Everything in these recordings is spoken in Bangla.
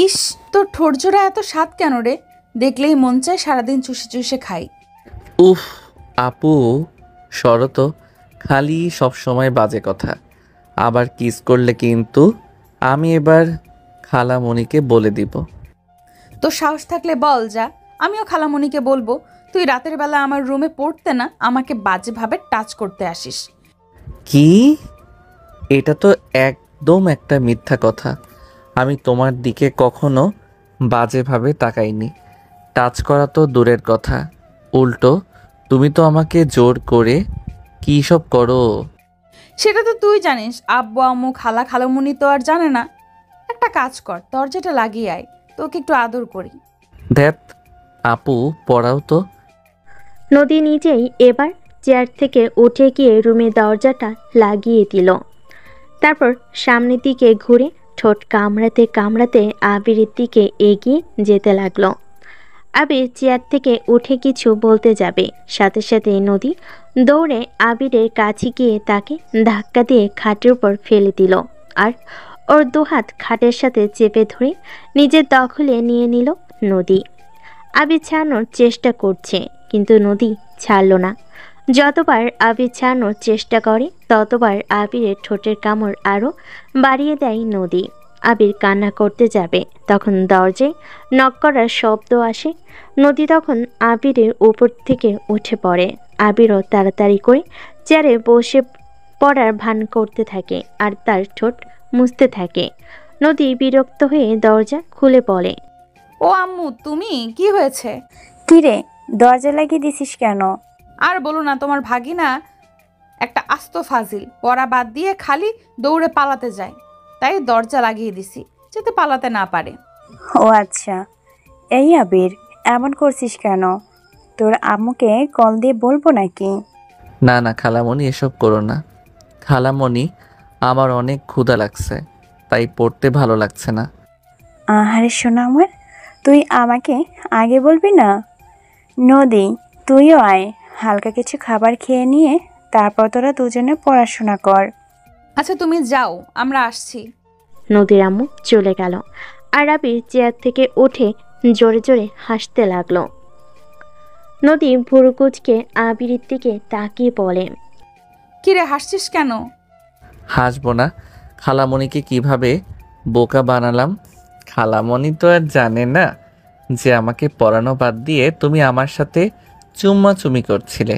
ইস, তোর ঠোঁট জোড়া এত স্বাদ কেন রে? দেখলেই মন চায় সারাদিন চুষে চুষে খাই। উফ, আপু সরো তো, খালি সব সময় বাজে কথা। আবার কিস করলে কিন্তু আমি এবার খালামণিকে বলে দিব। তোর সাহস থাকলে বল, যা, আমিও খালামণিকে বলবো। তুই রাতের বেলা আমার রুমে পড়তে না আমাকে বাজেভাবে টাচ করতে আসিস। কি? এটা তো একদম একটা মিথ্যা কথা। আমি তোমার দিকে কখনো বাজেভাবে তাকাইনি। টাচ করা তো দূরের কথা, উল্টো তুমি তো আমাকে জোর করে কী সব করো। সেটা তো তুই জানিস, আব্বু আম্মু খালা খালামুনি তো আর জানে না। একটা কাজ কর, দরজাটা লাগিয়ে আয়, তোকে একটু আদর করি। ধ্যাত, আপু পড়াও তো। নদী নিজেই এবার চেয়ার থেকে উঠে গিয়ে রুমের দরজাটা লাগিয়ে দিল। তারপর সামনের দিকে ঘুরে ঠোঁট কামড়াতে কামড়াতে আবিরের দিকে এগিয়ে যেতে লাগলো। আবির চেয়ার থেকে উঠে কিছু বলতে যাবে, সাথে সাথে নদী দৌড়ে আবিরের কাছে গিয়ে তাকে ধাক্কা দিয়ে খাটের উপর ফেলে দিল আর ওর দুহাত খাটের সাথে চেপে ধরে নিজের দখলে নিয়ে নিল নদী। আবির ছাড়ানোর চেষ্টা করছে, কিন্তু নদী ছাড়ল না। যতবার আবির ছাড়ানোর চেষ্টা করে ততবার আবিরের ঠোঁটের কামড় আরও বাড়িয়ে দেয় নদী। আবির কান্না করতে যাবে, তখন দরজায় নক করার শব্দ আসে। নদী তখন আবিরের উপর থেকে উঠে পড়ে। আবিরও তাড়াতাড়ি করে চেয়ারে বসে পড়ার ভান করতে থাকে আর তার ঠোঁট মুছতে থাকে। নদী বিরক্ত হয়ে দরজা খুলে বলে, ও আম্মু, তুমি? কি হয়েছে? কিরে, দরজা লাগিয়ে দিছিস কেন? আর বলো না, তোমার ভাগিনা একটা আস্ত ফাজিল, পড়া বাদ দিয়ে খালি দৌড়ে পালাতে যায়, তাই দরজা লাগিয়ে দিছি যাতে পালাতে না পারে। ও আচ্ছা, এই আবির, এমন করছিস কেন? তোর আম্মুকে কল দিয়ে বলবো নাকি? না না খালামণি, এসব করো না। খালামণি, আমার অনেক ক্ষুধা লাগছে, তাই পড়তে ভালো লাগছে না। আহারে শোনা আমার, তুই আমাকে আগে বলবি না? নদী, তুইও আয়, হালকা কিছু খাবার খেয়ে নিয়ে তারপর তোরা দুজনে পড়াশোনা কর। আচ্ছা তুমি যাও, আমরা আসছি। নদীর আম্মু চলে গেল আর আবির চেয়ার থেকে উঠে জোরে জোরে হাসতে লাগলো। নদী ভুরু কুঁচকে আবিরের দিকে তাকিয়ে বলে, কিরে, হাসছিস কেন? হাসবো না? খালামণিকে কিভাবে বোকা বানালাম। খালামণি তো আর জানে না যে আমাকে পড়ানো বাদ দিয়ে তুমি আমার সাথে চুম্মাচুমি করছিলে।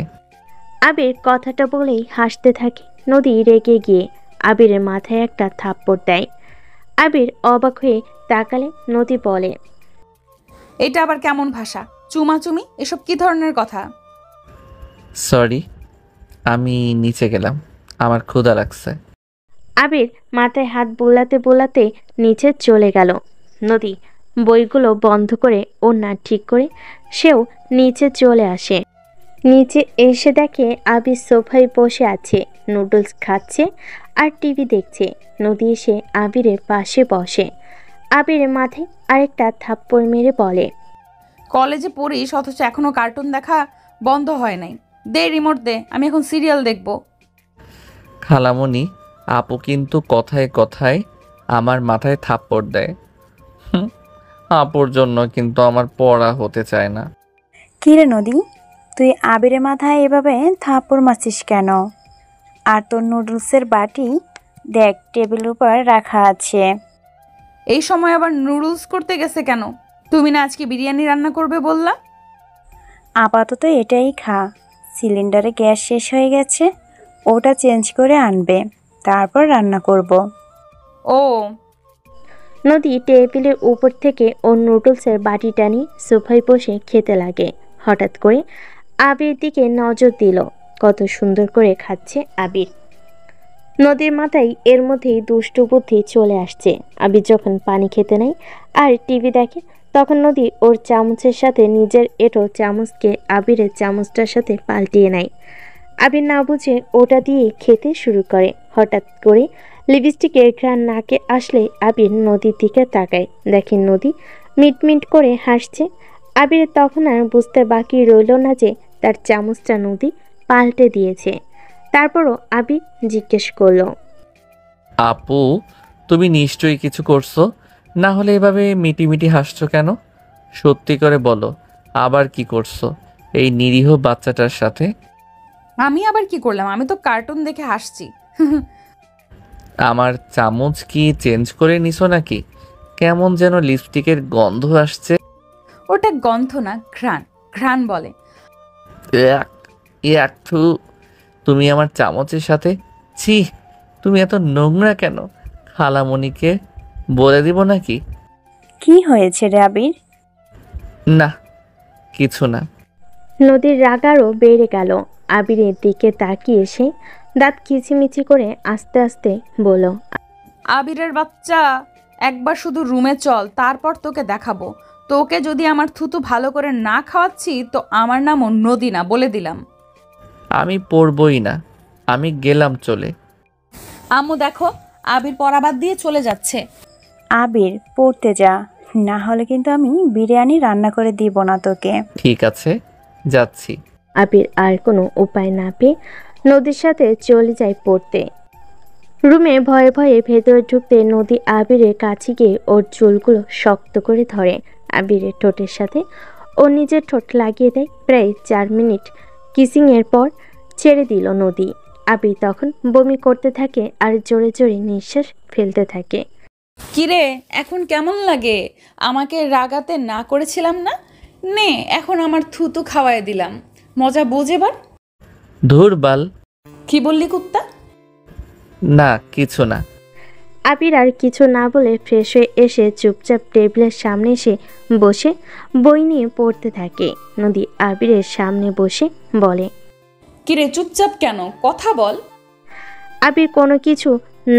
আবির কথাটা বলেই হাসতে থাকে। নদী রেগে গিয়ে আবিরের মাথায় একটা থাপ্পড় দেয়। আবির অবাক হয়ে তাকালে নদী বলে, এটা আবার কেমন ভাষা? চুমাচুমি এসব কি ধরনের কথা? সরি, আমি নিচে গেলাম, আমার ক্ষুধা লাগছে। আবির মাথায় হাত বোলাতে বোলাতে নিচে চলে গেল। নদী বইগুলো বন্ধ করে ওড়না ঠিক করে সেও নিচে চলে আসে। নিচে এসে দেখে আবির সোফায় বসে আছে, নুডলস খাচ্ছে আর টিভি দেখছে। নদী এসে আবিরের পাশে বসে। আবিরের মাথায় আরেকটা থাপ্পড় মেরে বলে, কলেজে পড়িস অথচ এখনো কার্টুন দেখা বন্ধ হয় নাই। দে রিমোট দে, আমি এখন সিরিয়াল দেখব। খালামণি, আপু কিন্তু কথায় কথায় আমার মাথায় থাপ্পড় দেয়। হুম, আপুর জন্য কিন্তু আমার পড়া হতে চায় না। কিরে নদী, তুই আবিরের মাথায় এভাবে থাপ্পড় মারছিস কেন? আর তোর নুডলসের বাটি দেখ টেবিলের উপর রাখা আছে। এই সময় আবার নুডলস করতে গেছে কেন? তুমি না আজকে বিরিয়ানি রান্না করবে বললা? আপাতত এটাই খা, সিলিন্ডারে গ্যাস শেষ হয়ে গেছে, ওটা চেঞ্জ করে আনবে, তারপর রান্না করব। ও। নদী টেবিলের উপর থেকে ওর নুডলসের বাটিটা নিয়ে সোফায় বসে খেতে লাগে। হঠাৎ করে আবির দিকে নজর দিল, কত সুন্দর করে খাচ্ছে আবির। নদীর মাথায় এর মধ্যেই দুষ্টু বুদ্ধি চলে আসছে। আবির যখন পানি খেতে নেয় আর টিভি দেখে, তখন নদী ওর চামচের সাথে নিজের এঁটো চামচকে আবিরের চামচটার সাথে পাল্টিয়ে নেয়। আবির না বুঝে ওটা দিয়ে খেতে শুরু করে। হঠাৎ করে লিপস্টিকের ঘ্রাণ নাকে আসলে আবির নদীর দিকে তাকায়, দেখে নদী মিটমিট করে হাসছে। আবির তখন আর বুঝতে বাকি রইল না যে তার চামচটা নদী পাল্টে দিয়েছে। তারপরও আবির জিজ্ঞেস করলো, আপু, তুমি নিশ্চয়ই কিছু করছো, না হলে এভাবে মিটিমিটি হাসছো কেন? সত্যি করে বলো, আবার কি করছো এই নিরীহ বাচ্চাটার সাথে? আমি আবার কি করলাম? আমি তো কার্টুন দেখে হাসছি। আমার চামচ কি চেঞ্জ করে নিছো নাকি? কেমন যেন লিপস্টিকের গন্ধ আসছে। ওটা গন্ধ না, ঘ্রাণ। ঘ্রাণ বলে। এক এক থু, তুমি আমার চামচের সাথে, ছি, তুমি এত নোংরা কেন? খালামণিকে বলে দিব নাকি? কি হয়েছে রে আবির? না, কিছু না। নদীর রাগ আরও বেড়ে গেল। আবিরের দিকে তাকিয়ে সে দাঁত কিচিমিচি করে আস্তে আস্তে বলল, আবিরের বাচ্চা, একবার শুধু রুমে চল, তারপর তোকে দেখাবো। তোকে যদি আমার থুতু ভালো করে না খাওয়াচ্ছি তো আমার নামও নদী না, বলে দিলাম। আমি পড়বই না, আমি গেলাম চলে। আম্মু দেখো, আবির পড়াবাদ দিয়ে চলে যাচ্ছে। আবির পড়তে যা, না হলে কিন্তু আমি বিরিয়ানি রান্না করে দিব না তোকে। ঠিক আছে, যাচ্ছি। আবির আর কোনো উপায় না পেয়ে নদীর সাথে চলে যায় পড়তে। রুমে ভয়ে ভয়ে ভেতরে ঢুকতে নদী আবিরের কাছে গিয়ে ওর চুলগুলো শক্ত করে ধরে আবিরের ঠোঁটের সাথে ও নিজের ঠোঁট লাগিয়ে দেয়। প্রায় 4 মিনিট কিসিংয়ের পর ছেড়ে দিল নদী। আবির তখন বমি করতে থাকে আর জোরে জোরে নিঃশ্বাস ফেলতে থাকে। কিরে, এখন কেমন লাগে? আমাকে রাগাতে না করেছিলাম না? নে, এখন আমার থুতু খাওয়াই দিলাম, মজা বোঝ এবার। ধুর বাল। কি বললি কুত্তা? না, কিছু না। আবির আর কিছু না বলে ফ্রেশ হয়ে এসে চুপচাপ টেবিলের সামনে এসে বসে বই নিয়ে পড়তে থাকে। নদী আবিরের সামনে বসে বলে, কিরে চুপচাপ কেন? কথা বল। আবির কোনো কিছু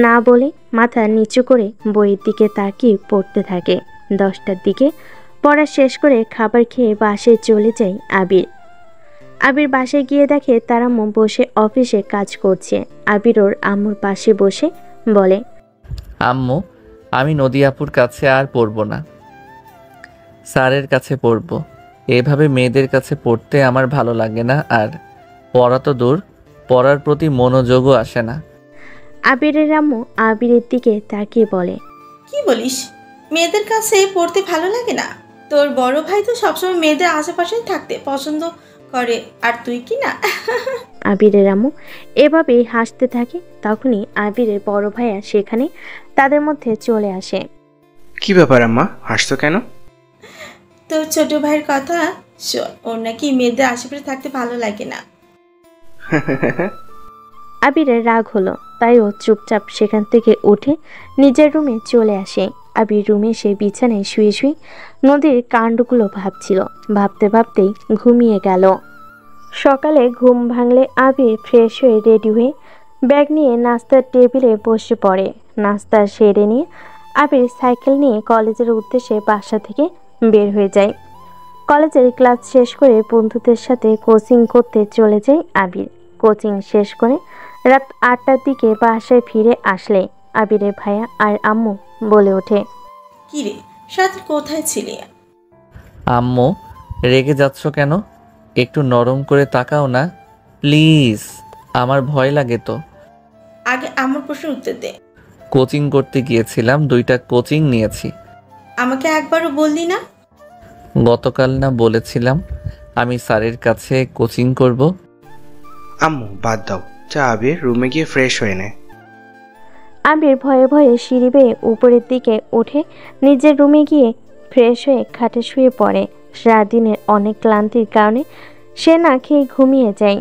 না বলে মাথা নিচু করে বইয়ের দিকে তাকিয়ে পড়তে থাকে। 10টার দিকে পড়া শেষ করে খাবার খেয়ে বাসায় চলে যায় আবির। আবির বাসায় গিয়ে দেখে তার আম্মু বসে অফিসে কাজ করছে। আবির ওর আম্মুর পাশে বসে বলে, আম্মু, আমি নদী আপুর কাছে আর পড়ব না, স্যারের কাছে পড়ব। এভাবে মেয়েদের কাছে পড়তে আমার ভালো লাগে না, আর পড়া তো দূর, পড়ার প্রতি মনোযোগও আসে না। আবিরের আম্মু আবিরের দিকে তাকিয়ে বলে, কি বলিস? মেয়েদের কাছে পড়তে ভালো লাগে না? তোর বড় ভাই তো সবসময় মেয়েদের আশেপাশেই থাকতে পছন্দ করে, আর তুই কি না? আবিরের আম্মু এভাবেই হাসতে থাকে। তখনই আবিরের বড় ভাইয়া সেখানে তাদের মধ্যে চলে আসে। কি ব্যাপার আম্মা, হাসছো কেন? তোর ছোট ভাইয়ের কথা শোন, ওর নাকি মেয়েদের আশেপাশে থাকতে ভালো লাগে না। আবিরের রাগ হলো, তাই ও চুপচাপ সেখান থেকে উঠে নিজের রুমে চলে আসে। আবির রুমে সে বিছানায় শুয়ে শুয়ে নদীর কাণ্ডগুলো ভাবছিল। ভাবতে ভাবতেই ঘুমিয়ে গেল। সকালে ঘুম ভাঙলে আবির ফ্রেশ হয়ে রেডি হয়ে ব্যাগ নিয়ে নাস্তার টেবিলে বসে পড়ে। নাস্তা সেরে নিয়ে আবির সাইকেল নিয়ে কলেজের উদ্দেশ্যে বাসা থেকে বের হয়ে যায়। কলেজের ক্লাস শেষ করে বন্ধুদের সাথে কোচিং করতে চলে যায় আবির। কোচিং শেষ করে রাত 8টার দিকে বাসায় ফিরে আসলে আবিরের ভাইয়া আর আম্মু বলে ওঠে, কি রে, সাথে কোথায় ছিলি? আম্মু, রেগে যাচ্ছ কেন? একটু নরম করে তাকাও না প্লিজ, আমার ভয় লাগে তো। আগে আমার প্রশ্নের উত্তর দে। কোচিং করতে গিয়েছিলাম, 2টা কোচিং নিয়েছি। আমাকে একবারও বললি না? গতকাল না বলেছিলাম আমি স্যারের কাছে কোচিং করব? আম্মু বাদ দাও, যা আবির রুমে গিয়ে ফ্রেশ হয়ে নে। আবির ভয়ে ভয়ে সিঁড়ি বেয়ে উপরের দিকে উঠে নিজের রুমে গিয়ে ফ্রেশ হয়ে খাটে শুয়ে পড়ে। সারাদিনের অনেক ক্লান্তির কারণে সে না খেয়ে ঘুমিয়ে যায়।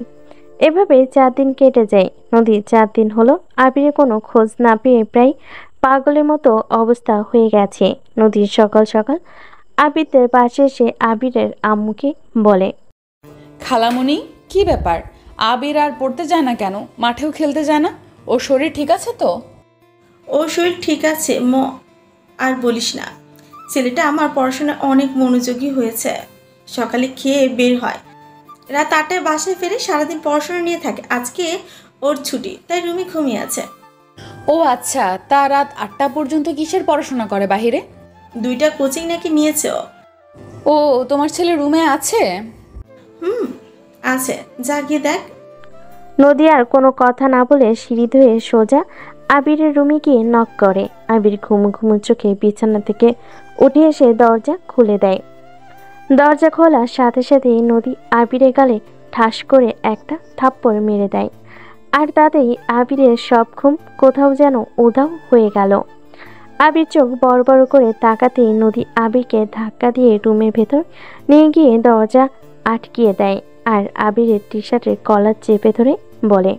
এভাবে 4 দিন কেটে যায়। নদী 4 দিন হলো আবিরের কোনো খোঁজ না পেয়ে প্রায় পাগলের মতো অবস্থা হয়ে গেছে। নদীর সকাল সকাল আবিরদের পাশে এসে আবিরের আম্মুকে বলে, খালামণি, কি ব্যাপার? আবির আর পড়তে যায় না কেন? মাঠেও খেলতে যায় না? ওর শরীর ঠিক আছে তো? ওর শরীর ঠিক আছে আর বলিস না। ছেলেটা আমার পড়াশোনায় অনেক মনোযোগী হয়েছে। সকালে খেয়ে বের হয়, রাত 8টায় বাসায় ফিরে সারাদিন পড়াশোনা নিয়ে থাকে। আজকে ওর ছুটি, তাই রুমে ঘুমিয়ে আছে। ও আচ্ছা, তা রাত 8টা পর্যন্ত কিসের পড়াশোনা করে বাহিরে? 2টা কোচিং নাকি নিয়েছে ও। ও, তোমার ছেলে রুমে আছে? আছে, যা গিয়ে দেখ। নদী আর কোনো কথা না বলে সিঁড়ি ধুয়ে সোজা আবিরের রুমে গিয়ে নক করে। আবির ঘুমু ঘুমু চোখে বিছানা থেকে উঠে এসে দরজা খুলে দেয়। দরজা খোলার সাথে সাথে নদী আবিরের গালে ঠাস করে একটা থাপ্পড় মেরে দেয়। আর তাতেই আবিরের সব ঘুম কোথাও যেন উধাও হয়ে গেল। আবির চোখ বড় বড় করে তাকাতেই নদী আবিরকে ধাক্কা দিয়ে রুমের ভেতর নিয়ে গিয়ে দরজা আটকিয়ে দেয়। আর আবিরের টি শার্টের কলার চেপে ধরে বলে,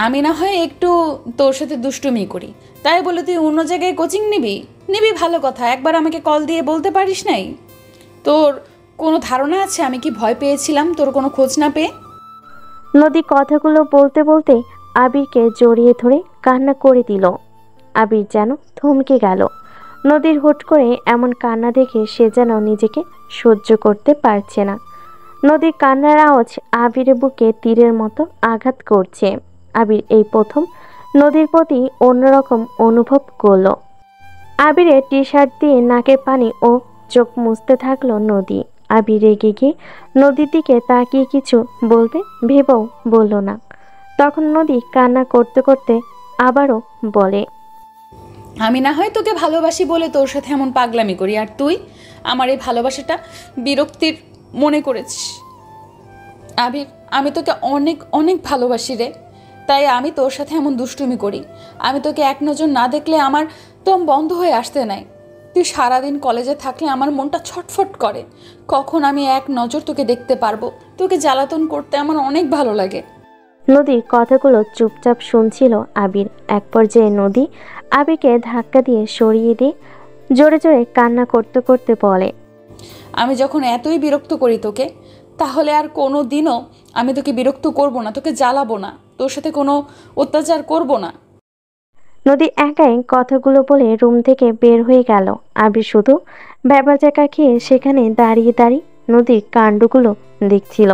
আমি না হয় একটু তোর সাথে দুষ্টুমি করি, তাই বলে তুই অন্য জায়গায় কোচিং নিবি? নিবি ভালো কথা, একবার আমাকে কল দিয়ে বলতে পারিস নাই? তোর কোনো ধারণা আছে আমি কি ভয় পেয়েছিলাম তোর কোনো খোঁজ না পেয়ে? নদী কথাগুলো বলতে বলতে আবিরকে জড়িয়ে ধরে কান্না করে দিল। আবির যেন থমকে গেল। নদীর হুট করে এমন কান্না দেখে সে যেন নিজেকে সহ্য করতে পারছে না। নদীর কান্নার আওয়াজ আবিরের বুকে তীরের মতো আঘাত করছে। আবির এই প্রথম নদীর প্রতি অন্যরকম অনুভব করল। আবিরের টি শার্ট দিয়ে নাকের পানি ও চোখ মুছতে থাকলো নদী। আবির রেগে গিয়ে নদীর দিকে তাকিয়ে কিছু বলবে ভেবেও বলল না। তখন নদী কান্না করতে করতে আবারও বলে, আমি না হয় তোকে ভালোবাসি বলে তোর সাথে এমন পাগলামি করি, আর তুই আমার এই ভালোবাসাটা বিরক্তির মনে করেছিস। আবির, আমি তোকে অনেক অনেক ভালোবাসি রে, তাই আমি তোর সাথে এমন দুষ্টুমি করি। আমি তোকে এক নজর না দেখলে আমার দম বন্ধ হয়ে আসতে নাই। তুই সারাদিন কলেজে থাকলে আমার মনটা ছটফট করে, কখন আমি এক নজর তোকে দেখতে পারবো। তোকে জ্বালাতন করতে আমার অনেক ভালো লাগে। নদীর কথাগুলো চুপচাপ শুনছিল আবির। এক পর্যায়ে নদী আবিরকে ধাক্কা দিয়ে সরিয়ে দিয়ে জোরে জোরে কান্না করতে করতে বলে, আমি যখন এতই বিরক্ত করি তোকে, তাহলে আর কোনো দিনও আমি তোকে বিরক্ত করব না, তোকে জ্বালাবো না, তোর সাথে কোনো অত্যাচার করব না। নদী একাই কথাগুলো বলে রুম থেকে বের হয়ে গেল। আবির শুধু ভ্যাবাচাকা খেয়ে সেখানে দাঁড়িয়ে দাঁড়িয়ে নদীর কাণ্ডগুলো দেখছিল।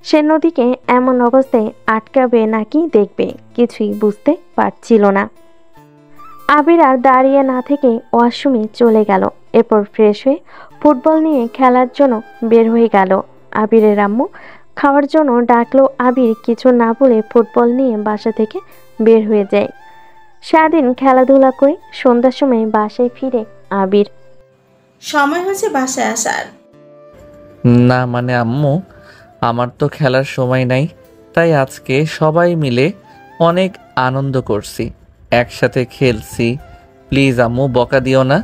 সে নদীকে এমন অবস্থায় আটকাবে নাকি দেখবে কিছুই বুঝতে পারছিল না। আবির আর দাঁড়িয়ে না থেকে ওয়াশরুমে চলে গেল। এরপর ফ্রেশ হয়ে ফুটবল নিয়ে খেলার জন্য বের হয়ে গেল। আবিরের আম্মু খাওয়ার জন্য ডাকলো। আবির কিছু না বলে ফুটবল নিয়ে বাসা থেকে বের হয়ে যায়। সারাদিন খেলাধুলা করে সন্ধ্যার সময় বাসায় ফিরে আবির। সময় হয়েছে বাসায় আসার। না মানে আম্মু, আমার তো খেলার সময় নাই, তাই আজকে সবাই মিলে অনেক আনন্দ করছি, একসাথে খেলছি। প্লিজ আম্মু বকা দিও না।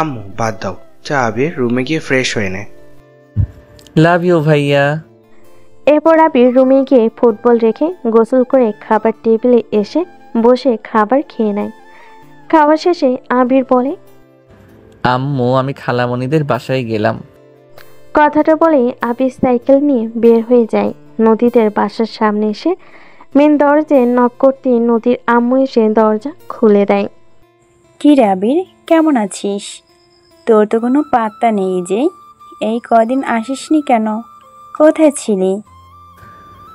আম্মু বাদ দাও, যা আবির রুমে গিয়ে ফ্রেশ হয়ে নে। লাভ ইউ ভাইয়া। এরপর আবির রুমে গিয়ে ফুটবল রেখে গোসল করে খাবার টেবিলে এসে বসে খাবার খেয়ে নেয়। খাওয়া শেষে আবির বলে, আম্মু আমি খালামণিদের বাসায় গেলাম। কথাটা বলে আবির সাইকেল নিয়ে বের হয়ে যায়। নদীদের বাসার সামনে এসে মেন দরজায় নক করতে নদীর আম্মু এসে দরজা খুলে দেয়। কি রে আবির, কেমন আছিস? তোর তো কোনো পাত্তা নেই যে। এই কদিন আসিসনি কেন? কোথায় ছিলি?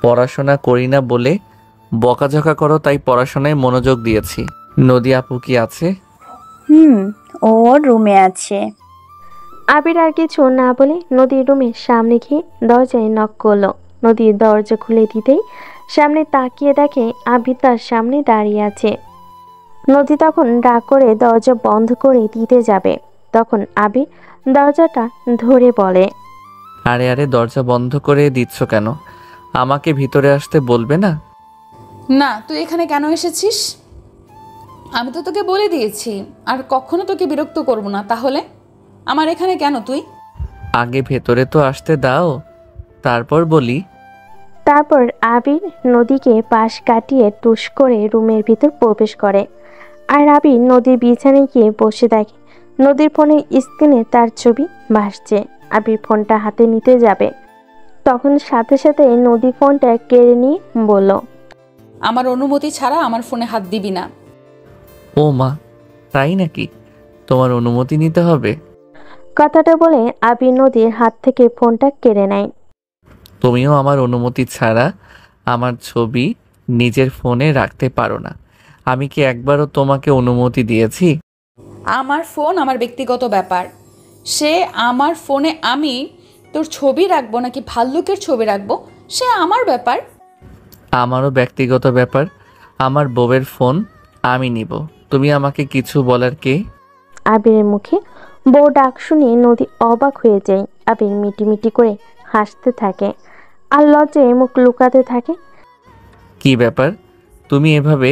পড়াশোনা করি না বলে বকাঝকা করো, তাই পড়াশোনায় মনোযোগ দিয়েছি। নদী আপু কি আছে? ওর রুমে আছে। আবির আর কিছু না বলে নদীর রুমের সামনে গিয়ে দরজায় নক করলো। নদীর দরজা খুলে দিতেই সামনে তাকিয়ে দেখে আবির তার সামনে দাঁড়িয়ে আছে। নদী তখন ডাক করে দরজা বন্ধ করে দিতে যাবে, তখন আবির দরজাটা ধরে বলে, আরে আরে দরজা বন্ধ করে দিচ্ছ কেন? আমাকে ভিতরে আসতে বলবে না? না, তুই এখানে কেন এসেছিস? আমি তো তোকে বলে দিয়েছি আর কখনো তোকে বিরক্ত করব না, তাহলে আমার এখানে কেন তুই? আগে ভেতরে তো আসতে দাও, তারপর বলি। তারপর আবির নদীকে পাশ কাটিয়ে টুস করে রুমের ভিতর প্রবেশ করে। আর আবির নদীর বিছানায় গিয়ে বসে দেখে নদীর ফোনের স্ক্রিনে তার ছবি ভাসছে। আবির ফোনটা হাতে নিতে যাবে, তখন সাথে সাথে নদী ফোনটা কেড়ে নিয়ে বলল, আমার অনুমতি ছাড়া আমার ফোনে হাত দিবি না। ও মা, তাই নাকি? তোমার অনুমতি নিতে হবে? কথাটা বলে আবির নদীর হাত থেকে ফোনটা কেড়ে নেয়। তুমিও আমার অনুমতি ছাড়া আমার ছবি নিজের ফোনে রাখতে পারো না। আমি কি একবারও তোমাকে অনুমতি দিয়েছি? আমার ফোন আমার ব্যক্তিগত ব্যাপার। সে আমার ফোনে আমি তোর ছবি রাখবো নাকি ভাল্লুকের ছবি রাখবো সে আমার ব্যাপার। আমারও ব্যক্তিগত ব্যাপার। আমার বউয়ের ফোন আমি নিব। তুমি আমাকে কিছু বলার কে? আবিরের মুখে বউ ডাক শুনে নদী অবাক হয়ে যায়। আবির মিটিমিটি করে হাসতে থাকে আর লজ্জায় মুখ লুকাতে থাকে। কি ব্যাপার, তুমি এভাবে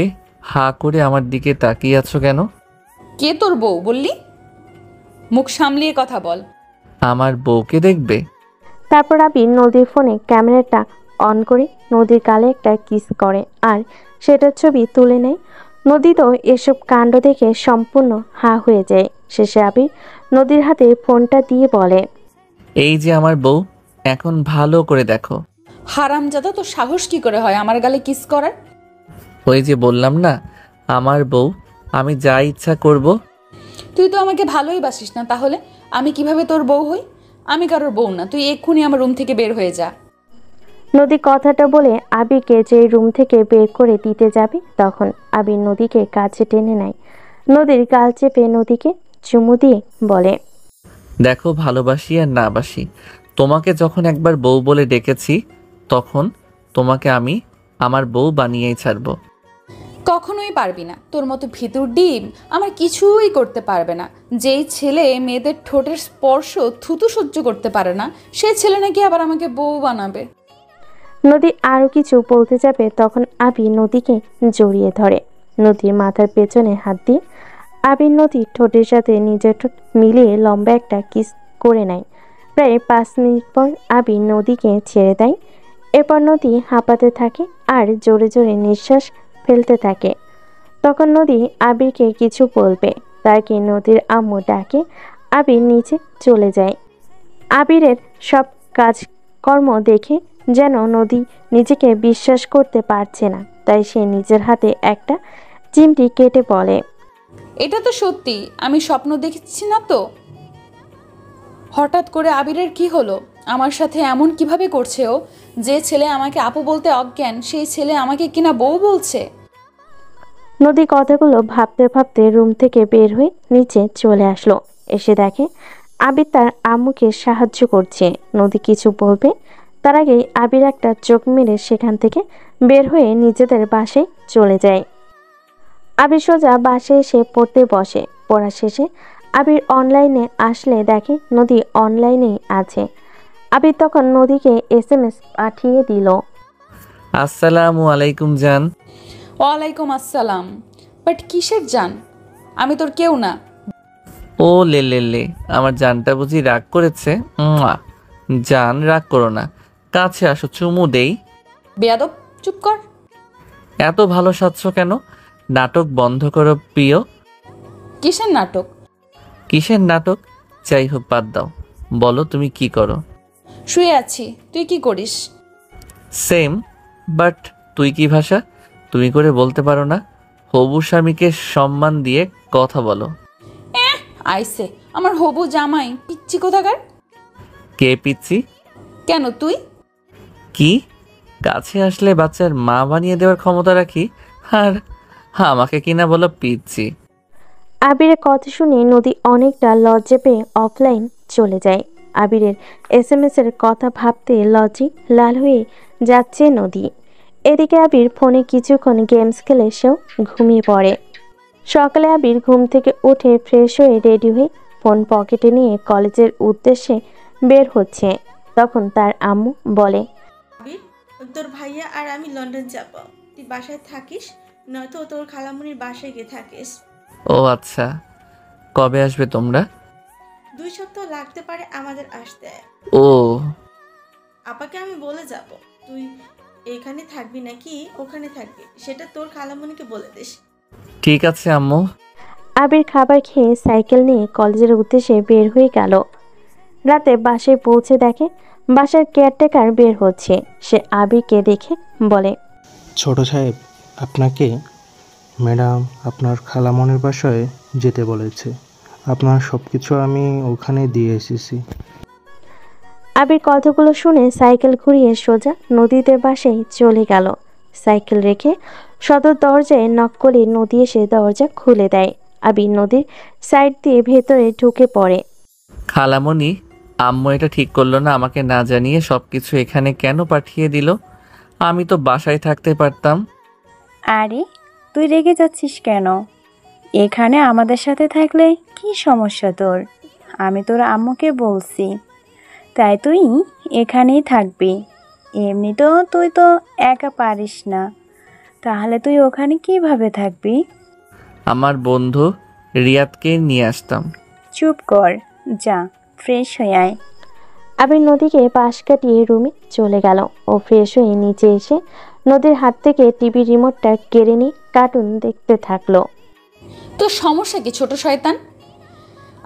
হা করে আমার দিকে তাকিয়ে আছো কেন? কে তোর বউ বললি? মুখ সামলিয়ে কথা বল। আমার বউকে দেখবে? তারপর আবির নদীর ফোনে ক্যামেরাটা অন করে নদীর গালে একটা কিস করে আর সেটার ছবি তুলে নেয়। নদী তো এসব কাণ্ড দেখে সম্পূর্ণ হা হয়ে যায়। শেষে আবির নদীর হাতে ফোনটা দিয়ে বলে, এই যে আমার বউ, এখন ভালো করে দেখো। হারামজাদা, তোর সাহস কি করে হয় আমার গালে কিস করার? ওই যে বললাম না, আমার বউ, আমি যা ইচ্ছা করব। তুই তো আমাকে ভালোই বাসিস না, তাহলে আমি কিভাবে তোর বউ হই? আমি কারোর বউ না, তুই এক্ষুনি আমার রুম থেকে বের হয়ে যা। নদী কথাটা বলে আবিরকে যে রুম থেকে বের করে দিতে যাবে তখন আবির নদীকে কাছে টেনে নেয়। নদীর গাল চেপে নদীকে চুমু দিয়ে বলে, দেখো, ভালোবাসি আর না বাসি, তোমাকে যখন একবার বউ বলে ডেকেছি তখন তোমাকে আমি আমার বউ বানিয়েই ছাড়বো। কখনোই পারবি না, তোর মতো ভিতর ডিম আমার কিছুই করতে পারবে না। যেই ছেলে মেয়েদের ঠোঁটের স্পর্শ থুতু সহ্য করতে পারে না, সেই ছেলে নাকি আবার আমাকে বউ বানাবে। নদী আরো কিছু বলতে যাবে তখন আবির নদীকে জড়িয়ে ধরে। নদীর মাথার পেছনে হাত দিয়ে আবির নদীর ঠোঁটের সাথে নিজের ঠোঁট মিলিয়ে লম্বা একটা কিস করে নেয়। প্রায় 5 মিনিট পর আবির নদীকে ছেড়ে দেয়। এরপর নদী হাঁপাতে থাকে আর জোরে জোরে নিঃশ্বাস ফেলতে থাকে। তখন নদী আবিরকে কিছু বলবে, তাকে নদীর আম্মু ডাকে। আবির নিচে চলে যায়। আবিরের সব কাজকর্ম দেখে যেন নদী নিজেকে বিশ্বাস করতে পারছে না, তাই সে নিজের হাতে একটা চিমটি কেটে বলে, এটা তো সত্যি, আমি স্বপ্ন দেখেছি না তো? হঠাৎ করে আবিরের কি হলো? আমার সাথে এমন কিভাবে করছে ও? যে ছেলে আমাকে আপু বলতে অজ্ঞান, সেই ছেলে আমাকে কিনা বউ বলছে। নদী কথাগুলো ভাবতে ভাবতে রুম থেকে বের হয়ে নিচে চলে আসলো। এসে দেখে আবির তার আম্মুকে সাহায্য করছে। নদী কিছু বলবে তার আগেই আবির একটা চোখ মেরে সেখান থেকে বের হয়ে নিজেদের বাসায় চলে যায়। আবির সোজা বাসায় এসে পড়তে বসে। পড়া শেষে আবির অনলাইনে আসলে দেখে নদী অনলাইনেই আছে। আবির তখন নদীকে SMS পাঠিয়ে দিল, আসসালামু আলাইকুম জান। ওয়ালাইকুম আসসালাম। বাট কিসের জান? আমি তোর কেউ না। ও লে লে লে, আমার জানটা বুঝি রাগ করেছে? মুয়া। জান, রাগ করো না, কাছে আসো, চুমু দেই। বেয়াদব, চুপ কর। এত ভালো সাজছ কেন? নাটক বন্ধ করো প্রিয়। কিসের নাটক? কিসের নাটক? যাই হোক, বাদ দাও, বলো তুমি কি করো? শুয়ে আছি, তুই কি করিস? সেম, বাট তুই কি ভাষা? তুমি করে বলতে পারো না? হবু স্বামীকে সম্মান দিয়ে কথা বলো। আইসে আমার হবু জামাই, পিচ্ছি কোথাকার। কে পিচ্ছি? কেন তুই? কি? কাছে আসলে বাচ্চার মা বানিয়ে দেওয়ার ক্ষমতা রাখি, আর আমাকে কিনা বলো পিচ্ছি? আবিরের কথা শুনে নদী অনেকটা লজ্জা পেয়ে অফলাইন চলে যায়। আবিরের SMS এর কথা ভাবতে লজ্জে লাল হয়ে যাচ্ছে নদী। এদিকে আবির ফোনে কিছুক্ষণ গেমস খেলে সেও ঘুমিয়ে পড়ে। সকালে আবির ঘুম থেকে উঠে ফ্রেশ হয়ে রেডি হয়ে ফোন পকেটে নিয়ে কলেজের উদ্দেশ্যে বের হচ্ছে। তখন তার আম্মু বলে, আবির, তোর ভাইয়া আর আমি লন্ডন যাব। তুই বাসায় থাকিস, নয়তো তোর খালামুনির বাসায় গিয়ে থাকিস। ও আচ্ছা, কবে আসবে তোমরা? 2 সপ্তাহ লাগতে পারে আমাদের আসতে। ও, আপাকে আমি বলে যাব, তুই এখানে থাকবি নাকি ওখানে থাকবি সেটা তোর খালামুনিকে বলে দিস। ঠিক আছে আম্মু। আবির খাবার খেয়ে সাইকেল নিয়ে কলেজের উদ্দেশ্যে বের হয়ে গেল। রাতে বাসায় পৌঁছে দেখে বাসার কেয়ারটেকার বের হচ্ছে। সে আবিরকে দেখে বলে, ছোট সাহেব, আপনাকে ম্যাডাম আপনার খালামণির বাসায় যেতে বলেছে। আপনার সব কিছু আমি ওখানে দিয়ে এসেছি। আবির কথাগুলো শুনে সাইকেল ঘুরিয়ে সোজা নদীদের বাসায় চলে গেল। সাইকেল রেখে সদর দরজায় নক করে নদী এসে দরজা খুলে দেয়। আবির নদীর সাইড দিয়ে ভেতরে ঢুকে পড়ে। খালামণি, আম্মু এটা ঠিক করলো না আমাকে না জানিয়ে সবকিছু এখানে কেন পাঠিয়ে দিল? আমি তো বাসায় থাকতে পারতাম। আরে তুই রেগে যাচ্ছিস কেন? এখানে আমাদের সাথে থাকলে কি সমস্যা তোর? আমি তোর আম্মুকে বলছি, তাই তুই এখানেই থাকবি। এমনিতেও তুই তো একা পারিস না, তাহলে তুই ওখানে কিভাবে থাকবি? আমার বন্ধু রিয়াদকে নিয়ে আসতাম। চুপ কর, যা ফ্রেশ হয়ে আয়। আবির নদীকে পাশ কাটিয়ে রুমে চলে গেল। ও ফ্রেশ হয়ে নিচে এসে নদীর হাত থেকে টিভি রিমোটটা কেড়ে নিয়ে কার্টুন দেখতে থাকলো। তোর সমস্যা কি ছোট শয়তান?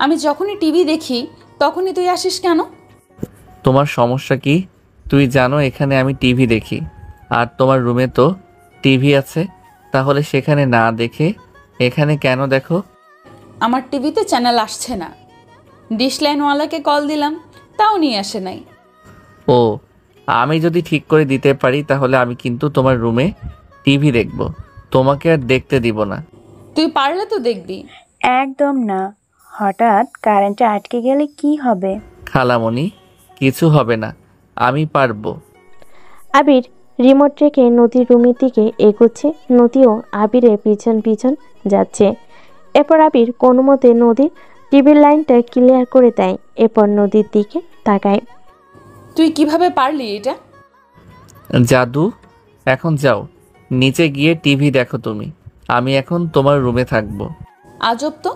আমি যখনই টিভি দেখি তখনই তুই আসিস কেন? তোমার সমস্যা কি? তুই জানো এখানে আমি টিভি দেখি, আর তোমার রুমে তো টিভি আছে, তাহলে সেখানে না দেখে এখানে কেন দেখো? আমার টিভিতে চ্যানেল আসছে না, ডিশ লাইনওয়ালাকে কল দিলাম, তাও নিয়ে আসে নাই। ও, আমি যদি ঠিক করে দিতে পারি তাহলে আমি কিন্তু তোমার রুমে টিভি দেখব, তোমাকে আর দেখতে দিব না। তুই পারলে তো দেখবি। একদম না, হঠাৎ কারেন্টে আটকে গেলে কি হবে? খালামণি, কিছু হবে না, আমি পারবো। আবির রিমোট রেখে নদীর রুমের দিকে এগোচ্ছে। নদীও আবিরের পিছন পিছন যাচ্ছে। এরপর আবির কোনো মতে নদীর টিভির লাইনটা ক্লিয়ার করে দেয়। এরপর নদীর দিকে তাকায়। তুই কিভাবে পারলি এটা? জাদু। এখন যাও, নিচে গিয়ে টিভি দেখো তুমি, আমি এখন তোমার রুমে থাকবো। আজব তো,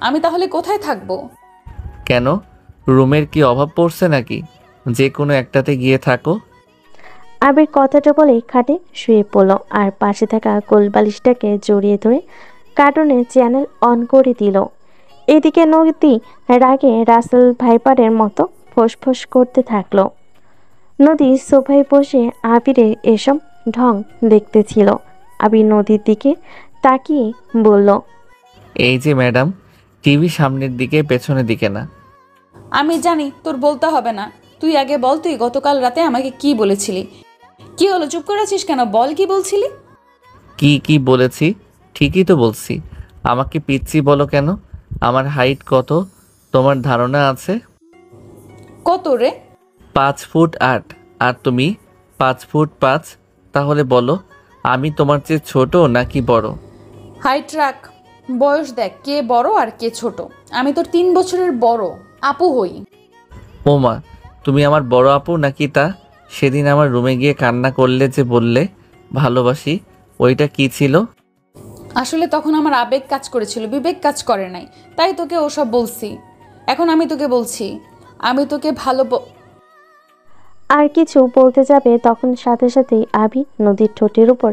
আমি তাহলে কোথায় থাকবো? কেন, রুমের কি অভাব পড়ছে নাকি? যে কোনো একটাতে গিয়ে থাকো। আবির কথাটা বলে খাটে শুয়ে পড়ল আর পাশে থাকা কোলবালিশটাকে জড়িয়ে ধরে কার্টুনের চ্যানেল অন করে দিল। এদিকে নদী রাগে রাসেল ভাইপারের মতো ফোঁস করতে থাকলো। নদী সোফায় বসে আবিরের এসব ঢং দেখতেছিল। আবির নদীর দিকে তাকিয়ে বলল, এই যে ম্যাডাম, টিভি সামনের দিকে পেছনের দিকে না। আমি জানি, তোর বলতে হবে না। তুই আগে বল, তুই গতকাল রাতে আমাকে কি বলেছিলি? কি হলো, চুপ করে আছিস কেন? বল, কি বলছিলি? কি বলেছি? ঠিকই তো বলছি। আমাকে পিচ্ছি বলো কেন? আমার হাইট কত তোমার ধারণা আছে? কত রে? 5 ফুট 8, আর তুমি 5 ফুট 5। তাহলে বলো, আমি তোমার চেয়ে ছোট নাকি বড়? হাইট রাখ, বয়স দেখ, কে বড় আর কে ছোট। আমি তোর 3 বছরের বড় আপু হই। ওমা, তুমি আমার বড় আপু নাকি তা? সেদিন আমার রুমে গিয়ে কান্না করলে যে বললে ভালোবাসি, ওইটা কি ছিল? আসলে তখন আমার আবেগ কাজ করেছিল, বিবেক কাজ করে নাই, তাই তোকে ওসব বলছি। এখন আমি তোকে বলছি, আমি তোকে আর কিছু বলতে যাবে তখন সাথে সাথেই আবি নদীর ঠোঁটের উপর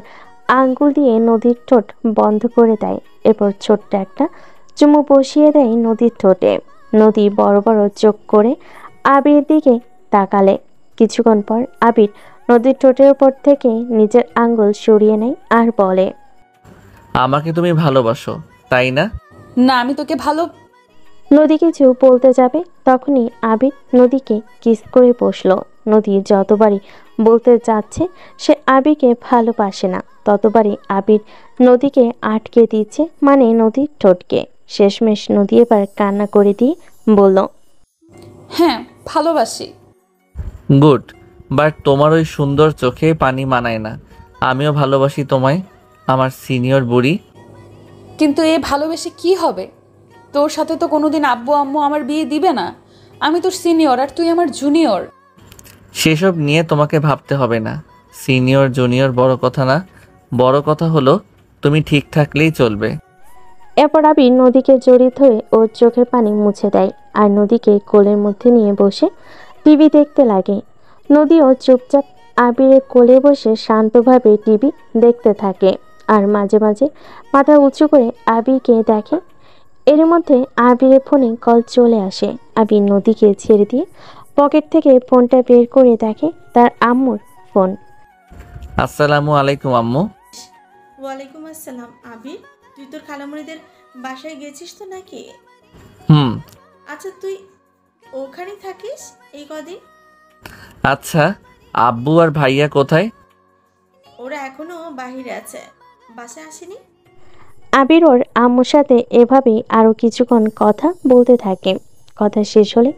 আঙ্গুল দিয়ে নদীর ঠোঁট বন্ধ করে দেয়। এরপর ছোট্ট একটা চুমু বসিয়ে দেয় নদীর ঠোঁটে। নদী বড় বড় চোখ করে আবির দিকে তাকালে। কিছুক্ষণ পর আবির নদীর ঠোঁটের উপর থেকে নিজের আঙ্গুল সরিয়ে নেয় আর বলে, আমাকে তুমি ভালোবাসো, তাই না? না, আমি তোকে নদী কিছু বলতে যাবে তখনই আবির নদীকে কিস করে বসলো। নদী যতবারই বলতে যাচ্ছে সে আবিরকে ভালোবাসে না, ততবারই আবির নদীকে আটকে দিচ্ছে, মানে নদীর ঠোঁটকে। শেষমেশ নদী এবার কান্না করে দিয়ে বলল, হ্যাঁ, ভালোবাসি। গুড, বাট তোমার ওই সুন্দর চোখে পানি মানায় না। আমিও ভালোবাসি তোমায়, আমার সিনিয়র বুড়ি। কিন্তু এ ভালোবেসে কি হবে? তোর সাথে তো কোনোদিন আব্বু আম্মু আমার বিয়ে দিবে না। আমি তোর সিনিয়র আর তুই আমার জুনিয়র। সেসব নিয়ে তোমাকে ভাবতে হবে না। সিনিয়র জুনিয়র বড় কথা না, বড় কথা হলো তুমি ঠিক থাকলেই চলবে। এরপর আবির নদীকে জড়িয়ে ধরে ওর চোখের পানি মুছে দেয় আর নদীকে কোলের মধ্যে নিয়ে বসে টিভি দেখতে লাগে। নদীও চুপচাপ আবিরের কোলে বসে শান্তভাবে টিভি দেখতে থাকে আর মাঝে মাঝে মাথা উঁচু করে আবিরকে দেখে। এর মধ্যে আবিরের ফোনে কল চলে আসে। আবির নদীকে ছেড়ে দিয়ে পকেট থেকে ফোনটা বের করে দেখে তার আম্মুর ফোন। আসসালামু আলাইকুম আম্মু। ওয়ালাইকুম আসসালাম। আবির, তুই তোর খালামণিদের বাসায় গেছিস তো নাকি? হুম। আচ্ছা, তুই ওখানেই থাকিস এই কদিন? আচ্ছা, আব্বু আর ভাইয়া কোথায়? ওরা এখনো বাহিরে আছে, বাসায় আসেনি। আবির ওর আম্মুর সাথে এভাবেই আরো কিছুক্ষণ কথা বলতে থাকে। কথা শেষ হলে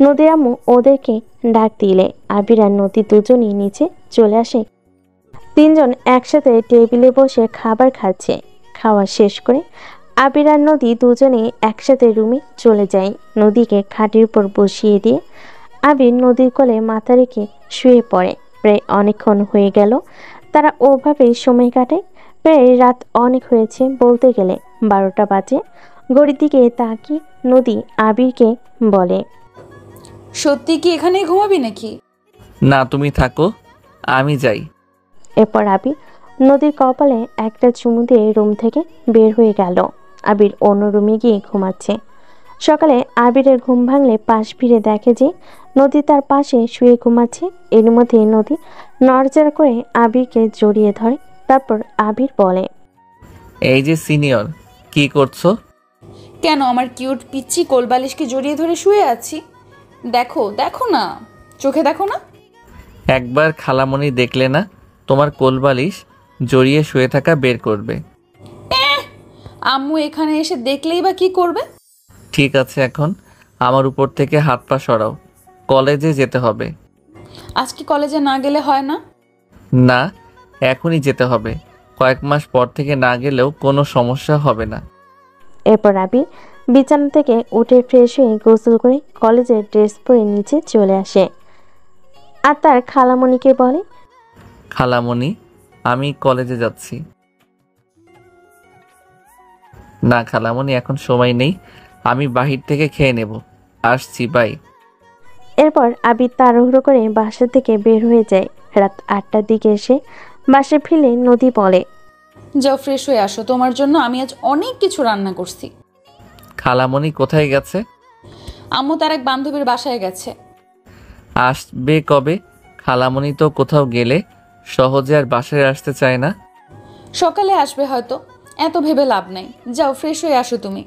নদীর আম্মু ওদেরকে ডাক দিলে আবির আর নদী দুজনই নিচে চলে আসে তিনজন একসাথে টেবিলে বসে খাবার খাচ্ছে। খাওয়া শেষ করে আবির আর নদী দুজনেই একসাথে রুমে চলে যায়। নদীকে খাটের উপর বসিয়ে দিয়ে আবির নদীর কোলে মাথা রেখে শুয়ে পড়ে। প্রায় অনেকক্ষণ হয়ে গেল তারা ওভাবেই সময় কাটায়। প্রায় রাত অনেক হয়েছে, বলতে গেলে 12টা বাজে। ঘড়ির দিকে তাকিয়ে নদী আবিরকে বলে, সত্যি কি এখানেই ঘুমাবি নাকি? না, তুমি থাকো, আমি যাই। এরপর আবির নদীর কপালে একটা চুমু দিয়ে রুম থেকে বের হয়ে গেল। আবির অন্য রুমে গিয়ে ঘুমাচ্ছে। সকালে আবিরের ঘুম ভাঙলে পাশ ফিরে দেখে যে নদী তার পাশে শুয়ে ঘুমাচ্ছে। এর মধ্যে নদী নড়চড় করে আবিরকে জড়িয়ে ধরে। তারপর আবির বলে, এই যে সিনিয়র, কি করছো? কেন, আমার কিউট পিচ্ছি কোলবালিশকে জড়িয়ে ধরে শুয়ে আছি। দেখো দেখো না, চোখে দেখো না। একবার খালামণি দেখলে না তোমার কোলবালিশ জড়িয়ে শুয়ে থাকা বের করবে। আম্মু এখানে এসে দেখলেই বা কি করবে? ঠিক আছে, এখন আমার উপর থেকে হাত পা সরাও, কলেজে যেতে হবে। আজকে কলেজে না গেলে হয় না? না, এখনই যেতে হবে। কয়েক মাস পর থেকে না গেলেও কোনো সমস্যা হবে না। এরপর আবির বিছানা থেকে উঠে ফ্রেশ হয়ে গোসল করে কলেজের ড্রেস পরে নিচে চলে আসে। আর তার খালামণিকে বলে, খালামণি, আমি কলেজে যাচ্ছি। না খালামণি, এখন সময় নেই, আমি বাহির থেকে খেয়ে নেব, আসছি, বাই। এরপর আবির তাড়াহুড়ো করে বাসা থেকে বের হয়ে যায়। রাত 8টার দিকে এসে বাসে ফিরে নদী বলে, যাও ফ্রেশ হয়ে আসো, তোমার জন্য আমি আজ অনেক কিছু রান্না করছি। খালামণি কোথায় গেছে? আম্মু তার এক বান্ধবীর বাসায় গেছে। আসবে কবে? খালামণি তো কোথাও গেলে সহজে আর বাসায় আসতে চায় না। সকালে আসবে হয়তো, এত ভেবে লাভ নাই। যাও ফ্রেশ হয়ে আসো তুমি।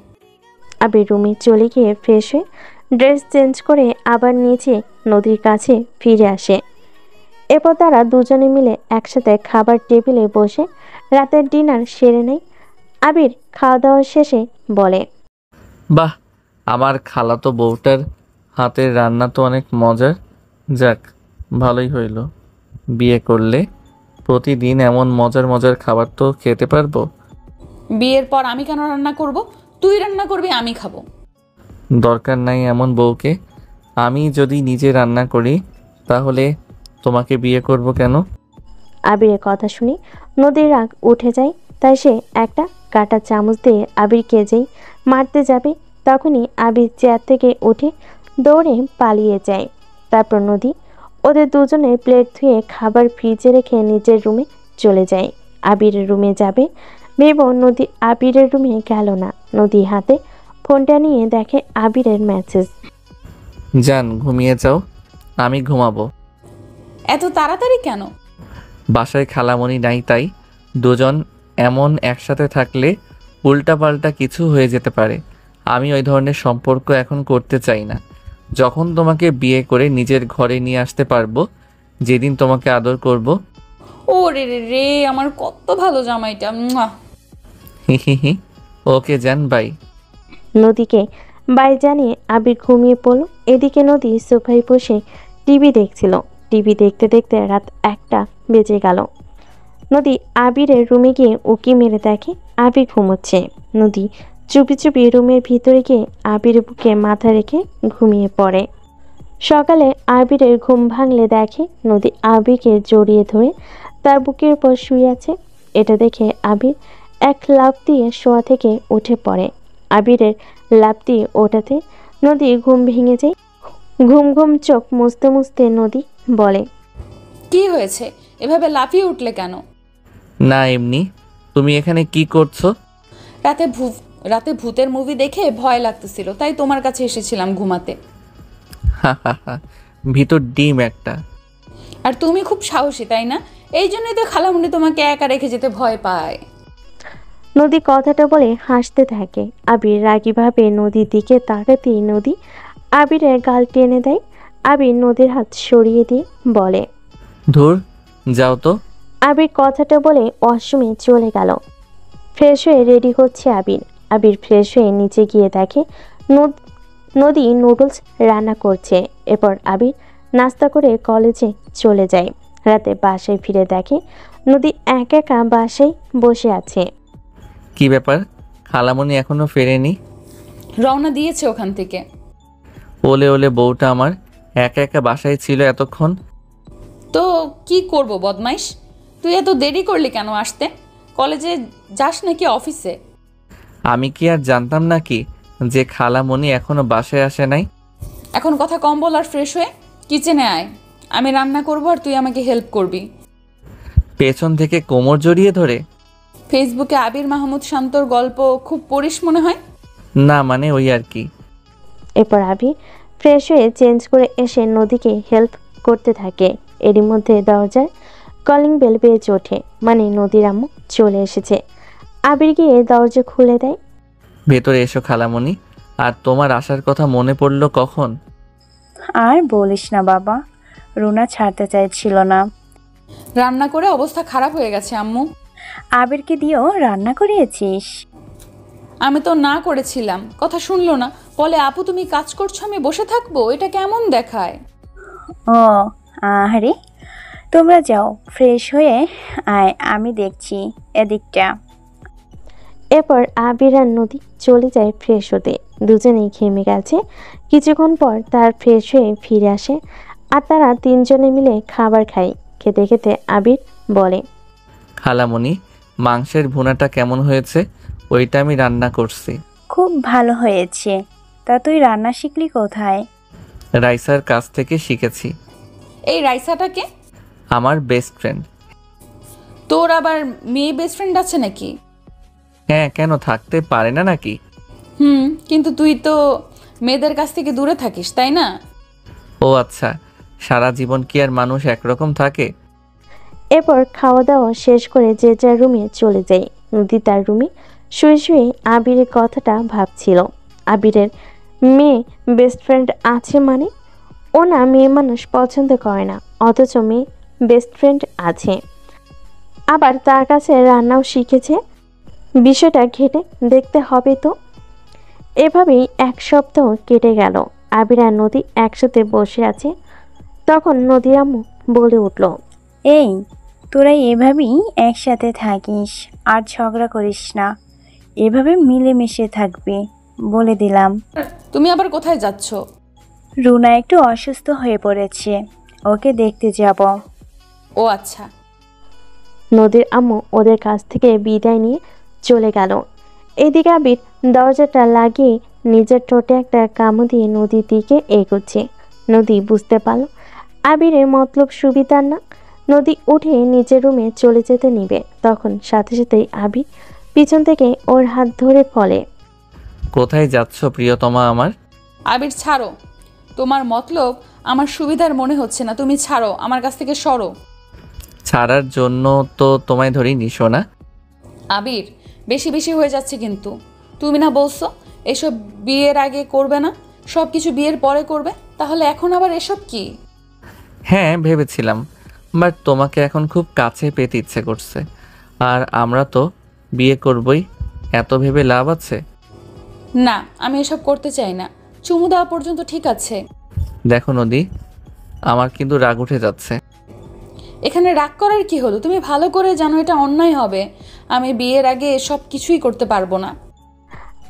আবির রুমে চলে গিয়ে ফ্রেশ হয়ে ড্রেস চেঞ্জ করে আবার নিচে নদীর কাছে ফিরে আসে। এরপর তারা দুজনে মিলে একসাথে খাবার টেবিলে বসে রাতের ডিনার সেরে নেয়। আবির খাওয়া দাওয়া শেষে বলে, বাহ, আমার খালাতো বউটার হাতের রান্না তো অনেক মজার। যাক, ভালোই হইল, বিয়ে করলে প্রতিদিন এমন মজার মজার খাবার তো খেতে পারবো। বিয়ের পর আমি কেন রান্না করব? তুই রান্না করবি, আমি খাবো। দরকার নাই এমন বউকে। আমি যদি নিজে রান্না করি তাহলে তোমাকে বিয়ে করব কেন? আবিরের কথা শুনে নদীর রাগ উঠে যায়। তাই সে একটা কাঁটা চামচ দিয়ে আবিরকে যেই মারতে যাবে তখনই আবির চেয়ার থেকে উঠে দৌড়ে পালিয়ে যায়। তারপর নদী ওদের দুজনের প্লেট ধুয়ে খাবার ফ্রিজে রেখে নিজের রুমে চলে যায়। আবিরের রুমে যাবে ভেবে নদী আবিরের রুমে গেল না। নদী হাতে ফোনটা নিয়ে দেখে আবিরের মেসেজ। যান, ঘুমিয়ে যাও, আমি ঘুমাবো। এত তাড়াতাড়ি কেন? বাসায় খালামণি নাই, তাই দুজন এমন একসাথে থাকলে উল্টাপাল্টা কিছু হয়ে যেতে পারে। আমি ওই ধরনের সম্পর্ক এখন করতে চাই না। যখন তোমাকে বিয়ে করে নিজের ঘরে নিয়ে আসতে পারবো, যেদিন তোমাকে আদর করব। ও রে রে রে, আমার কত ভালো জামাইটা। মুয়া। হি হি হি। ওকে, যান, বাই। নদীকে বাই জানিয়ে আবির ঘুমিয়ে পড়ল। এদিকে নদী সোফায় বসে টিভি দেখছিল। টিভি দেখতে দেখতে রাত 1টা বেজে গেল। নদী আবিরের রুমে গিয়ে উকি মেরে দেখে আবির ঘুমোচ্ছে। নদী চুপি চুপি রুমের ভিতরে গিয়ে আবিরের বুকে মাথা রেখে ঘুমিয়ে পড়ে। সকালে আবিরের ঘুম ভাঙলে দেখে নদী আবিরকে জড়িয়ে ধরে তার বুকের উপর শুয়ে আছে। এটা দেখে আবির এক লাফ দিয়ে শোয়া থেকে উঠে পড়ে। আবিরের লাফ দিয়ে ওঠাতে নদী ঘুম ভেঙে যায়। ঘুম ঘুম চোখ মুছতে মুছতে নদী বলে, কি হয়েছে? এভাবে লাফিয়ে উঠলে কেন? না, এমনি। তুমি এখানে কি করছো? রাতে ভূতের মুভি দেখে ভয় লাগতেছিল, তাই তোমার কাছে এসেছিলাম ঘুমাতে। হা হা হা, ভিতর ডিম একটা। আর তুমি খুব সাহসী, তাই না? এই জন্যই তো খালামুনি তোমাকে একা রেখে যেতে ভয় পায়। নদী কথাটা বলে হাসতে থাকে। আবির রাগীভাবে নদীর দিকে তাকাতেই নদী আবিরের গাল টেনে দেয়। আবির নদীর হাত সরিয়ে দিয়ে বলে, ধুর, যাও তো। আবির কথাটা বলে ওয়াশরুমে চলে গেল। ফ্রেশ হয়ে রেডি হচ্ছে আবির। আবির ফ্রেশ হয়ে নিচে গিয়ে দেখে নদী নুডলস রান্না করছে। এরপর আবির নাস্তা করে কলেজে চলে যায়। রাতে বাসায় ফিরে দেখে নদী একা একা বাসায় বসে আছে। কি ব্যাপার, খালামণি এখনো ফেরেনি? রওনা দিয়েছে ওখান থেকে। ওলে ওলে বউটা আমার একা একা বাসায় ছিল এতক্ষণ। তো কি করব বদমাইশ, তুই এত দেরি করলি কেন আসতে? কলেজে যাস নাকি অফিসে? আমি কি আর জানতাম নাকি যে খালামণি এখনো বাসায় আসে নাই? এখন কথা কম বল আর ফ্রেশ হয়ে কিচেনে আয়। আমি রান্না করবো আর তুই আমাকে হেল্প করবি। পেছন থেকে কোমর জড়িয়ে ধরে? ফেসবুকে আবির মাহমুদ শান্তর গল্প খুব পড়িস মনে হয়। না মানে ওই আর কি। এরপর আবি ফ্রেশ হয়ে চেঞ্জ করে এসে নদীকে হেল্প করতে থাকে। এরই মধ্যে দরজায় কলিং বেল বেজে ওঠে, মানে নদীর আম্মু চলে এসেছে। আবির গিয়ে দরজা খুলে দেয়। ভেতরে এসো খালামণি। আর তোমার আসার কথা মনে পড়লো কখন? আর বলিস না বাবা, রুনা ছাড়তে চাইছিল না। রান্না করে অবস্থা খারাপ হয়ে গেছে আম্মু। আবিরকে দিয়েও রান্না করিয়েছিস? আমি তো না করেছিলাম, কথা শুনলো না। বলে আপু তুমি কাজ করছো আমি বসে থাকবো, এটা কেমন দেখায়? ও আরে, তোমরা যাও ফ্রেশ হয়ে আয়, আমি দেখছি এদিকটা। এরপর আবির আর নদী চলে যায় ফ্রেশ হতে। দুজনেই ঘেমে গেছে। কিছুক্ষণ পর তার ফ্রেশ হয়ে ফিরে আসে আর তারা তিনজনে মিলে খাবার খায়। খেতে খেতে আবির বলে, খালামণি, মাংসের ভুনাটা কেমন হয়েছে? ওইটা আমি রান্না করছি। খুব ভালো হয়েছে। তা তুই রান্না শিখলি কোথায়? রাইসার কাছ থেকে শিখেছি। এই রাইসাটাকে? আমার বেস্ট ফ্রেন্ড। তোর আবার মেয়ে বেস্ট ফ্রেন্ড আছে নাকি? হ্যাঁ, কেন থাকতে পারে না নাকি? কিন্তু তুই তো মেয়েদের কাছ থেকে দূরে থাকিস, তাই না? ও আচ্ছা, সারা জীবন কি আর মানুষ একরকম থাকে? এরপর খাওয়া দাওয়া শেষ করে যে যার রুমে চলে যায়। নদী তার রুমে শুয়ে শুয়ে আবিরের কথাটা ভাবছিল। আবিরের মেয়ে বেস্ট ফ্রেন্ড আছে মানে? ও না মেয়ে মানুষ পছন্দ করে না, অথচ মেয়ে বেস্ট ফ্রেন্ড আছে। আবার তার কাছে রান্নাও শিখেছে। বিষয়টা ঘেটে দেখতে হবে তো। এভাবেই এক সপ্তাহ কেটে গেল। আবির আর নদী একসাথে বসে আছে। তখন নদীর আম্মু বলে উঠল, এই, তোরা এভাবেই একসাথে থাকিস আর ঝগড়া করিস না। এভাবে মিলেমিশে থাকবি, বলে দিলাম। তুমি আবার কোথায় যাচ্ছ? রুনা একটু অসুস্থ হয়ে পড়েছে, ওকে দেখতে যাব। ও আচ্ছা। নদীর আম্মু ওদের কাছ থেকে বিদায় নিয়ে চলে গেল। এদিকে আবির দরজাটা লাগিয়ে নিজের ঠোঁটে একটা কামড় দিয়ে নদীর দিকে এগোচ্ছে। নদী বুঝতে পারল আবিরের মতলব সুবিধার না। নদী উঠে নিজের রুমে চলে যেতে নিবে, তখন সাথে সাথেই আবির পিছন থেকে ওর হাত ধরে বলে, কোথায় যাচ্ছ প্রিয়তমা আমার? আবির ছাড়ো, তোমার মতলব আমার সুবিধার মনে হচ্ছে না, তুমি ছাড়ো, আমার কাছ থেকে সরো। ছাড়ার জন্য তো তোমায় ধরেই নিশো না। আবির বেশি বেশি হয়ে যাচ্ছে কিন্তু। তুমি না বলছো এসব বিয়ের আগে করবে না, সব কিছু বিয়ের পরে করবে, তাহলে এখন আবার এসব কি? হ্যাঁ ভেবেছিলাম, বাট তোমাকে এখন খুব কাছে পেতে ইচ্ছে করছে। আর আমরা তো বিয়ে করবই, এত ভেবে লাভ আছে? না, আমি এসব করতে চাই না। চুমু দেওয়া পর্যন্ত ঠিক আছে। দেখো নদী, আমার কিন্তু রাগ উঠে যাচ্ছে। এখানে রাগ করার কি হলো? তুমি ভালো করে জানো এটা অন্যায় হবে। আমি বিয়ের আগে সব কিছুই করতে পারবো না।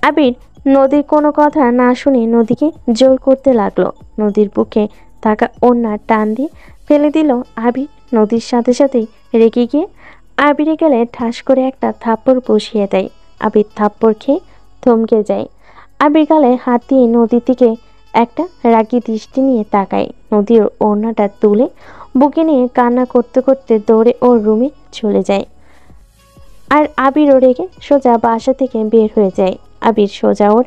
আবির নদীর কোনো কথা না শুনে নদীকে জোর করতে লাগলো। নদীর বুকে থাকা ওড়নার টান দিয়ে ফেলে দিল আবির। নদীর সাথে সাথেই রেগে গিয়ে আবিরে গেলে ঠাস করে একটা থাপ্পড় বসিয়ে দেয়। আবির থাপ্পড় খেয়ে থমকে যায়। আবির গালে হাত দিয়ে নদীর দিকে একটা রাগী দৃষ্টি নিয়ে তাকায়। নদীর ওড়নাটা তুলে বুকে নিয়ে কান্না করতে করতে দৌড়ে ওর রুমে চলে যায়। আর আবিরও রেগে সোজা বাসা থেকে বের হয়ে যায়। আবির সোজা ওর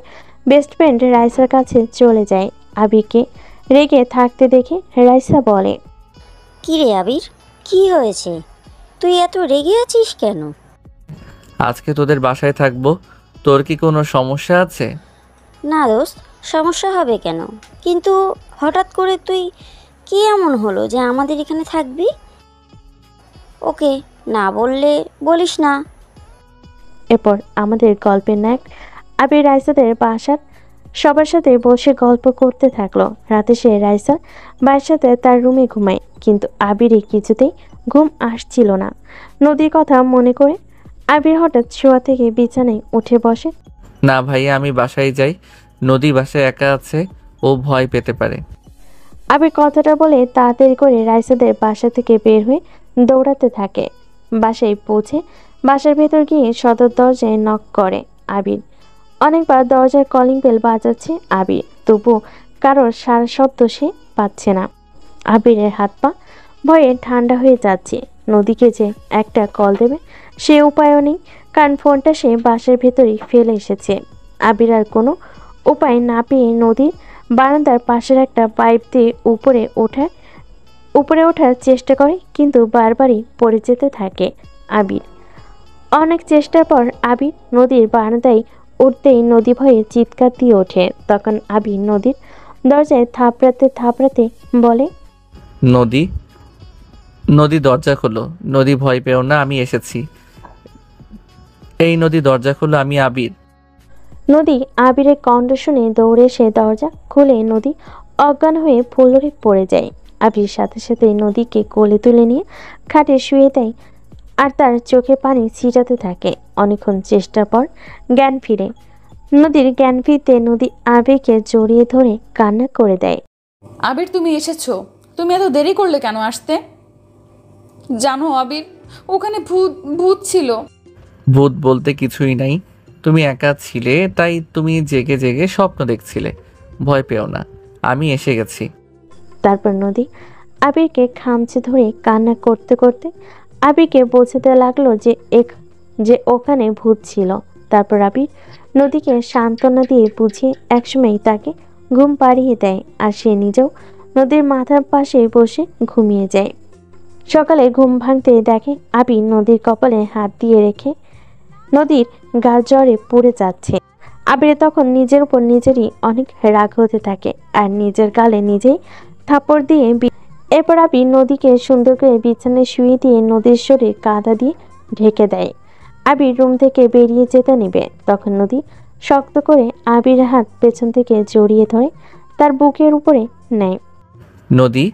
বেস্ট ফ্রেন্ড রাইসার কাছে চলে যায়। আবিরকে রেগে থাকতে দেখে রাইসা বলে, কি রে আবির, কি হয়েছে? তুই এত রেগে আছিস কেন? আজকে তোদের বাসায় থাকবো, তোর কি কোনো সমস্যা আছে? না দোস্ত, সমস্যা হবে কেন? কিন্তু হঠাৎ করে তুই কি এমন হলো যে আমাদের এখানে থাকবি? ওকে না বললে বলিস না। এরপর আমাদের গল্পের নায়ক আবির রাইসাদের বাসার সবার সাথে বসে গল্প করতে থাকলো। রাতে সে রাইসা ভাইয়ের সাথে তার রুমে ঘুমায়, কিন্তু আবির কিছুতেই ঘুম আসছিল না। নদীর কথা মনে করে আবির হঠাৎ শোয়া থেকে বিছানায় উঠে বসে। না ভাইয়া, আমি বাসায় যাই। নদী বাসায় একা আছে, ও ভয় পেতে পারে। আবির কথাটা বলে তাড়াতাড়ি করে রাইসাদের বাসা থেকে বের হয়ে দৌড়াতে থাকে। বাসায় পৌঁছে বাসার ভেতর গিয়ে সদর দরজায় নক করে আবির। অনেকবার দরজার কলিং বেল বাজাচ্ছে আবির, তবু কারোর সারা শব্দ সে পাচ্ছে না। আবিরের হাত পা ভয়ে ঠান্ডা হয়ে যাচ্ছে। নদীকে যে একটা কল দেবে সে উপায়ও নেই, কারণ ফোনটা সে বাসার ভেতরেই ফেলে এসেছে। আবির আর কোনো উপায় না পেয়ে নদীর বারান্দার পাশের একটা পাইপ দিয়ে উপরে ওঠার চেষ্টা করে, কিন্তু বারবারই পড়ে যেতে থাকে আবির। অনেক চেষ্টার পর আবির নদীর বারান্দায় উঠতেই নদী ভয়ে চিৎকার দিয়ে ওঠে। তখন আবির নদীর দরজায় থাপড়াতে থাপড়াতে বলে, নদী, নদী দরজা খোলো। নদী ভয় পেও না, আমি এসেছি। এই নদী দরজা খোলো, আমি আবির। নদী আবিরের কণ্ঠ শুনে দৌড়ে সে দরজা খুলে নদী অজ্ঞান হয়ে ফুলরে পড়ে যায়। আবির সাথে সাথে নদীকে কোলে তুলে নিয়ে খাটে শুয়ে দেয় আর তার চোখে পানি ছিটাতে থাকে। অনেকক্ষণ চেষ্টার পর জ্ঞান ফিরে। নদীর জ্ঞান ফিরতে নদী আবিরকে জড়িয়ে ধরে কান্না করে দেয়। আবির, তুমি এসেছো? তুমি এত দেরি করলে কেন আসতে? জানো আবির, ওখানে ভূত ভূত ছিল। ভূত বলতে কিছুই নাই, তুমি একা ছিলে, তাই তুমি জেগে জেগে স্বপ্ন দেখছিলে। ভয় পেও না, আমি এসে গেছি। তারপর নদী আবিরকে খামচে ধরে কান্না করতে করতে আবিরকে বোঝাতে লাগলো যে ওখানে ভূত ছিল। তারপর আবির নদীকে সান্ত্বনা দিয়ে বুঝিয়ে একসময় তাকে ঘুম পাড়িয়ে দেয়, আর সে নিজেও নদীর মাথার পাশে বসে ঘুমিয়ে যায়। সকালে ঘুম ভাঙতে দেখে আবির নদীর কপালে হাত দিয়ে রেখে নদীর গা জ্বরে পুড়ে যাচ্ছে। আবির তখন নিজের উপর নিজেরই অনেক রাগ হতে থাকে আর নিজের গালে নিজেই থাপড় দিয়ে এরপর আবির নদীকে সুন্দর করে বিছানায় শুয়ে দিয়ে নদীর শরীর কাদা দিয়ে ঢেকে দেয়। আবির রুম থেকে বেরিয়ে যেতে নেবে, তখন নদী শক্ত করে আবির হাত পেছন থেকে জড়িয়ে ধরে তার বুকের উপরে নেয়। নদী,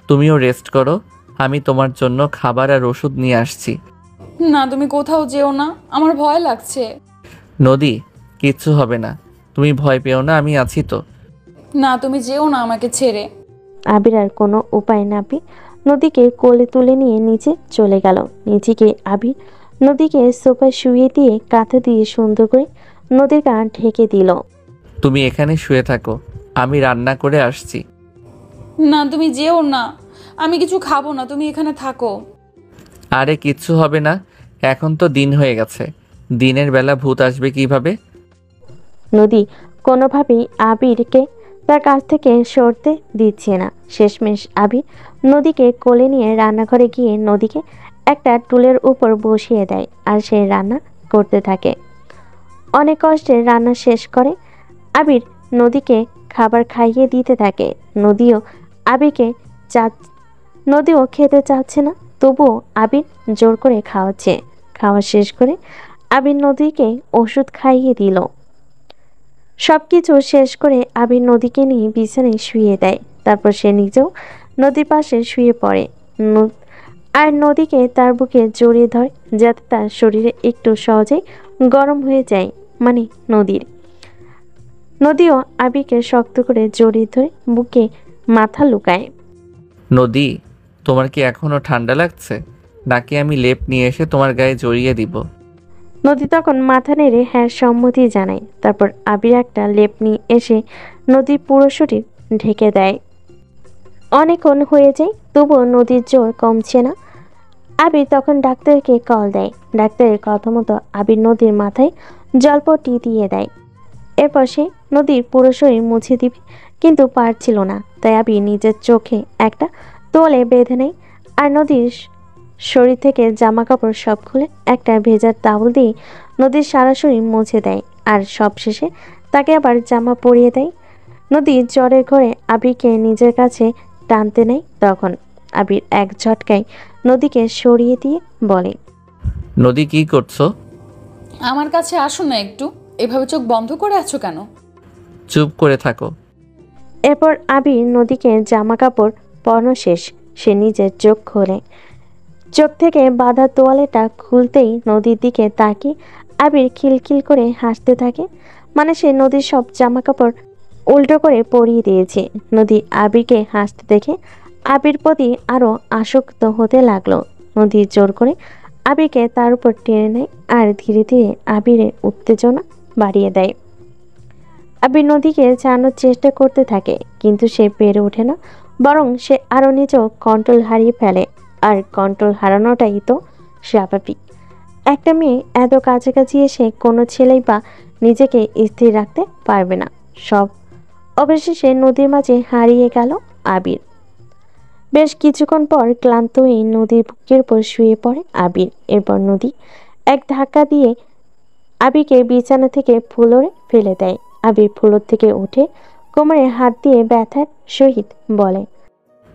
তুমিও রেস্ট করো, আমি তোমার জন্য খাবার আর ওষুধ নিয়ে আসছি। না, তুমি কোথাও যেও না, আমার ভয় লাগছে। নদী, কিচ্ছু হবে না, তুমি ভয় পেও না, আমি আছি তো। না, তুমি যেও না আমাকে ছেড়ে। আবির আর কোনো উপায় না পেয়ে নদীকে কোলে তুলে নিয়ে নিচে চলে গেল। নিচে গিয়ে আবির নদীকে সোফায় শুয়ে দিয়ে কাঁথা দিয়ে সুন্দর করে নদীর গা ঢেকে দিল। তুমি এখানে শুয়ে থাকো, আমি রান্না করে আসছি। না, তুমি যেও না, আমি কিছু খাবো না, তুমি এখানে থাকো। আরে কিচ্ছু হবে না, এখন তো দিন হয়ে গেছে, দিনের বেলা ভূত আসবে কিভাবে? নদী কোনোভাবেই আবিরকে তার কাছ থেকে সরতে দিচ্ছে না। শেষমেশ আবির নদীকে কোলে নিয়ে রান্নাঘরে গিয়ে নদীকে একটা টুলের উপর বসিয়ে দেয় আর সে রান্না করতে থাকে। অনেক কষ্টে রান্না শেষ করে আবির নদীকে খাবার খাইয়ে দিতে থাকে। নদীও খেতে চাচ্ছে না, তবুও আবির জোর করে খাওয়াচ্ছে। খাওয়া শেষ করে আবির নদীকে ওষুধ খাইয়ে দিল। সবকিছু শেষ করে আবির নদীকে নিয়ে বিছানায় শুয়ে দেয়। তারপর সে নিজেও নদীর পাশে শুয়ে পড়ে আর নদীকে তার বুকে জড়িয়ে ধরে, যাতে তার শরীরে একটু সহজেই গরম হয়ে যায়, মানে নদীও আবিরকে শক্ত করে জড়িয়ে ধরে বুকে মাথা লুকায়। নদী, তোমার কি এখনো ঠান্ডা লাগছে, নাকি আমি লেপ নিয়ে এসে তোমার গায়ে জড়িয়ে দিব? নদী তখন মাথা নেড়ে হ্যাঁ সম্মতি জানায়। তারপর আবির একটা লেপ নিয়ে এসে নদীর পুরো শরীর ঢেকে দেয়। অনেকক্ষণ হয়ে যায়, তবুও নদীর জোর কমছে না। আবির তখন ডাক্তারকে কল দেয়। ডাক্তারের কথা মতো আবির নদীর মাথায় জলপট্টি দিয়ে দেয়। এরপর সে নদীর পুরো শরীর মুছে দিবে, কিন্তু পারছিল না, তাই আবির নিজের চোখে একটা তোলে বেঁধে নেয় আর নদীর শরীর থেকে জামা কাপড় সব খুলে একটা ভেজা তাওয়াল দিয়ে নদীর সারা শরীর মুছে দেয় আর সবশেষে তাকে আবার জামা পরিয়ে দেয়। নদী জ্বরের ঘরে আবিরকে নিজের কাছে টানতে নেয়। তখন আবির এক ঝটকায় নদীকে সরিয়ে দিয়ে বলে, নদী কি করছো? আমার কাছে আসো না একটু, এভাবে চোখ বন্ধ করে আছো কেন? চুপ করে থাকো। এরপর আবির নদীকে জামা কাপড় পরানো শেষ, সে নিজের চোখ খোলে। চোখ থেকে বাঁধা তোয়ালেটা খুলতেই নদীর দিকে তাকিয়ে আবির খিলখিল করে হাসতে থাকে। মানে সে নদীর সব জামা কাপড় উল্টো করে পরিয়ে দিয়েছে। নদী আবিরকে হাসতে দেখে আবির প্রতি আরো আসক্ত হতে লাগলো। নদী জোর করে আবিরকে তার উপর টেনে নেয় আর ধীরে ধীরে আবিরের উত্তেজনা বাড়িয়ে দেয়। আবির নদীকে জানানোর চেষ্টা করতে থাকে, কিন্তু সে পেরে ওঠে না, বরং সে আরো নিজেও কন্ট্রোল হারিয়ে ফেলে। আর কন্ট্রোল হারানোটাই তো স্বাভাবিক। একটা মেয়ে এত কাছাকাছি এসে কোনো ছেলেই বা নিজেকে স্থির রাখতে পারবে না। সব অবশেষে নদীর মাঝে হারিয়ে গেল আবির। বেশ কিছুক্ষণ পর ক্লান্ত হয়ে নদীর বুকের উপর শুয়ে পড়ে আবির। এরপর নদী এক ধাক্কা দিয়ে আবিরকে বিছানা থেকে ফ্লোরে ফেলে দেয়। আবির ফ্লোর থেকে উঠে কোমরে হাত দিয়ে ব্যথার সহিত বলে,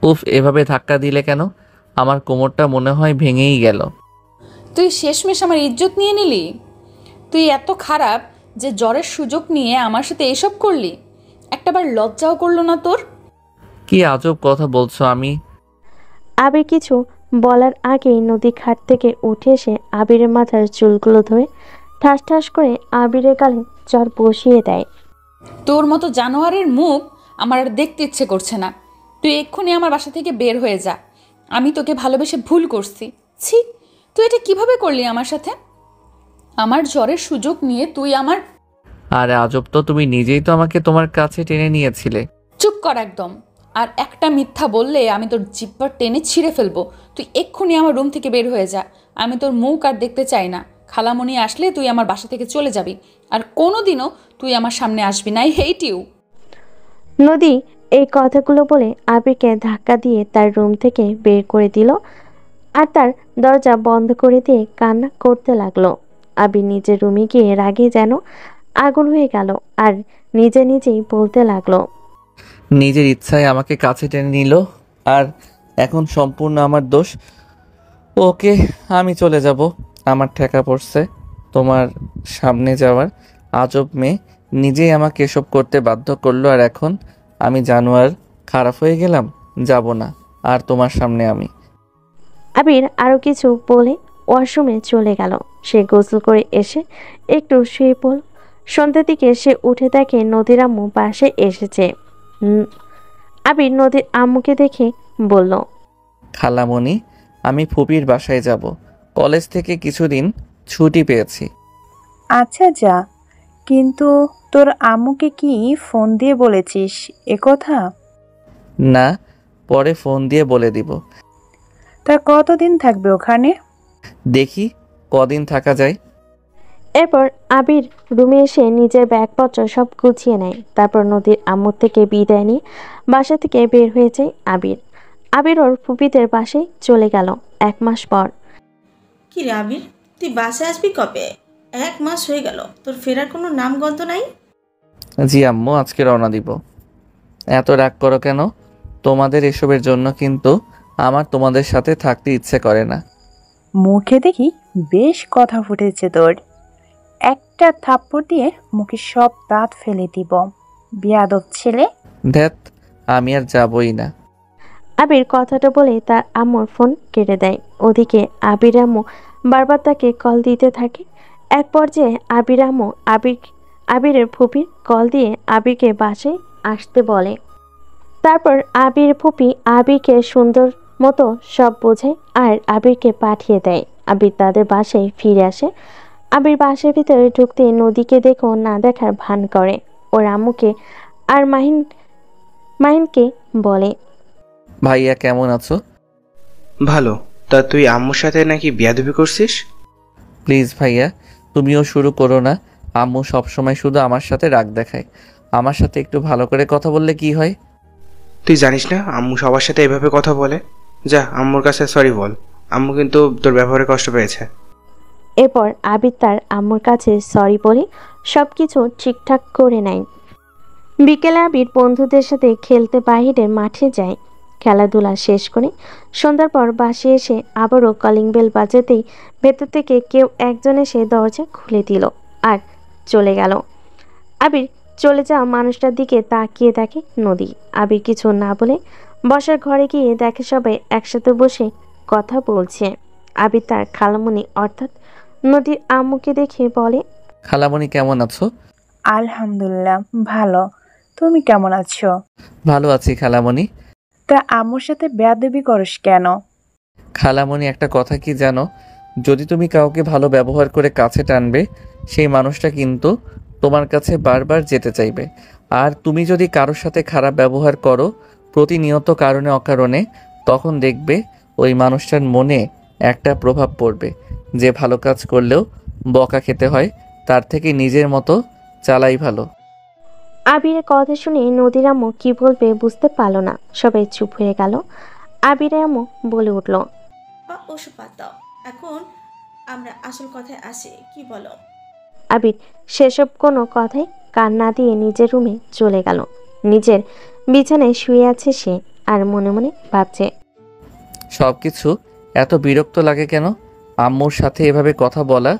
উফ, এভাবে ধাক্কা দিলে কেন? আমার কোমরটা মনে হয় ভেঙেই গেল। তুই শেষমেশ আমার ইজ্জত নিয়ে নিলি। তুই এত খারাপ যে জ্বরের সুযোগ নিয়ে আমার সাথে এসব করলি। একটাবার লজ্জাও করলো না তোর? কি আজব কথা বলছো। আমি আবির কিছু বলার আগেই নদী খাট থেকে উঠে এসে আবিরের মাথার চুলগুলো ধরে ঠাস ঠাস করে আবিরের গালে চর বসিয়ে দেয়। তোর মতো জানোয়ারের মুখ আমার আর দেখতে ইচ্ছে করছে না। তুই এক্ষুনি আমার বাসা থেকে বের হয়ে যা। আমি তোকে ভালোবেসে ভুল করছি। ছি, তুই এটা কিভাবে করলি আমার সাথে? আমার জ্বরের সুযোগ নিয়ে তুই আমার... আরে আজব তো, তুমি নিজেই তো আমাকে তোমার কাছে টেনে নিয়েছিলে। চুপ কর একদম। আর একটা মিথ্যা বললে আমি তোর জিব্বা টেনে ছিঁড়ে ফেলবো। তুই এক্ষুনি আমার রুম থেকে বের হয়ে যা। আমি তোর মুখ আর দেখতে চাই না। খালামণি আসলে তুই আমার বাসা থেকে চলে যাবি। আর কোনোদিনও তুই আমার সামনে আসবি না। I hate you. নদী এই কথাগুলো বলে আবিরকে ধাক্কা দিয়ে তার রুম থেকে বের করে দিল আর তার দরজা বন্ধ করে দিয়ে কান্না করতে লাগলো। আবির নিজের রুমে গিয়ে রাগে যেন আগুন হয়ে গেল আর নিজে নিজেই বলতে লাগলো, নিজের ইচ্ছায় আমাকে কাছে টেনে নিল আর এখন সম্পূর্ণ আমার দোষ। ওকে, আমি চলে যাব। আমার ঠেকা পড়ছে তোমার সামনে যাওয়ার। আজব মেয়ে নিজেই আমাকে এসব করতে বাধ্য করলো, আর এখন আমি জানোয়ার খারাপ হয়ে গেলাম। যাব না আর তোমার সামনে আমি। আবির আরো কিছু বলে ওয়াশরুমে চলে গেল। সে গোসল করে এসে একটু শুয়ে পড়ল। সন্ধ্যের দিকে সে উঠে দেখে নদীর আম্মু পাশে এসেছে। আবির নদীর আম্মুকে দেখে বলল, খালামণি, আমি ফুপির বাসায় যাব। কলেজ থেকে কিছুদিন ছুটি পেয়েছি। আচ্ছা যা, কিন্তু তোর আম্মুকে কি ফোন দিয়ে বলেছিস এ কথা? না, পরে ফোন দিয়ে বলে দিব। তা কতদিন থাকবে ওখানে? দেখি কদিন থাকা যায়। এরপর আবির রুমে এসে নিজের ব্যাগপত্র সব গুছিয়ে নেয়। তারপর নদীর আম্মুর থেকে বিদায় নিয়ে বাসা থেকে বের হয়ে যায় আবির। আবির ওর ফুপিদের বাসায় চলে গেল 1 মাস পর। কি রে আবির, তুই বাসায় আসবি কবে? 1 মাস হয়ে গেল, তোর ফেরার কোনো নামগন্ধ নাই। জি আম্মু, আজকে রওনা দিব। এত রাগ করো কেন? তোমাদের এসবের জন্য কিন্তু আমার তোমাদের সাথে থাকতে ইচ্ছে করে না। মুখে দেখি বেশ কথা ফুটেছে তোর। একটা থাপ্পড় দিয়ে মুখে সব দাঁত ফেলে দিব, বেয়াদব ছেলে। ধ্যাত, আমি আর যাবই না। আবির কথাটা বলে তার আম্মুর ফোন কেটে দেয়। ওদিকে আবির আম্মু বারবার তাকে কল দিতে থাকে। এক পর্যায়ে আবির আম্মু আবিরের ফুপির কল দিয়ে আবিরকে বাসায় আসতে বলে। তারপর আবির ফুপি আবিরকে সুন্দর মতো সব বোঝায় আর আবিরকে পাঠিয়ে দেয়। আবির তাদের বাসায় ফিরে আসে। আবির বাসার ভিতরে ঢুকতে নদীকে দেখেও না দেখার ভান করে। ওর আম্মুকে আর মাহিনকে বলে, ভাইয়া কেমন আছো? ভালো। তা তুই আম্মুর সাথে নাকি বিয়াদবি করছিস? প্লিজ ভাইয়া, তুমিও শুরু করো না। আম্মু সবসময় শুধু আমার সাথে রাগ দেখায়। আমার সাথে একটু ভালো করে কথা বললে কি হয়? তুই জানিস না আম্মু সবার সাথে এভাবে কথা বলে? যা আম্মুর কাছে সরি বল। আম্মু কিন্তু তোর ব্যবহারে কষ্ট পেয়েছে। এরপর আবির তার আম্মুর কাছে সরি বলে সবকিছু ঠিকঠাক করে নেয়। বিকেলে আবির বন্ধুদের সাথে খেলতে বাইরের মাঠে যায়। খেলাধুলা শেষ করে সন্ধ্যার পর বাসে এসে আবারও কলিং বেল বাজাতেই ভেতর থেকে কেউ একজন এসে দরজা খুলে দিল আর চলে গেল। আবির চলে যাওয়া মানুষটার দিকে তাকিয়ে দেখে নদী। আবির কিছু না বলে বসার ঘরে গিয়ে দেখে সবাই একসাথে বসে কথা বলছে। আবির তার খালামণি অর্থাৎ নদীর আম্মুকে দেখে বলে, খালামণি কেমন আছো? আলহামদুলিল্লাহ ভালো। তুমি কেমন আছো? ভালো আছি খালামণি। তা আম্মুর সাথে বেয়াদবি করস কেন? খালামণি একটা কথা কি জানো, যদি তুমি কাউকে ভালো ব্যবহার করে কাছে টানবে, সেই মানুষটা কিন্তু তোমার কাছে বারবার যেতে চাইবে। আর তুমি যদি কারোর সাথে খারাপ ব্যবহার করো প্রতিনিয়ত কারণে অকারণে, তখন দেখবে ওই মানুষটার মনে একটা প্রভাব পড়বে যে ভালো কাজ করলেও বকা খেতে হয়, তার থেকে নিজের মতো চালাই ভালো। আবিরের কথা শুনে নদীর আম্মু কি বলবে বুঝতে পারল না। সবাই চুপ হয়ে গেল। আবিরের আম্মু বলে উঠল, বা ওসব বাদ দাও, এখন আমরা আসল কথায় আসি, কি বলো? আবির সেসব কোনো কথাই কান না দিয়ে নিজের রুমে চলে গেল। নিজের বিছানায় শুয়ে আছে সে, আর মনে মনে ভাবছে, সব কিছু এত বিরক্ত লাগে কেন? আম্মুর সাথে এভাবে কথা বলা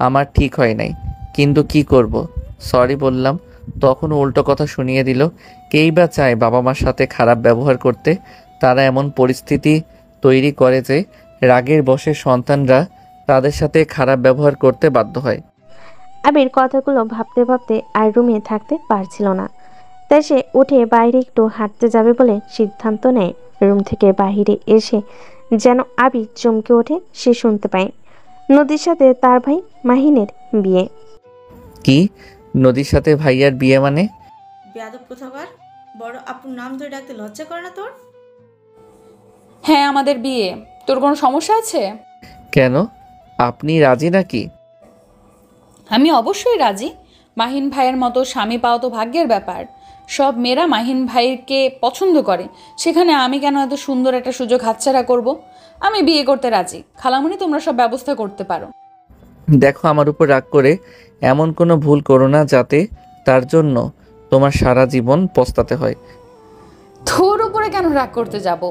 আমার ঠিক হয় নাই, কিন্তু কি করব, সরি বললাম, তখন উল্টো কথা শুনিয়ে দিল। কেই বা চায় বাবা মার সাথে খারাপ ব্যবহার করতে? তারা এমন পরিস্থিতি তৈরি করে যে রাগের বশে সন্তানরা তাদের সাথে খারাপ ব্যবহার করতে বাধ্য হয়। আবির কথাগুলো ভাবতে ভাবতে আর রুমে থাকতে পারছিল না। তাই সে উঠে বাইরে একটু হাঁটতে যাবে বলে সিদ্ধান্ত নেয়। রুম থেকে বাইরে এসে যেন আবির চমকে ওঠে। সে শুনতে পায় নদীর সাথে তার ভাই মাহিনের বিয়ে। কি? নদীর সাথে ভাইয়ার বিয়ে মানে? বেয়াদব কোথাকার, বড় আপুর নাম ধরে ডাকতে লজ্জা করে না তোর? হ্যাঁ, আমাদের বিয়ে। তোর কোনো সমস্যা আছে? কেন, আপনি রাজি নাকি? আমি অবশ্যই রাজি। মাহিন ভাইয়ের মতো স্বামী পাওয়া তো ভাগ্যের ব্যাপার। সব মেয়েরা মাহিন ভাইকে পছন্দ করে, সেখানে আমি কেন এত সুন্দর একটা সুযোগ হাতছাড়া করব? আমি বিয়ে করতে রাজি। খালামণি, তোমরা সব ব্যবস্থা করতে পারো। দেখো, আমার উপর রাগ করে এমন কোনো ভুল করো না যাতে তার জন্য তোমার সারা জীবন পস্তাতে হয়। তোর উপরে কেন রাগ করতে যাব,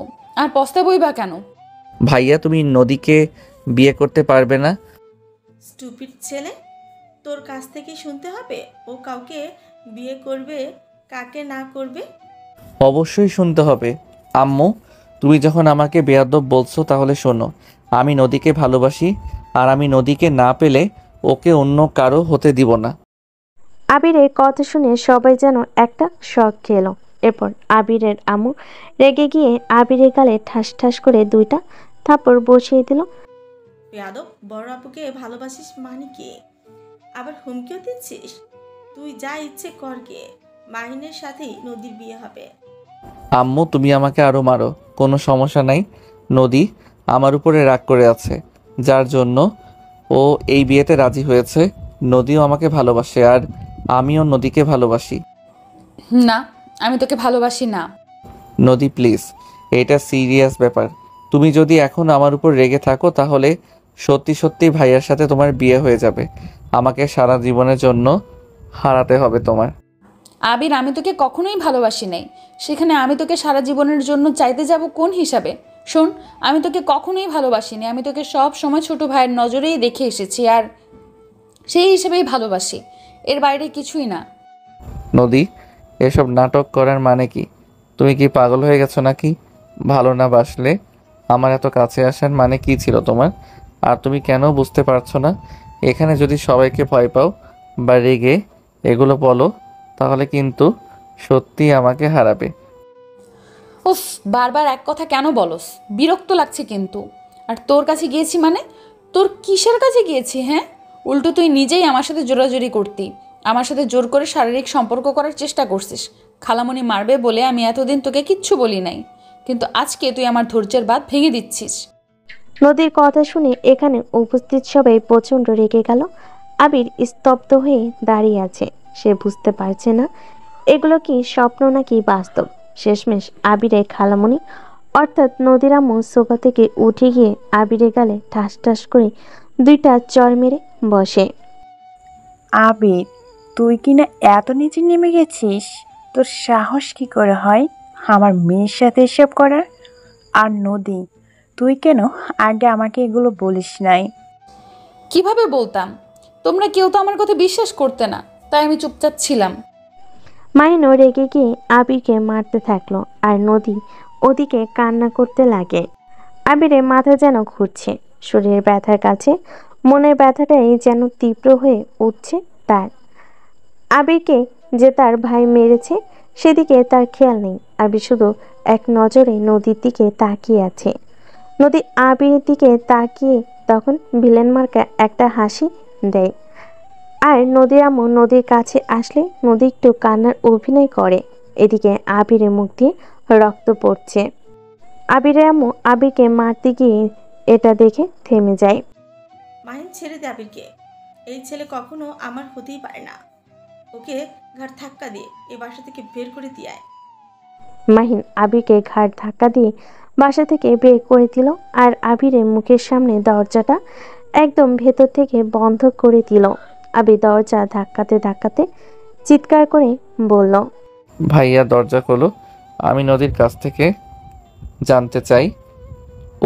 আর পস্তাবই বা কেন? ভাইয়া, তুমি নদীকে বিয়ে করতে পারবে না? স্টুপিড ছেলে, তোর কাছ থেকে শুনতে হবে ও কাউকে বিয়ে করবে কাকে না করবে। অবশ্যই শুনতে হবে। আম্মু, তুমি যখন আমাকে বেয়াদব বলছো তাহলে শোনো, আমি নদীকে ভালোবাসি, আর আমি নদীকে না পেলে ওকে অন্য কারো হতে দিব না। আবিরের কথা শুনে সবাই যেন একটা শক খেলো। এরপর আবিরের আম্মু রেগে গিয়ে আবিরের গালে ঠাস ঠাস করে 2টা থাপ্পড় বসিয়ে দিল। বেয়াদব, বড় আপুকে ভালোবাসিস মানে কি? আবার হুমকিও দিচ্ছিস? তুই যা ইচ্ছে কর গে, মাহিনের সাথেই নদীর বিয়ে হবে। আম্মু, তুমি আমাকে আরো মারো, কোনো সমস্যা নাই। নদী আমার উপরে রাগ করে আছে, যার জন্য ও এই বিয়েতে রাজি হয়েছে। নদীও আমাকে ভালোবাসে, আর আমিও নদীকে ভালোবাসি। না, আমি তোকে ভালোবাসি না। নদী প্লিজ, এটা সিরিয়াস ব্যাপার। তুমি যদি এখন আমার উপর রেগে থাকো তাহলে সত্যি সত্যি ভাইয়ার সাথে তোমার বিয়ে হয়ে যাবে। আমাকে সারা জীবনের জন্য হারাতে হবে তোমার। আবির, আমি তোকে কখনোই ভালোবাসি নাই, সেখানে আমি তোকে সারা জীবনের জন্য চাইতে যাব কোন হিসাবে? শোন, আমি তোকে কখনোই ভালোবাসিনি। আমি তোকে সব সময় ছোট ভাইয়ের নজরেই দেখে এসেছি, আর সেই হিসেবেই ভালোবাসি, এর বাইরে কিছুই না। নদী, এসব নাটক করার মানে কি? তুমি কি পাগল হয়ে গেছো নাকি? ভালো না বাসলে আমার এত কাছে আসার মানে কি ছিল তোমার? আর তুমি কেন বুঝতে পারছো না? এখানে যদি সবাইকে ভয় পাও বা রেগে এগুলো বলো, তাহলে কিন্তু সত্যি আমাকে হারাবে। উফ, বারবার এক কথা কেন বলস? বিরক্ত লাগছে কিন্তু। আর তোর কাছে গিয়েছি মানে? তোর কিসের কাছে গিয়েছি? হ্যাঁ, উল্টো তুই নিজেই আমার সাথে জোরাজোরি করতি, আমার সাথে জোর করে শারীরিক সম্পর্ক করার চেষ্টা করছিস। খালামণি মারবে বলে আমি এতদিন তোকে কিচ্ছু বলি নাই, কিন্তু আজকে তুই আমার ধৈর্যের বাঁধ ভেঙে দিচ্ছিস। নদীর কথা শুনে এখানে উপস্থিত সবাই প্রচণ্ড রেগে গেল। আবির স্তব্ধ হয়ে দাঁড়িয়ে আছে। সে বুঝতে পারছে না এগুলো কি স্বপ্ন নাকি বাস্তব। শেষমেশ আবিরের খালামণি অর্থাৎ নদীর আম্মু সোফা থেকে উঠে গিয়ে আবিরের গালে ঠাস ঠাস করে 2টা চড় মেরে বসে। আবির, তুই কি না এত নিচে নেমে গেছিস? তোর সাহস কি করে হয় আমার মেয়ের সাথে এসব করার? আর নদী, তুই কেন আগে আমাকে এগুলো বলিস নাই? কিভাবে বলতাম? তোমরা কেউ তো আমার কথা বিশ্বাস করতে না, তাই আমি চুপচাপ ছিলাম। মাইনও রেগে গিয়ে আবিরকে মারতে থাকলো, আর নদী ওদিকে কান্না করতে লাগে। আবিরের মাথা যেন ঘুরছে। শরীরের ব্যথার কাছে মনের ব্যথাটাই যেন তীব্র হয়ে উঠছে তার। আবিরকে যে তার ভাই মেরেছে সেদিকে তার খেয়াল নেই। আবির শুধু এক নজরে নদীর দিকে তাকিয়ে আছে। নদী আবিরের দিকে তাকিয়ে তখন ভিলেন মার্কা একটা হাসি দেয়। আর নদীর আম্মু নদীর কাছে আসলে নদী একটু কান্নার অভিনয় করে। এদিকে আবিরের মুখ দিয়ে রক্ত পড়ছে। আবিরের আম্মু আবিরকে মারতে গিয়ে এটা দেখে থেমে যায়। মাহিন ছেড়ে দে আবিরকে, এই ছেলে কখনো আমার হতেই পারে না। ওকে ঘাট ধাক্কা দিয়ে এ বাসা থেকে বের করে দিয়ে আয়। মাহিন আবিরকে ঘাড় ধাক্কা দিয়ে বাসা থেকে বের করে দিল আর আবিরের মুখের সামনে দরজাটা একদম ভেতর থেকে বন্ধ করে দিল। আবির দরজা ধাক্কাতে ধাক্কাতে চিৎকার করে বলল, ভাইয়া দরজা খোলো, আমি নদীর কাছ থেকে জানতে চাই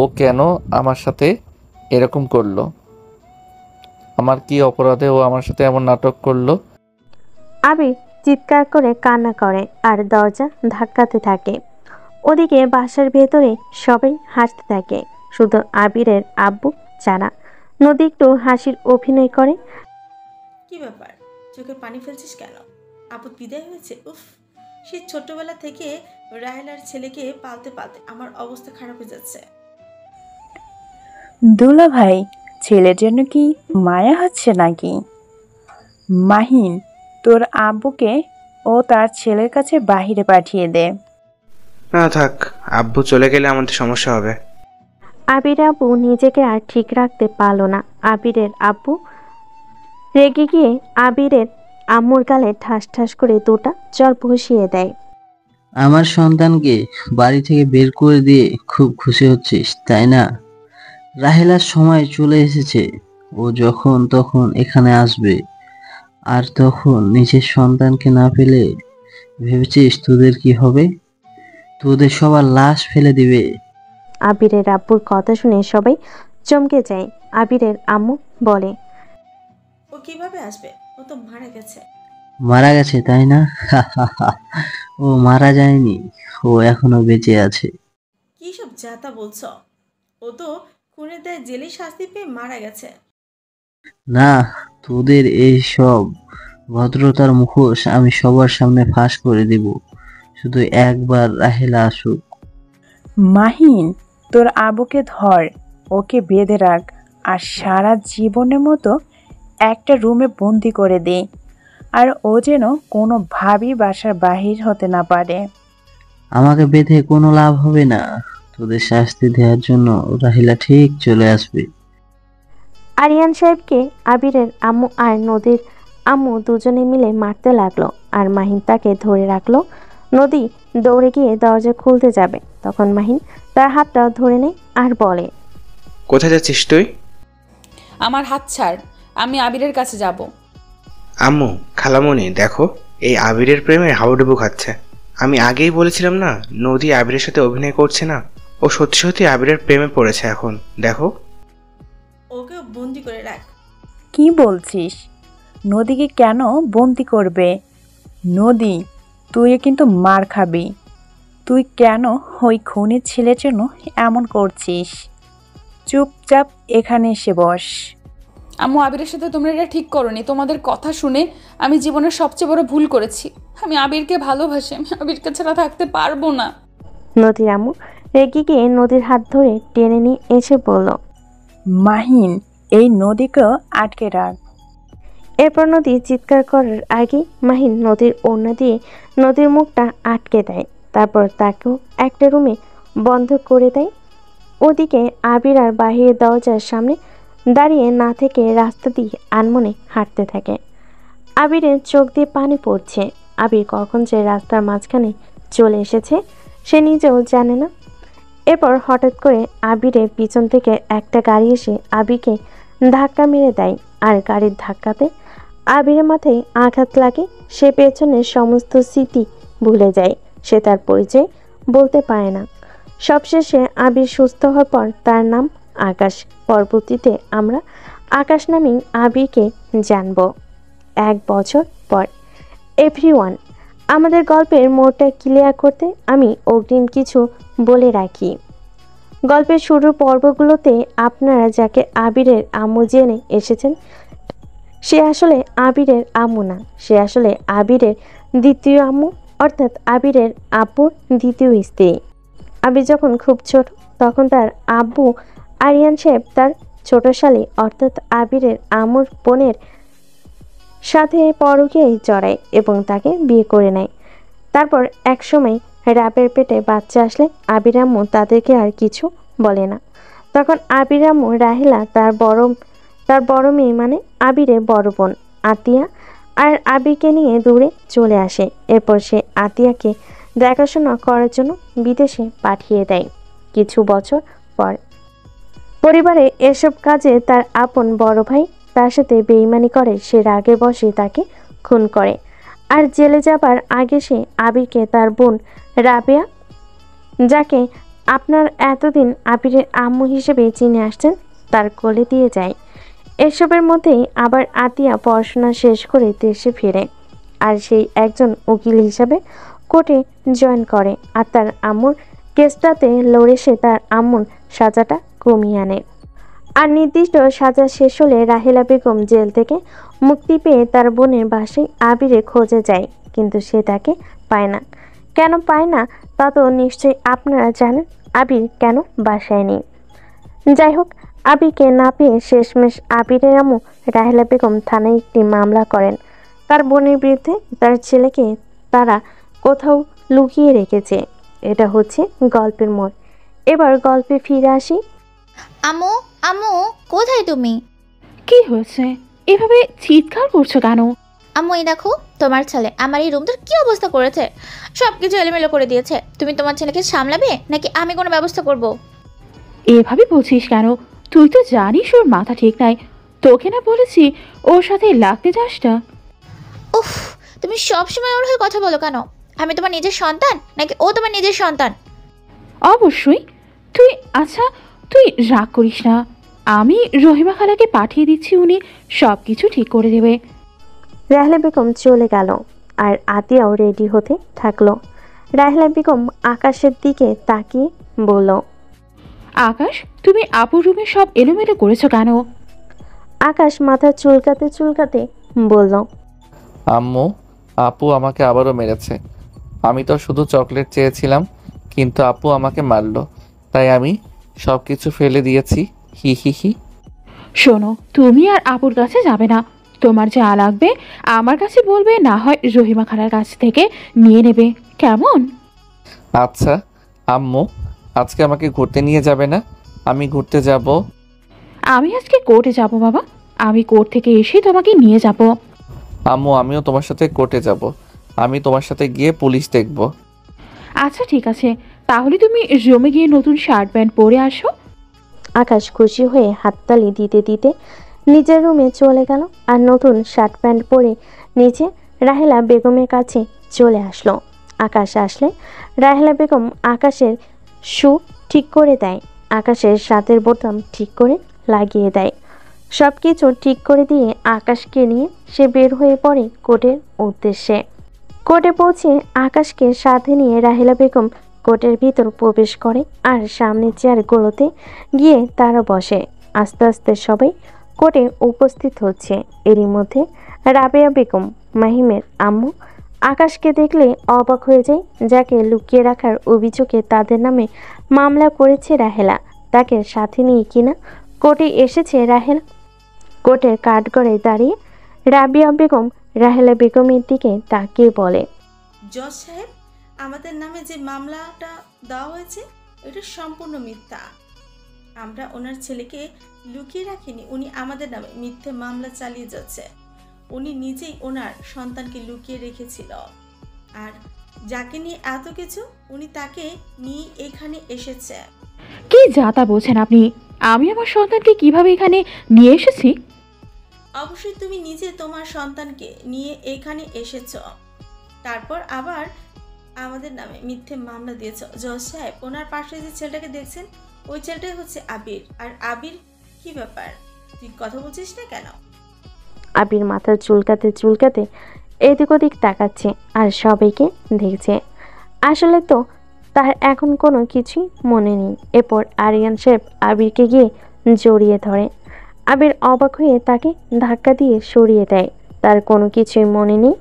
ও কেন আমার সাথে এরকম করলো। আমার কি অপরাধে ও আমার সাথে এমন নাটক করলো? আবির চিৎকার করে কান্না করে আর দরজা ধাক্কাতে থাকে। ওদিকে বাসার ভেতরে সবাই হাসতে থাকে, শুধু আবিরের আব্বু ছাড়া। নদী একটু হাসির অভিনয় করে। কি ব্যাপার, চোখের পানি ফেলছিস কেন? আপদ বিদায় হয়েছে? উফ, সে ছোটবেলা থেকে রাহেলার ছেলেকে পালতে পালতে আমার অবস্থা খারাপ হয়ে যাচ্ছে। দুলা ভাই, ছেলের জন্য কি মায়া হচ্ছে নাকি? মাহিন, তোর আব্বুকে ও তার ছেলের কাছে বাহিরে পাঠিয়ে দে। না থাক, আব্বু চলে গেলে আমাদের সমস্যা হবে। আবির আব্বু নিজেকে আর ঠিক রাখতে পারল না। আবিরের আব্বু রেগে গিয়ে আবিরের আম্মুর গালে ঠাস ঠাস করে দুটা চর বসিয়ে দেয়। আমার সন্তানকে বাড়ি থেকে বের করে দিয়ে খুব খুশি হচ্ছিস, তাই না? রাহেলার সময় চলে এসেছে, ও যখন তখন এখানে আসবে। আর তখন নিজের সন্তানকে না পেলে ভেবেছিস তোদের কি হবে? তোদের সবার লাশ ফেলে দিবে। আবিরের আব্বুর কথা শুনে সবাই চমকে যায়। আবিরের আম্মু বলে, ও কিভাবে আসবে? ও তো মারা গেছে। মারা গেছে তাই না? ও মারা যায়নি, ও এখনো বেঁচে আছে। কি সব যাতা বলছো? ও তো খুনের দায়ে জেলে শাস্তি পেয়ে মারা গেছে। না, তোদের এই সব ভদ্রতার মুখোশ আমি সবার সামনে ফাঁস করে দিব। শুধু একবার রাহেলা আসুক। মাহিন, তোর আব্বুকে ধর, ওকে বেঁধে রাখ আর সারা জীবনের মতো একটা রুমে বন্দি করে দে। আর ও যেন কোনোভাবেই বাসার বাহির হতে না পারে। আমাকে বেঁধে কোনো লাভ হবে না। তোদের শাস্তি দেওয়ার জন্য রাহিলা ঠিক চলে আসবে। আরিয়ান সাহেবকে আবিরের আম্মু আর নদীর আম্মু দুজনে মিলে মারতে লাগলো আর মাহিন তাকে ধরে রাখলো। নদী দৌড়ে গিয়ে দরজা খুলতে যাবে, তখন মাহিন তার হাতটা ধরে নেয় আর বলে, কোথায় যাচ্ছিস তুই? আমার হাত ছাড়, আমি আবিরের কাছে যাব। আম্মু, খালামণি দেখো, এই আবিরের প্রেমে হাবুডুবু খাচ্ছে। আমি আগেই বলেছিলাম না, নদী আবিরের সাথে অভিনয় করছে না, ও সত্যি সত্যি আবিরের প্রেমে পড়েছে। এখন দেখো। ওকে বন্দি করে রাখ। কি বলছিস? নদীকে কেন বন্দি করবে? নদী, তুই কিন্তু মার খাবি। তুই কেন ওই খুনির ছেলের জন্য এমন করছিস? চুপচাপ এখানে এসে বস। আম্মু, আবিরের সাথে তোমরা এটা ঠিক করোনি। তোমাদের কথা শুনে আমি জীবনের সবচেয়ে বড় ভুল করেছি। আমি আবিরকে ভালোবাসি, আমি আবিরকে ছাড়া থাকতে পারবো না। নদীর আম্মু রেগে গিয়ে নদীর হাত ধরে টেনে নিয়ে এসে বলল, মাহিন, এই নদীকে আটকে রাখ। এরপর নদী চিৎকার করার আগে মাহিন নদীর ওড়না দিয়ে নদীর মুখটা আটকে দেয়। তারপর তাকেও একটা রুমে বন্ধ করে দেয়। ওদিকে আবির আর বাহিরের দরজার সামনে দাঁড়িয়ে না থেকে রাস্তা দিয়ে আনমনে হাঁটতে থাকে। আবিরের চোখ দিয়ে পানি পড়ছে। আবির কখন যে রাস্তার মাঝখানে চলে এসেছে সে নিজেও জানে না। এরপর হঠাৎ করে আবিরের পিছন থেকে একটা গাড়ি এসে আবিরকে ধাক্কা মেরে দেয় আর গাড়ির ধাক্কাতে আবিরের মাথায় আঘাত লাগে। সে পেছনের সমস্ত স্মৃতি ভুলে যায়। সে তার পরিচয় বলতে পারে না। সবশেষে আবির সুস্থ হওয়ার পর তার নাম আকাশ। পরবর্তীতে আমরা আকাশ নামেই আবিরকে জানব 1 বছর পর। এভরিওয়ান, আমাদের গল্পের মোড়টা ক্লিয়ার করতে আমি অগ্রিম কিছু বলে রাখি। গল্পের শুরুর পর্বগুলোতে আপনারা যাকে আবিরের আম্মু জেনে এসেছেন, সে আসলে আবিরের আম্মু না, সে আসলে আবিরের দ্বিতীয় আম্মু, অর্থাৎ আবিরের আব্বুর দ্বিতীয় স্ত্রী। আবির যখন খুব ছোট তখন তার আব্বু আরিয়ান সাহেব তার ছোট শালী অর্থাৎ আবিরের আম্মুর বোনের সাথে পরকীয়ায় জড়ায় এবং তাকে বিয়ে করে নেয়। তারপর একসময় রাবের পেটে বাচ্চা আসলে আবির আম্মু তাদেরকে আর কিছু বলে না। তখন আবির আম্মু রাহেলা তার বড় মেয়ে মানে আবিরের বড় বোন আতিয়া আর আবিরকে নিয়ে দূরে চলে আসে। এরপর সে আতিয়াকে দেখাশোনা করার জন্য বিদেশে পাঠিয়ে দেয়। কিছু বছর পর পরিবারে এসব কাজে তার আপন বড় ভাই তার সাথে বেইমানি করে, সে রাগে বসে তাকে খুন করে। আর জেলে যাবার আগে সে আবিরকে তার বোন রাবেয়া, যাকে আপনার এতদিন আবিরের আম্মু হিসেবে চিনে আসছেন, তার কোলে দিয়ে যায়। এসবের মধ্যেই আবার আতিয়া পড়াশোনা শেষ করে দেশে ফিরে আর সেই একজন উকিল হিসাবে কোর্টে জয়েন করে আর তার আম্মুর কেসটাতে লড়ে সে তার আম্মুর সাজাটা কমিয়ে আনে। আর নির্দিষ্ট সাজা শেষ হলে রাহেলা বেগম জেল থেকে মুক্তি পেয়ে তার বোনের বাসায় আবিরে খোঁজে যায়, কিন্তু সে তাকে পায় না। কেন পায় না তা তো নিশ্চয়ই আপনারা জানেন, আবির কেন বাসায় নেই। যাই হোক, আবিরকে না পেয়ে শেষমেশ আবিরের আম্মু রাহেলা বেগম থানায় একটি মামলা করেন। তার বোনের বিরুদ্ধে তার ছেলেকে তারা কোথাও লুকিয়ে রেখেছে। এটা হচ্ছে গল্পের মোড়। এবার গল্পে ফিরে আসি। আম্মু, আম্মু, কোথায় তুমি? কি হয়েছে? এভাবে চিৎকার করছো কেন? আম্মু, এই দেখো তোমার ছেলে আমার এই রুমটার কি অবস্থা করেছে, সব কিছু এলোমেলো করে দিয়েছে। তুমি তোমার ছেলেকে সামলাবে নাকি আমি কোনো ব্যবস্থা করব? এভাবে বলছিস কেন? তুই তো জানিস ওর মাথা ঠিক নাই। তোকে না বলেছি ওর সাথে লাগতে যাস না? উফ, তুমি সবসময় ওর হয়ে কথা বলো কেন? আমি তোমার নিজের সন্তান নাকি ও তোমার নিজের সন্তান? অবশ্যই। তুই রাগ করিস না, আমি রহিমা খালাকে পাঠিয়ে দিচ্ছি, উনি সব কিছু ঠিক করে দেবে। রাহেলা বেগম চলে গেল আর আতিয়াও রেডি হতে থাকলো। রাহেলা বেগম আকাশের দিকে তাকিয়ে বলল, আকাশ, তুমি আপুর রুমে সব এলোমেলো করেছো কেন? আকাশ মাথা চুলকাতে চুলকাতে বলল, আম্মু, আপু আমাকে আবারও মেরেছে। আমি তো শুধু চকলেট চেয়েছিলাম, কিন্তু আপু আমাকে মারলো, তাই আমি সব কিছু ফেলে দিয়েছি। হি হি হি। শোনো, তুমি আর আপুর কাছে যাবে না। তোমার যা লাগবে আমার কাছে বলবে, না হয় রহিমা খালার কাছ থেকে নিয়ে নেবে, কেমন? আচ্ছা আম্মু, আজকে আমাকে ঘুরতে নিয়ে যাবে না? আমি ঘুরতে যাব। আমি আজকে কোর্টে যাব বাবা, আমি কোর্ট থেকে এসে তোমাকে নিয়ে যাব। আম্মু, আমিও তোমার সাথে কোর্টে যাব। আমি তোমার সাথে গিয়ে পুলিশ দেখব। আচ্ছা ঠিক আছে, তাহলে তুমি রুমে গিয়ে নতুন শার্ট প্যান্ট পরে আসো। আকাশ খুশি হয়ে হাততালি দিতে দিতে নিজের রুমে চলে গেল আর নতুন শার্ট প্যান্ট পরে নিচে রাহেলা বেগমের কাছে চলে আসলো। আকাশ আসলে রাহেলা বেগম আকাশের শু ঠিক করে দেয়, আকাশের শার্টের বোতাম ঠিক করে লাগিয়ে দেয়। সব কিছু ঠিক করে দিয়ে আকাশকে নিয়ে সে বের হয়ে পড়ে কোর্টের উদ্দেশ্যে। কোর্টে পৌঁছে আকাশকে সাথে নিয়ে রাহেলা বেগম কোর্টের ভিতর প্রবেশ করে আর সামনের চেয়ারগুলোতে গিয়ে তারা বসে। আস্তে আস্তে সবাই কোর্টে উপস্থিত হচ্ছে। এরই মধ্যে রাবেয়া বেগম, মাহিমের আম্মু, আকাশকে দেখলে অবাক হয়ে যায়। যাকে লুকিয়ে রাখার অভিযোগে তাদের নামে মামলা করেছে রাহেলা, তাকে সাথে নিয়ে কিনা কোর্টে এসেছে রাহেলা। কোর্টের কাঠগড়ায় দাঁড়িয়ে রাবিয়া বেগম রাহেলা বেগমের দিকে তাকিয়ে বলে, জজ সাহেব, আমাদের নামে যে মামলাটা দেওয়া হয়েছে এটা সম্পূর্ণ মিথ্যা। আমরা ওনার ছেলেকে লুকিয়ে রাখিনি, উনি আমাদের নামে মিথ্যে মামলা চালিয়ে যাচ্ছে। উনি নিজেই ওনার সন্তানকে লুকিয়ে রেখেছিল, আর যাকে নিয়ে এত কিছু উনি তাকে নিয়ে এখানে এসেছে। কি যাতা বলছেন আপনি? আমি আমার সন্তানকে কিভাবে এখানে নিয়ে এসেছি? অবশ্যই তুমি নিজে তোমার সন্তানকে নিয়ে এখানে এসেছ, তারপর আবার আমাদের নামে মিথ্যে মামলা দিয়েছ। জজ সাহেব, ওনার পাশে যে ছেলেটাকে দেখছেন ওই ছেলেটাই হচ্ছে আবির। আর আবির, কি ব্যাপার, তুই কথা বলছিস না কেন? আবির মাথা চুলকাতে চুলকাতে এদিক ওদিক তাকাচ্ছে আর সবাইকে দেখছে। আসলে তো তার এখন কোনো কিছুই মনে নেই। এরপর আরিয়ান সাহেব আবিরকে গিয়ে জড়িয়ে ধরে। আবির অবাক হয়ে তাকে ধাক্কা দিয়ে সরিয়ে দেয়। তার কোনো কিছুই মনে নেই,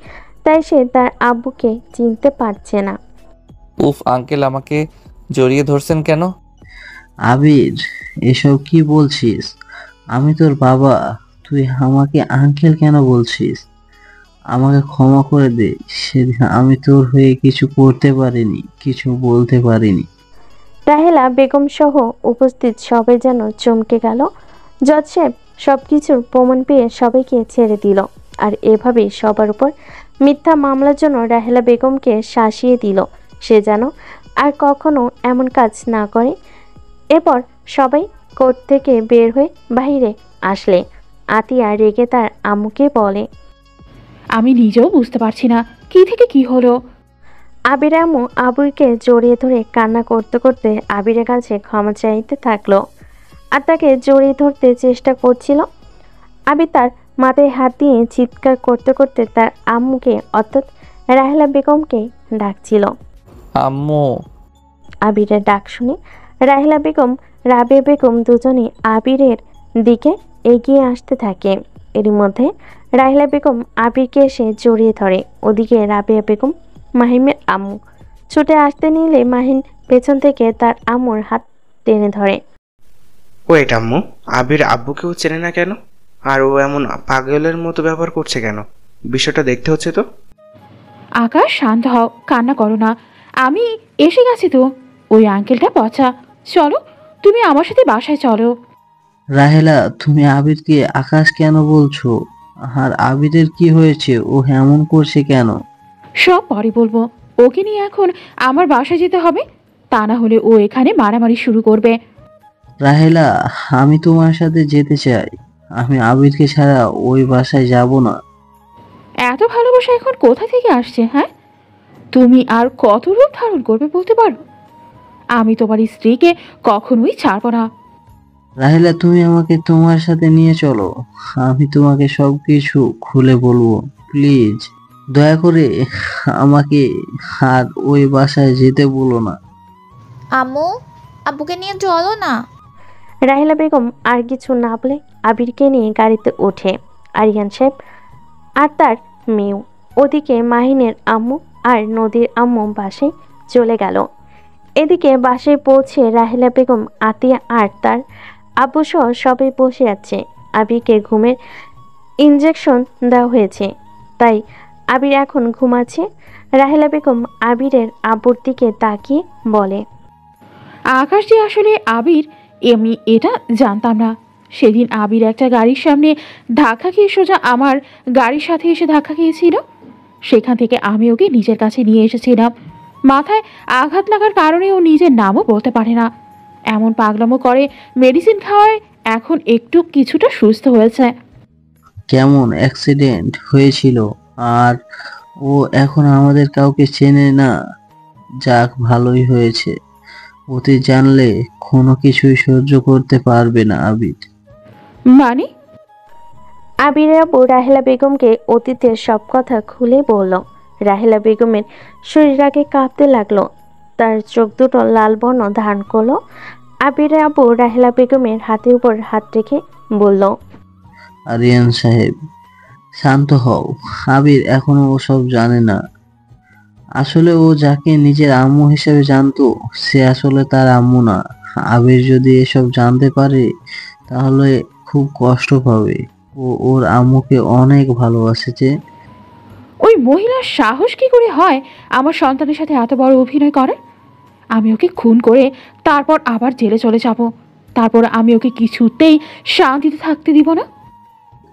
তাই সে তার আব্বুকে চিনতে পারছে না। উফ আঙ্কেল, আমাকে জড়িয়ে ধরছেন কেন? আবির, এসব কি বলছিস? আমি তোর বাবা, তুই আমাকে আঙ্কেল কেন বলছিস? আমাকে ক্ষমা করে দে। সেদিন আমি তোর হয়ে কিছু করতে পারিনি, কিছু বলতে পারিনি। রাহেলা বেগম সহ উপস্থিত সবাই যেন চমকে গেল। জজ সাহেব সবকিছুর প্রমাণ পেয়ে সবাইকে ছেড়ে দিল। আর এভাবেই সবার উপর মিথ্যা মামলার জন্য রাহেলা বেগমকে শাসিয়ে দিল। সে যেন আর কখনো এমন কাজ না করে। এরপর সবাই কোর্ট থেকে বের হয়ে বাইরে আসলে আতিয়া রেগে তার আম্মুকে বলে, আমি নিজেও বুঝতে পারছি না কি থেকে কি হলো। আবির আম্মু আবিরকে জড়িয়ে ধরে কান্না করতে করতে আবিরের কাছে ক্ষমা চাইতে থাকলো আর তাকে জড়িয়ে ধরতে চেষ্টা করছিল। আবির তার মাথায় হাত দিয়ে চিৎকার করতে করতে তার আম্মুকে অর্থাৎ রাহেলা বেগমকে ডাকছিল। আম্মু। আবিরের ডাক শুনে রাহেলা বেগম, রাবিয়া বেগম দুজনে আবিরের দিকে এগিয়ে আসতে থাকে। এর মধ্যে রাহেলা বেগম আবিরকে এসে জড়িয়ে ধরে। ওদিকে রাবিয়া বেগম মাহিমের আম্মু ছুটে আসতে নিলে মাহিন পেছন থেকে তার আম্মুর হাত টেনে ধরে। ওয়েট আম্মু, আবির আব্বুকেও চেনে না কেন? আর ও এমন পাগলের মতো ব্যবহার করছে কেন? বিষয়টা দেখতে হচ্ছে তো। আকাশ, শান্ত হও, কান্না করো না, আমি এসে গেছি তো। ওই আঙ্কেলটা পচা। চলো, তুমি আমার সাথে বাসায় চলো। রাহেলা, তুমি আবিরকে আকাশ কেন বলছো? আর আবিরের কি হয়েছে? ও এমন করছে কেন? সব পরে বলবো। ওকে নিয়ে এখন আমার বাসায় যেতে হবে, তা না হলে ও এখানে মারামারি শুরু করবে। রাহেলা, আমি তোমার সাথে যেতে চাই। আমি আবিরকে ছাড়া ওই বাসায় যাব না। এত ভালোবাসা এখন কোথা থেকে আসছে? হ্যাঁ, তুমি আর কত রূপ ধারণ করবে বলতে পারো? আমি তোমার স্ত্রীকে কখনোই ছাড়বো না। রাহেলা, তুমি আমাকে তোমার সাথে নিয়ে চলো। আমি তোমাকে সবকিছু খুলে বলবো। প্লিজ, দয়া করে আমাকে আর ওই বাসায় যেতে বলো না। আম্মু, আব্বুকে নিয়ে চলো না। রাহেলা বেগম আর কিছু না বলে আবিরকে নিয়ে গাড়িতে ওঠে আরিয়ান সাহেব আর তার মেয়েও। ওদিকে মাহিনের আম্মু আর নদীর আম্মু বাসায় চলে গেল। এদিকে বাসায় পৌঁছে রাহেলা বেগম, আতিয়া আর তার আব্বু সহ সবাই বসে আছে। আবিরকে ঘুমের ইনজেকশন দেওয়া হয়েছে, তাই আবির এখন ঘুমাচ্ছে। রাহেলা বেগম আবিরের আব্বুর দিকে তাকিয়ে বলে, আকাশ যে আসলে আবির, আমি এটা জানতাম না। সেদিন আবির একটা গাড়ির সামনে ধাক্কা খেয়ে সোজা আমার গাড়ির সাথে এসে ধাক্কা খেয়েছিল। সেখান থেকে আমি ওকে নিজের কাছে নিয়ে এসেছিলাম। মাথায় আঘাত লাগার কারণে ও নিজের নামও বলতে পারে না, এমন পাগলামো করে। মেডিসিন খাওয়ায় এখন একটু কিছুটা সুস্থ হয়েছে। কেমন অ্যাক্সিডেন্ট হয়েছিল? আর ও এখন আমাদের কাউকে চেনে না। যাক, ভালোই হয়েছে। অতি জানলে কোনো কিছুই সহ্য করতে পারবে না আবির। মানে? আবিরের আব্বু রাহেলা বেগমকে অতীতের সব কথা খুলে বলল। রাহেলা বেগমের শরীর আগে কাঁপতে লাগলো, তার চোখ দুটো লাল বর্ণ ধারণ করলো। আবিরের আব্বু রাহেলা বেগমের হাতের উপর হাত রেখে বলল, আরিয়ান সাহেব, শান্ত হও। আবির এখনো ওসব জানে না। আসলে ও যাকে নিজের আম্মু হিসেবে জানতো, সে আসলে তার আম্মু না। আবির যদি এসব জানতে পারে তাহলে খুব কষ্ট পাবে। ও ওর আম্মুকে অনেক ভালোবাসে। যে ওই মহিলার সাহস কি করে হয় আমার সন্তানের সাথে এত বড় অভিনয় করে? আমি ওকে খুন করে তারপর আবার জেলে চলে যাব। তারপর আমি ওকে কিছুতেই শান্তিতে থাকতে দিব না।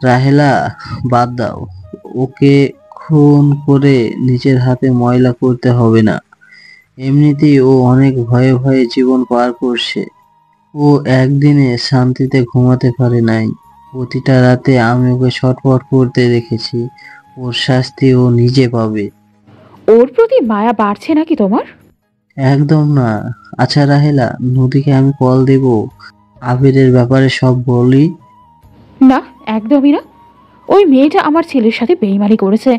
রাহেলা, বাদ দাও। ওকে খুন করে নিজের হাতে ময়লা করতে হবে না। এমনিতেই ও অনেক ভয়ে ভয়ে জীবন পার করছে। ও একদিনে শান্তিতে ঘুমাতে পারে নাই। প্রতিটা রাতে আমি ওকে ছটফট করতে দেখেছি। ওর শাস্তি ও নিজে পাবে। ওর প্রতি মায়া বাড়ছে নাকি তোমার? একদম না। আচ্ছা রাহেলা, নদীকে আমি কল দেব, আবিরের ব্যাপারে সব বলি। না, একদমই না। ওই মেয়েটা আমার ছেলের সাথে বেইমানি করেছে।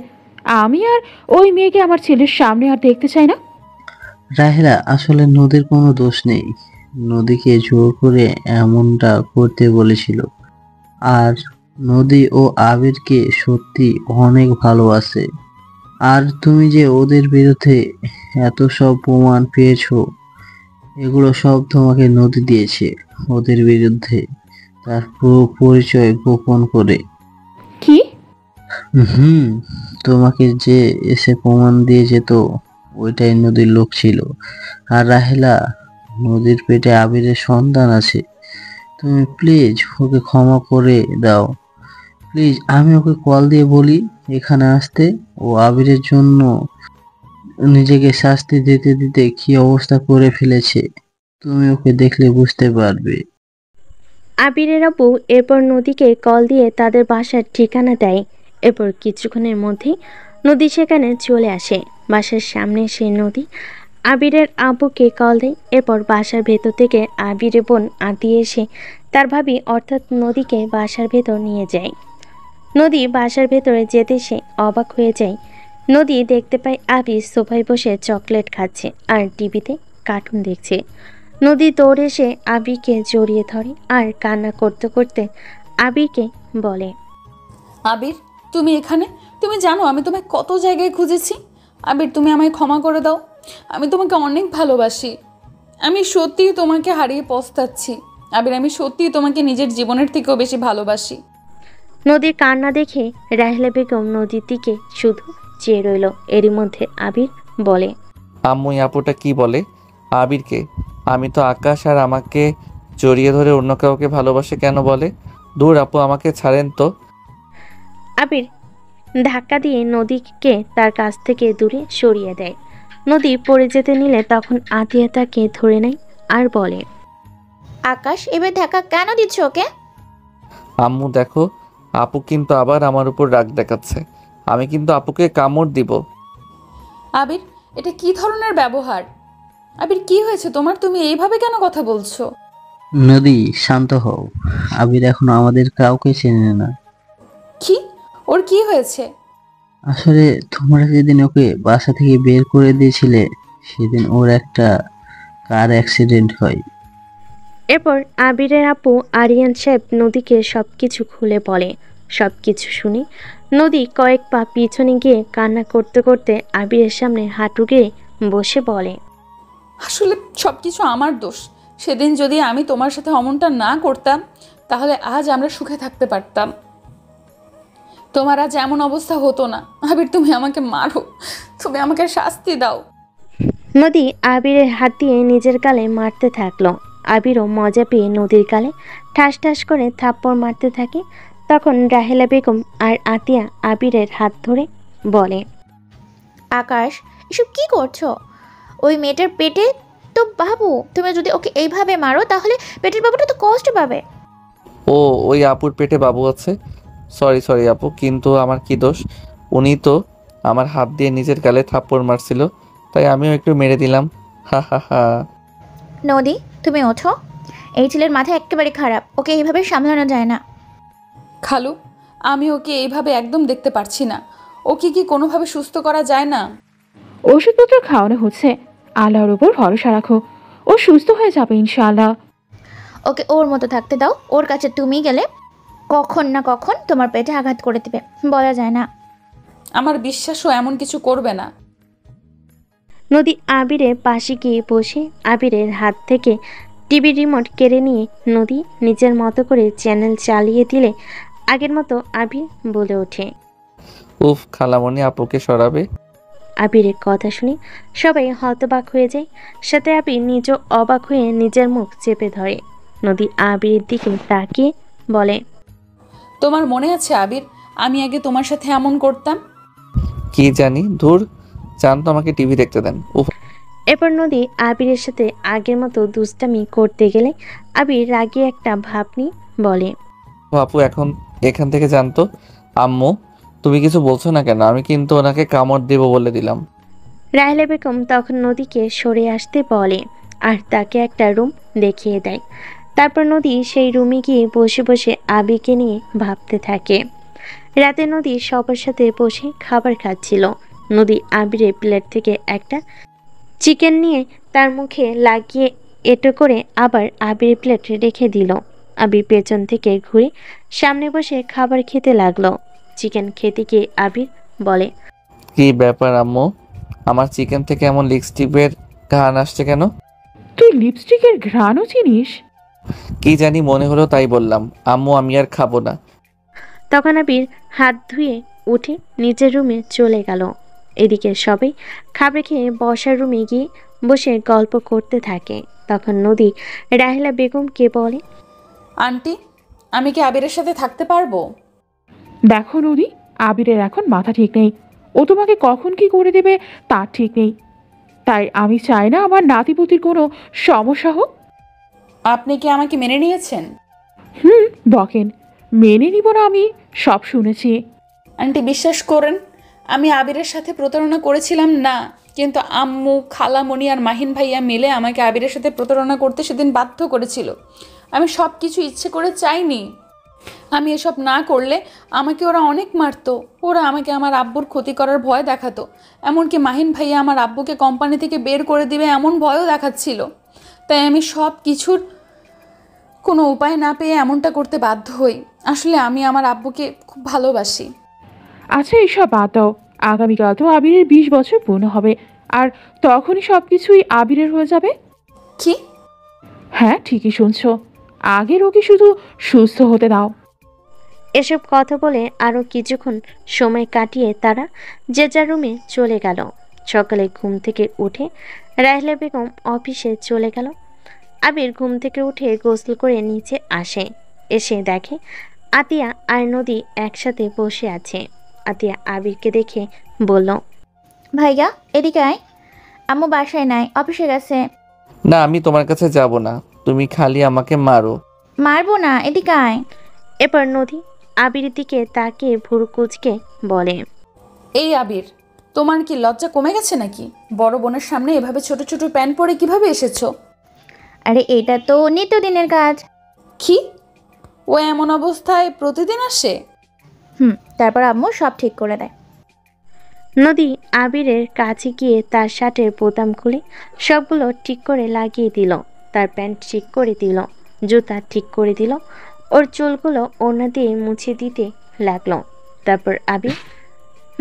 আমি আর ওই মেয়েকে আমার ছেলের সামনে আর দেখতে চাই না। রাহেলা, আসলে নদীর কোনো দোষ নেই। নদীকে জোর করে এমনটা করতে বলেছিল। আর নদী ও আবিরকে সত্যি অনেক ভালোবাসে। আর তুমি যে ওদের বিরুদ্ধে এত সব প্রমাণ পেয়েছো, এগুলো সব তোমাকে নদী দিয়েছে ওদের বিরুদ্ধে, তার পুরো পরিচয় গোপন করে। কি? হুম, তোমাকে যে এসে প্রমাণ দিয়ে যেত ওইটাই নদীর লোক ছিল। আর রাহেলা, নদীর পেটে আবিরের সন্তান আছে। তুমি প্লিজ ওকে ক্ষমা করে দাও। প্লিজ, আমি ওকে কল দিয়ে বলি এখানে আসতে। ও আবিরের জন্য নিজেকে শাস্তি দিতে দিতে কি অবস্থা করে ফেলেছে, তুমি ওকে দেখলে বুঝতে পারবে। আবিরের আপু এরপর নদীকে কল দিয়ে তাদের বাসার ঠিকানা দেয়। এরপর কিছুক্ষণের মধ্যেই নদী সেখানে চলে আসে। বাসার সামনে এসে নদী আবিরের আব্বুকে কল দেয়। এরপর বাসার ভেতর থেকে আবিরের বোন আতিয়ে এসে তার ভাবি অর্থাৎ নদীকে বাসার ভেতর নিয়ে যায়। নদী বাসার ভেতরে যেতে সে অবাক হয়ে যায়। নদী দেখতে পায় আবির সোফায় বসে চকলেট খাচ্ছে আর টিভিতে কার্টুন দেখছে। নদী দৌড়ে এসে আবিরকে জড়িয়ে ধরে আর কান্না করতে করতে আবিরকে বলে, আবির, তুমি এখানে? তুমি জানো আমি তোমায় কত জায়গায় খুঁজেছি। আবির, তুমি আমায় ক্ষমা করে দাও। আমি তোমাকে অনেক ভালোবাসি। আমি সত্যিই তোমাকে হারিয়ে পস্তাচ্ছি। আবির, আমি সত্যিই তোমাকে নিজের জীবনের থেকেও বেশি ভালোবাসি। নদীর কান্না দেখে রাহেলা বেগম নদীর দিকে শুধু চেয়ে রইল। এরই মধ্যে আবির বলে, আম্মু, এই আপুটা কি বলে? আবিরকে? আমি তো আকাশ, আর আমাকে জড়িয়ে ধরে অন্য কাউকে ভালোবাসে কেন বলে? দূর আপু, আমাকে ছাড়েন তো। আবির ধাক্কা দিয়ে নদীকে তার কাছ থেকে দূরে সরিয়ে দেয়। নদী পড়ে যেতে নিলে তখন আতিয়া তাকে ধরে নেয় আর বলে, আকাশ, এবার ধাক্কা কেন দিচ্ছ ওকে? আম্মু দেখো, আপু কিন্তু আবার আমার উপর রাগ দেখাচ্ছে। আমি কিন্তু আপুকে কামড় দিব। আবির, এটা কি ধরনের ব্যবহার? আবির, কি হয়েছে তোমার? তুমি এইভাবে কেন কথা বলছো? নদী, শান্ত হও। আবির এখনো আমাদের কাউকে চেনে না। কি? ওর কি হয়েছে? আসলে তোমরা যেদিন ওকে বাসা থেকে বের করে দিয়েছিলে, সেদিন ওর একটা কার অ্যাক্সিডেন্ট হয়। এরপর আবিরের আপু আরিয়ান সাহেব নদীকে সবকিছু খুলে বলে। সবকিছু শুনে নদী কয়েক পা পিছনে গিয়ে কান্না করতে করতে আবিরের সামনে হাঁটু গেড়ে বসে বলে, আসলে সব কিছু আমার দোষ। সেদিন যদি আমি তোমার সাথে অমনটা না করতাম, তাহলে আজ আমরা সুখে থাকতে পারতাম। তোমার আজ এমন অবস্থা হতো না। আবির, তুমি আমাকে মারো, তুমি আমাকে শাস্তি দাও। নদী আবিরের হাত দিয়ে নিজের গালে মারতে থাকলো। আবিরও মজা পেয়ে নদীর গালে ঠাস ঠাস করে থাপ্পড় মারতে থাকে। তখন রাহেলা বেগম আর আতিয়া আবিরের হাত ধরে বলে, আকাশ, এসব কি করছো? ওই মেয়েটার পেটে তো বাবু। তুমি যদি ওকে এইভাবে মারো তাহলে পেটের বাবুটা তো কষ্ট পাবে। ও, ওই আপুর পেটে বাবু আছে? সরি সরি আপু, কিন্তু আমার কি দোষ? উনি তো আমার হাত দিয়ে নিজের গালে থাপ্পড় মারছিল, তাই আমিও একটু মেরে দিলাম। হা হা হা। নদী, তুমি ওঠো। এই ছেলের মাথা একেবারে খারাপ, ওকে এইভাবে সামলানো যায় না। খালু, আমি ওকে এইভাবে একদম দেখতে পারছি না। ওকে কি কোনোভাবে সুস্থ করা যায় না? ওষুধপত্র খাওয়ানো হচ্ছে। আল্লাহর উপর ভরসা রাখো, ও সুস্থ হয়ে যাবে ইনশাআল্লাহ। ওকে ওর মতো থাকতে দাও। ওর কাছে তুমি গেলে কখন না কখন তোমার পেটে আঘাত করে দেবে, বলা যায় না। আমার বিশ্বাসও এমন কিছু করবে না। নদী আবিরের পাশে গিয়ে বসে আবিরের হাত থেকে টিভি রিমোট কেড়ে নিয়ে নদী নিজের মতো করে চ্যানেল চালিয়ে দিলে আগের মতো আবির বলে ওঠে, উফ, খালামণি আপুকে সরাবে। আবিরের কথা শুনে সবাই হতবাক হয়ে যায়। সাথে আবির নিজেও অবাক হয়ে নিজের মুখ চেপে ধরে। নদী আবিরের দিকে তাকিয়ে বলে, তোমার মনে আছে আবির, আমি আগে তোমার সাথে এমন করতাম? কি জানি, ধুর, চান তো আমাকে টিভি দেখতে দেন। উফ। এরপর নদী আবিরের সাথে আগের মতো দুষ্টামি করতে গেলে আবির রাগিয়ে একটা ভাব নিয়ে বলে, আপু এখন এখান থেকে জানতো। আম্মু, তুমি কিছু বলছো না কেন? আমি কিন্তু ওনাকে কামড় দেবো বলে দিলাম। রাহেলা বেগম তখন নদীকে সরে আসতে বলে আর তাকে একটা রুম দেখিয়ে দেয়। তারপর নদী সেই রুমে গিয়ে বসে বসে আবিরকে নিয়ে ভাবতে থাকে। রাতে নদী সবার সাথে বসে খাবার খাচ্ছিল। নদী আবিরের প্লেট থেকে একটা চিকেন নিয়ে তার মুখে লাগিয়ে এটো করে আবার আবির প্লেটে রেখে দিল। আবির পেছন থেকে ঘুরে সামনে বসে খাবার খেতে লাগলো। চিকেন খেতে গিয়ে আবির বলে, কি ব্যাপার আম্মু, আমার চিকেন থেকে এমন লিপস্টিকের ঘ্রাণ আসছে কেন? তুই লিপস্টিকের ঘ্রাণও চিনিস? কি জানি মনে হলো তাই বললাম। আম্মু আমি আর খাবো না। তখন আবির হাত ধুয়ে উঠে নিজের রুমে চলে গেল। এদিকে সবাই খাবার খেয়ে বসার রুমে গিয়ে বসে গল্প করতে থাকে। তখন নদী রাহেলা বেগমকে বলে, আন্টি, আমি কি আবিরের সাথে থাকতে পারবো? দেখো নদী, আবিরের এখন মাথা ঠিক নেই। ও তোমাকে কখন কি করে দেবে তার ঠিক নেই। তাই আমি চাই না আমার নাতিপুতির কোনো সমস্যা হোক। আপনি কি আমাকে মেনে নিয়েছেন? বকেন, মেনে নিব না আমি সব শুনেছি। আন্টি বিশ্বাস করেন, আমি আবিরের সাথে প্রতারণা করেছিলাম না, কিন্তু আম্মু, খালামণি আর মাহিন ভাইয়া মিলে আমাকে আবিরের সাথে প্রতারণা করতে সেদিন বাধ্য করেছিল। আমি সব কিছু ইচ্ছে করে চাইনি। আমি এসব না করলে আমাকে ওরা অনেক মারতো। ওরা আমাকে আমার আব্বুর ক্ষতি করার ভয় দেখাতো। এমনকি মাহিন ভাইয়া আমার আব্বুকে কোম্পানি থেকে বের করে দিবে এমন ভয়ও দেখাচ্ছিল। তাই আমি সব কিছুর কোনো উপায় না পেয়ে এমনটা করতে বাধ্য হই। আসলে আমি আমার আব্বুকে খুব ভালোবাসি। আচ্ছা এইসব বাদ দাও, আগামীকাল তো আবিরের 20 বছর পূর্ণ হবে, আর তখনই সব কিছুই আবিরের হয়ে যাবে। কি? হ্যাঁ ঠিকই শুনছো, আগের ওকে শুধু সুস্থ হতে দাও। এসব কথা বলে আরও কিছুক্ষণ সময় কাটিয়ে তারা যে যার রুমে চলে গেল। সকালে ঘুম থেকে উঠে রাহেলা বেগম অফিসে চলে গেল। আবির ঘুম থেকে উঠে গোসল করে নিচে আসে। এসে দেখে আতিয়া আর নদী একসাথে বসে আছে। আতিয়া আবিরকে দেখে বলল, ভাইয়া এদিকে আয়, আম্মু বাসায় নাই, অফিসে গেছে। না, আমি তোমার কাছে যাব না, তুমি খালি আমাকে মারো। মারবো না, এদিকে আয়। এরপর নদী আবিরের দিকে তাকিয়ে ভুরু কুঁচকে বলে, এই আবির, তোমার কি লজ্জা কমে গেছে নাকি? বড় বোনের সামনে এভাবে ছোট ছোট প্যান্ট পরে কিভাবে এসেছো? আরে এটা তো নিত্যদিনের কাজ। কি? ও এমন অবস্থায় প্রতিদিন আসে? তারপর আম্মু সব ঠিক করে দেয়। নদী আবিরের কাছে গিয়ে তার শার্টের বোতাম খুলে সবগুলো ঠিক করে লাগিয়ে দিল। তার প্যান্ট ঠিক করে দিল, জুতা ঠিক করে দিল, ওর চুলগুলো ওড়না দিয়ে মুছে দিতে লাগলো। তারপর আবির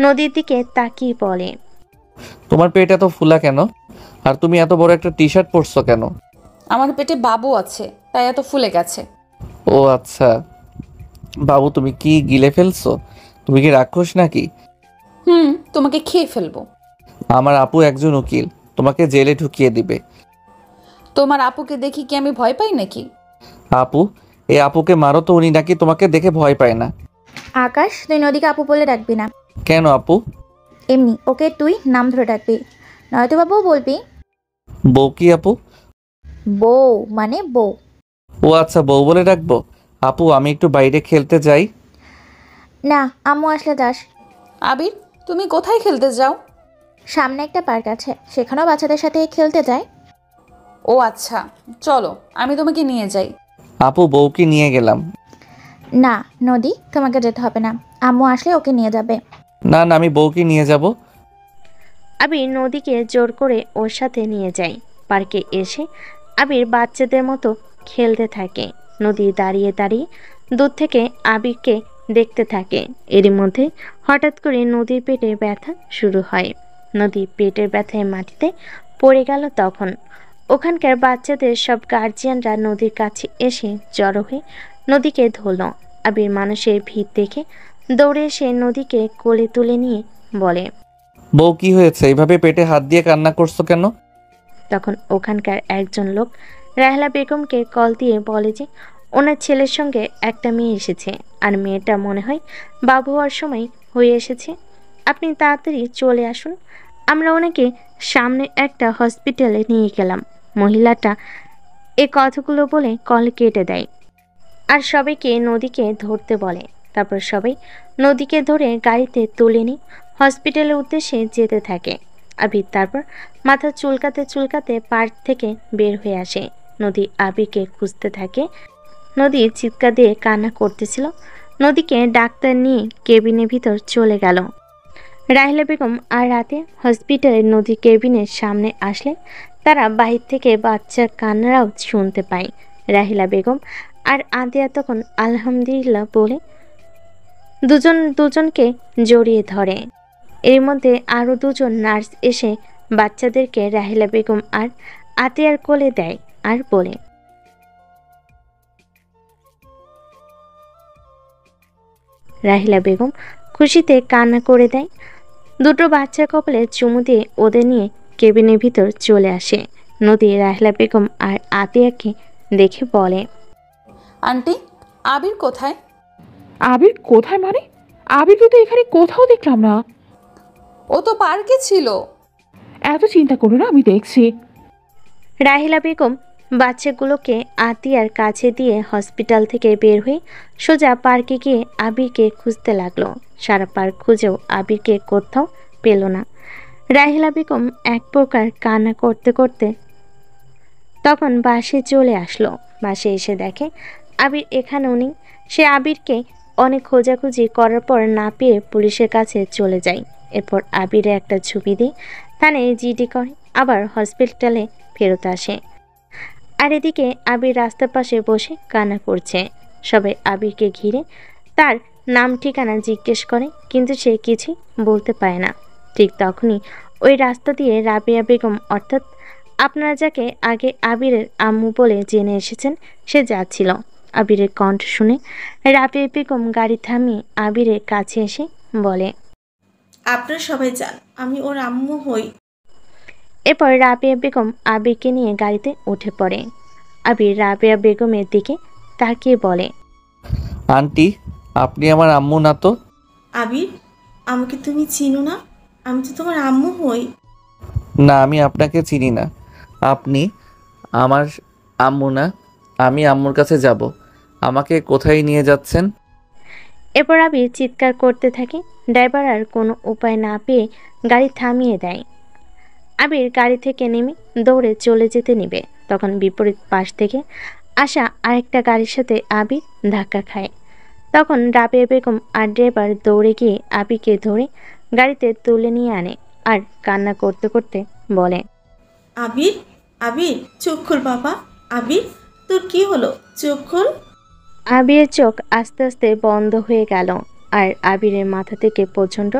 নদীর দিকে তাকিয়ে বলে, তোমার পেট এত ফুলা কেন? আর তুমি এত বড় একটা টি শার্ট পরছো কেন? আমার পেটে বাবু আছে, তাই এত ফুলে গেছে। ও আচ্ছা, বাবু তুমি কি গিলে ফেলছো? তুমি কি রাক্ষস নাকি? তোমাকে খেয়ে ফেলবো। আমার আপু একজন উকিল, তোমাকে জেলে ঢুকিয়ে দিবে। তোমার আপুকে দেখি কি আমি ভয় পাই নাকি? আপু, এই আপুকে মারো তো, উনি নাকি তোমাকে দেখে ভয় পায় না। আকাশ, তুই নদীকে আপু বলে ডাকবি না। কেন আপু? এমনি, ওকে তুই নাম ধরে ডাকবি, নয়তো বাবু বলবি। বউ কি আপু? বউ মানে বউ। ও আচ্ছা, বউ বলে ডাকবো। আপু আমি একটু বাইরে খেলতে যাই। না, আম্মু আসলে যাস। আবির, তুমি কোথায় খেলতে যাও? সামনে একটা পার্ক আছে, সেখানেও বাচ্চাদের সাথে খেলতে যায়। ও আচ্ছা, চলো আমি তোমাকে নিয়ে যাই। আপু বউকে নিয়ে গেলাম। না নদী, তোমাকে যেতে হবে না, আম্মু আসলে ওকে নিয়ে যাবে। না না, আমি বউকে নিয়ে যাব। আবির নদীকে জোর করে ওর সাথে নিয়ে যায়। পার্কে এসে আবির বাচ্চাদের মতো খেলতে থাকে। নদী দাঁড়িয়ে দাঁড়িয়ে দূর থেকে আবিরকে দেখতে থাকে। এরই মধ্যে হঠাৎ করে নদীর পেটে ব্যথা শুরু হয়। নদী পেটের ব্যথায় মাটিতে পড়ে গেল। তখন ওখানকার বাচ্চাদের সব গার্জিয়ানরা নদীর কাছে এসে জড়ো হয়ে নদীকে ধরল। আবির মানুষের ভিড় দেখে দৌড়ে এসে নদীকে কোলে তুলে নিয়ে বলে, বউ কি হয়েছে, এইভাবে পেটে হাত দিয়ে কান্না করছো কেন? তখন ওখানকার একজন লোক রাহেলা বেগমকে কল দিয়ে বলে যে ওনার ছেলের সঙ্গে একটা মেয়ে এসেছে, আর মেয়েটা মনে হয় বাবু হওয়ার সময় হয়ে এসেছে। আপনি তাড়াতাড়ি চলে আসুন। আমরা ওনাকে সামনে একটা হসপিটালে নিয়ে গেলাম। মহিলাটা এ কথাগুলো বলে কল কেটে দেয় আর সবাইকে নদীকে ধরতে বলে। তারপর সবাই নদীকে ধরে গাড়িতে তুলে নিয়ে হসপিটালের উদ্দেশ্যে যেতে থাকে। আবির তারপর মাথা চুলকাতে চুলকাতে পার্ক থেকে বের হয়ে আসে। নদী আবিরকে খুঁজতে থাকে। নদী চিৎকার দিয়ে কান্না করতেছিল। নদীকে ডাক্তার নিয়ে কেবিনের ভিতর চলে গেল। রাহিলা বেগম আর রাতে হসপিটালের নদী কেবিনের সামনে আসলে তারা বাহির থেকে বাচ্চার কান্নারাও শুনতে পায়। রাহিলা বেগম আর আদিয়া তখন আলহামদুলিল্লাহ বলে দুজনকে জড়িয়ে ধরে। এর মধ্যে আরও দুজন নার্স এসে বাচ্চাদেরকে রাহিলা বেগম আর আতিয়ার কোলে দেয় আর বলে, রাহিলা বেগম খুশিতে কান্না করে দেয়। দুটো বাচ্চা কপালে চুমু দিয়ে ওদের নিয়ে কেবিনের ভিতর চলে আসে। নদী রাহিলা বেগম আর আতিয়াকে দেখে বলে, আন্টি, আবির কোথায়? আবির কোথায় মানে? আবিরকে তো এখানে কোথাও দেখলাম না। ও তো পার্কে ছিল। এত চিন্তা করো না, আমি দেখছি। রাহিলা বেগম বাচ্চাগুলোকে আতিয়ার কাছে দিয়ে হসপিটাল থেকে বের হয়ে সোজা পার্কে গিয়ে আবিরকে খুঁজতে লাগলো। সারা পার্ক খুঁজেও আবিরকে কোথাও পেল না। রাহিলা বেগম এক প্রকার কান্না করতে করতে তখন বাসে চলে আসলো। বাসে এসে দেখে আবির এখানেও নেই। সে আবিরকে অনেক খোঁজাখুঁজি করার পর না পেয়ে পুলিশের কাছে চলে যায়। এরপর আবিরে একটা ছবি দিয়ে থানায় জিডি করে, আবার হসপিটালে ফেরত আসে। আর এদিকে আবির রাস্তার পাশে বসে কান্না করছে। সবাই আবিরকে ঘিরে তার নাম ঠিকানা জিজ্ঞেস করে, কিন্তু সে কিছুই বলতে পারে না। ঠিক তখনই ওই রাস্তা দিয়ে রাবিয়া বেগম, অর্থাৎ আপনারা যাকে আগে আবিরের আম্মু বলে জেনে এসেছেন, সে যাচ্ছিল। আবিরের কণ্ঠ শুনে রাবিয়া বেগম গাড়ি থামিয়ে আবিরের কাছে এসে বলে, আপনারা সবাই যান, আমি ওর আম্মু হই। এরপর রাবিয়া বেগম আবিরকে নিয়ে গাড়িতে উঠে পড়ে। আবির রাবিয়া বেগমের দিকে তাকিয়ে বলে, আন্টি, আপনি আমার আম্মু না তো? আবির, আমাকে তুমি চিনো না? আমি তো তোমার আম্মু হই। না, আমি আপনাকে চিনি না। আপনি আমার আম্মু না। আমি আম্মুর কাছে যাব। আমাকে কোথায় নিয়ে যাচ্ছেন? এরপর আবির চিৎকার করতে থাকে। ড্রাইভার আর কোনো উপায় না পেয়ে গাড়ি থামিয়ে দেয়। আবির গাড়ি থেকে নেমে দৌড়ে চলে যেতে নেবে, তখন বিপরীত পাশ থেকে আসা আরেকটা গাড়ির সাথে আবির ধাক্কা খায়। তখন রাবিয়া বেগম আর ড্রাইভার দৌড়ে গিয়ে আবিরকে ধরে গাড়িতে তুলে নিয়ে আনে আর কান্না করতে করতে বলে, আবির, আবির চোখ খোল বাবা। আবির, তোর কি হলো? চোখ খোল। আবিরের চোখ আস্তে আস্তে বন্ধ হয়ে গেল আর আবিরের মাথা থেকে প্রচণ্ড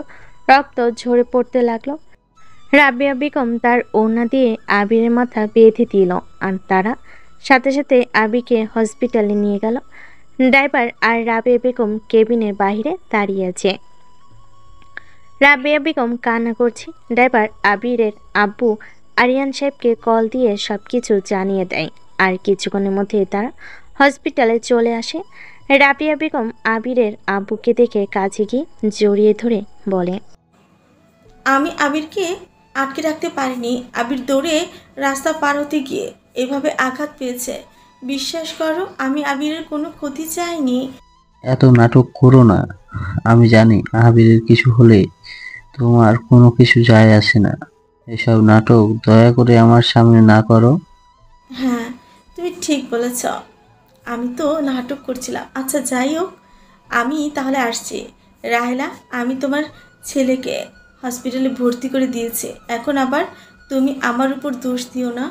রক্ত ঝরে পড়তে লাগলো। রাবিয়া বেগম তার ওড়না দিয়ে আবিরের মাথা বেঁধে দিল আর তারা সাথে সাথে আবিরকে হসপিটালে নিয়ে গেল। ড্রাইভার আর রাবিয়া বেগম কেবিনের বাইরে দাঁড়িয়ে আছে। রাবিয়া বেগম কান্না করছে। ড্রাইভার আবিরের আব্বু আরিয়ান সাহেবকে কল দিয়ে সব কিছু জানিয়ে দেয় আর কিছুক্ষণের মধ্যে তারা হসপিটালে চলে আসে। রাবিয়া বেগম আবিরের আব্বুকে দেখে কাছে গিয়ে জড়িয়ে ধরে বলে, আমি আবিরকে আটকে রাখতে পারিনি। আবির দৌড়ে রাস্তা পার হতে গিয়ে এভাবে আঘাত পেয়েছে। বিশ্বাস করো, আমি আবিরের কোনো ক্ষতি চাইনি। এত নাটক করো না। আমি জানি আবিরের কিছু হলে তোমার কোনো কিছু যায় আসে না। এসব নাটক দয়া করে আমার সামনে না করো। হ্যাঁ, তুমি ঠিক বলেছ। আমি তো নাটক করছিলাম। আচ্ছা যাই হোক, আমি তাহলে আসছি। রাহেলা, আমি তোমার ছেলেকে হসপিটালে ভর্তি করে দিয়েছি। এখন আবার তুমি আমার উপর দোষ দিও না।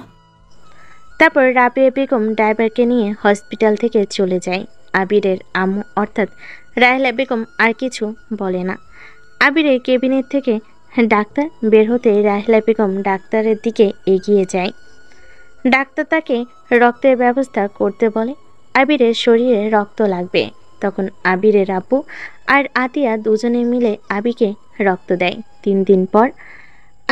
তারপর রাবিয়া বেগম ড্রাইভারকে নিয়ে হসপিটাল থেকে চলে যায়। আবিরের আম্মু অর্থাৎ রাহেলা বেগম আর কিছু বলে না। আবিরের কেবিনের থেকে ডাক্তার বের হতে রাহেলা বেগম ডাক্তারের দিকে এগিয়ে যায়। ডাক্তার তাকে রক্তের ব্যবস্থা করতে বলে। আবিরের শরীরে রক্ত লাগবে। তখন আবিরের আব্বু আর আতিয়া দুজনে মিলে আবিকে রক্ত দেয়। 3 দিন পর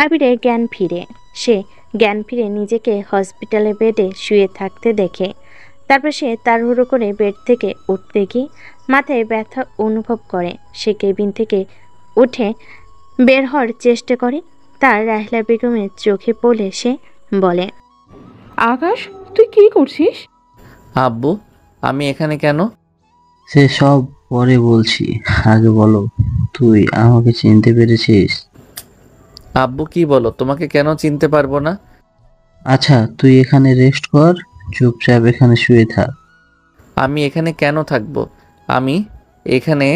আবিরের জ্ঞান ফিরে। সে জ্ঞান ফিরে নিজেকে হসপিটালে বেডে শুয়ে থাকতে দেখে। তারপর সে তাড়াহুড়ো করে বেড থেকে উঠতে গিয়ে মাথায় ব্যথা অনুভব করে। সে কেবিন থেকে উঠে বের হওয়ার চেষ্টা করে। তার রাহেলা বেগমের চোখে পড়লে সে বলে, আকাশ, তুই কি করছিস? আব্বু, আমি এখানে কেন? সে সব পরে বলছি, আগে বলো তুই আমাকে চিনতে পেরেছিস? আব্বু কি বলো, তোমাকে কেন চিনতে পারবো না? আচ্ছা তুই এখানে রেস্ট কর, চুপচাপ এখানে শুয়ে থাক। আমি এখানে কেন থাকবো? আমি এখানে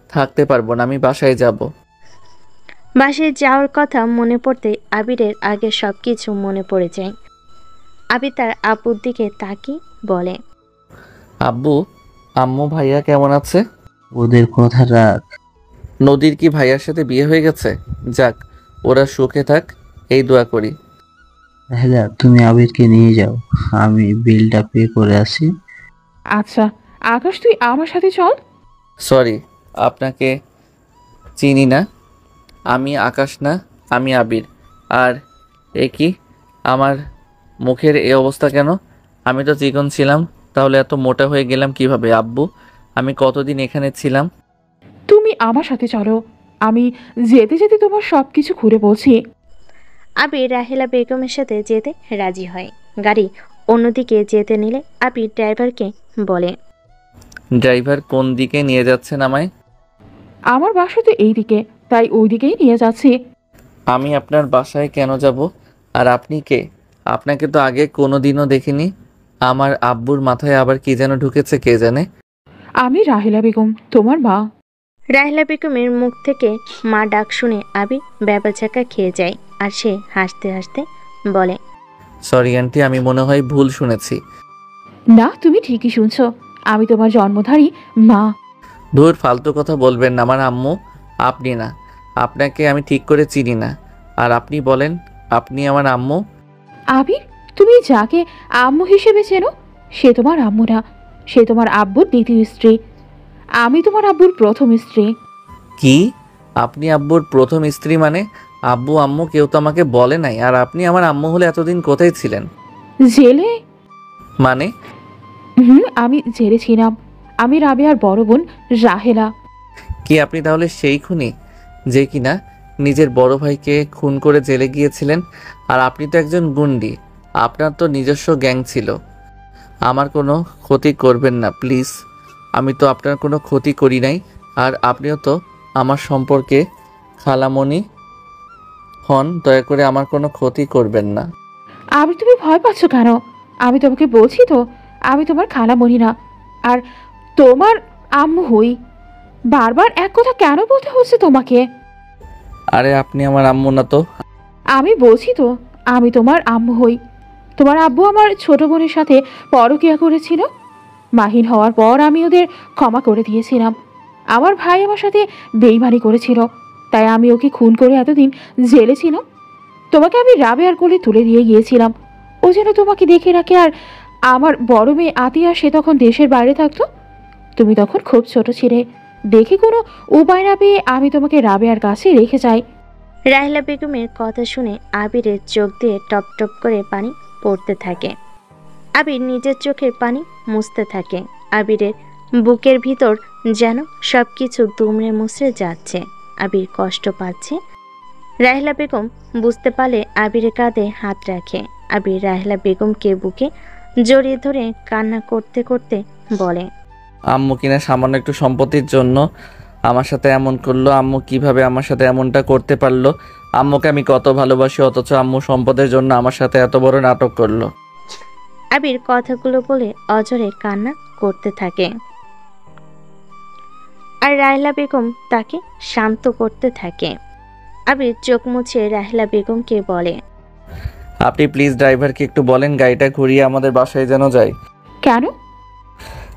থাকতে পারবো না, আমি বাসায় যাব। বাসে যাওয়ার কথা মনে পড়তে আবিরের আগে সব কিছু মনে পড়ে যায়। আবির তার আব্বুর দিকে তাকিয়ে বলে, আব্বু, আম্মু, ভাইয়া কেমন আছে? ওদের কথা রাখ। নদীর কি ভাইয়ার সাথে বিয়ে হয়ে গেছে? যাক, ওরা সুখে থাক, এই দোয়া করি। রাহেলা, তুমি আবিরকে নিয়ে যাও, আমি বিলটা পে করে আসি। আচ্ছা আকাশ, তুই আমার সাথে চল। সরি, আপনাকে চিনি না। আমি আকাশ না, আমি আবির। আর এ কি, আমার মুখের এই অবস্থা কেন? আমি তো চিকন ছিলাম, তাহলে এত মোটা হয়ে গেলাম কিভাবে? আব্বু, আমি কতদিন এখানে ছিলাম? তুমি আমার সাথে চলো, আমি যেতে যেতে তোমার সব কিছু ঘুরে বলছি। আবির রাহেলা বেগমের সাথে যেতে রাজি হয়। গাড়ি অন্যদিকে যেতে নিলে আবির ড্রাইভারকে বলে, ড্রাইভার কোন দিকে নিয়ে যাচ্ছেন আমায়? আমার বাসা তো এই দিকে, তাই ওই দিকেই নিয়ে যাচ্ছি। আমি আপনার বাসায় কেন যাব? আর আপনি কে? আপনাকে তো আগে কোনো দিনও দেখিনি। আমার আব্বুর মাথায় আবার কি যেন ঢুকেছে কে জানে। আমি রাহেলা বেগম, তোমার মা। রাহেলা বেগমের মুখ থেকে মা ডাক শুনে আবির ব্যাপারচাকা খেয়ে যায়। আর সে হাসতে হাসতে বলে, সরি আন্টি, আমি মনে হয় ভুল শুনেছি। না, তুমি ঠিকই শুনছো, আমি তোমার জন্মধারী মা। ধুর, ফালতু কথা বলবেন না। আমার আম্মু আপনি না, আপনাকে আমি ঠিক করে চিনি না। আর আপনি বলেন আপনি আমার আম্মু? আবির, তুমি যাকে আম্মু হিসেবে চেনো সে তোমার আম্মু না, সে তোমার আব্বুর দ্বিতীয় স্ত্রী। আমি তোমার আব্বুর প্রথম স্ত্রী। কি? আপনি আব্বুর প্রথম স্ত্রী মানে? আব্বু আম্মু কেউ তো আমাকে বলে নাই। আর আপনি আমার আম্মু হলে এতদিন কোথায় ছিলেন? জেলে। মানে? আমি জেলে ছিলাম। আমি রাবেয়ার বড় বোন রাহেলা। কি আপনি তাহলে সেই খুনি যে কিনা নিজের বড় ভাইকে খুন করে জেলে গিয়েছিলেন? আর আপনি তো একজন গুন্ডি, আপনার তো নিজস্ব গ্যাং ছিল। আমার কোনো ক্ষতি করবেন না প্লিজ। আমি তো আপনার কোনো ক্ষতি করি নাই। আর আপনিও তো আমার সম্পর্কে খালামণি হন, দয়া করে আমার কোনো ক্ষতি করবেন না। আবির, তুমি ভয় পাচ্ছ কেন? আমি তোমাকে বলছি তো, আমি তোমার খালামণি না, আর তোমার আম্মু হই। বারবার এক কথা কেন বলতে হচ্ছে তোমাকে? আরে আপনি আমার আম্মু না তো। আমি বলছি তো, আমি তোমার আম্মু হই। তোমার আব্বু আমার ছোট বোনের সাথে পরকীয়া করেছিল। মাহিন হওয়ার পর আমি ওদের ক্ষমা করে দিয়েছিলাম। আমার ভাই আমার সাথে বেইমানি করেছিল, তাই আমি ওকে খুন করে এতদিন জেলে ছিলাম। তোমাকে আমি রাবেয়ার কোলে তুলে দিয়ে গিয়েছিলাম, ও যেন তোমাকে দেখে রাখে। আর আমার বড় মেয়ে আতিয়া, সে তখন দেশের বাইরে থাকতো। তুমি তখন খুব ছোট ছিলে, দেখে কোনো উপায় না পেয়ে আমি তোমাকে রাবেয়ার কাছে রেখে যাই। রাহেলা বেগমের কথা শুনে আবিরের চোখ দিয়ে টপ টপ করে পানি পড়তে থাকে। আবির নিজের চোখের পানি মুছতে থাকে। আবিরের বুকের ভিতর যেন সবকিছু দুমড়ে মুছড়ে যাচ্ছে। আবির কষ্ট পাচ্ছে। রাহেলা বেগম বুঝতে পারলে আবিরের কাঁধে হাত রাখে। আবির রাহেলা বেগমকে বুকে জড়িয়ে ধরে কান্না করতে করতে বলে, আম্মু কিনা সামান্য একটু সম্পত্তির জন্য আমার সাথে এমন করলো। আম্মু কিভাবে আমার সাথে এমনটা করতে পারলো? আম্মুকে আমি কত ভালোবাসি, অথচ আম্মু সম্পদের জন্য আমার সাথে এত বড় নাটক করলো। আবির কথাগুলো বলে অজরে কান্না করতে থাকে। আর রাহেলা বেগম তাকে শান্ত করতে থাকে। আবির চোখ মুছে রাহেলা বেগমকে বলে, আপনি প্লিজ ড্রাইভারকে একটু বলেন গাড়িটা ঘুরিয়ে আমাদের বাসায় যেন যায়। কেন?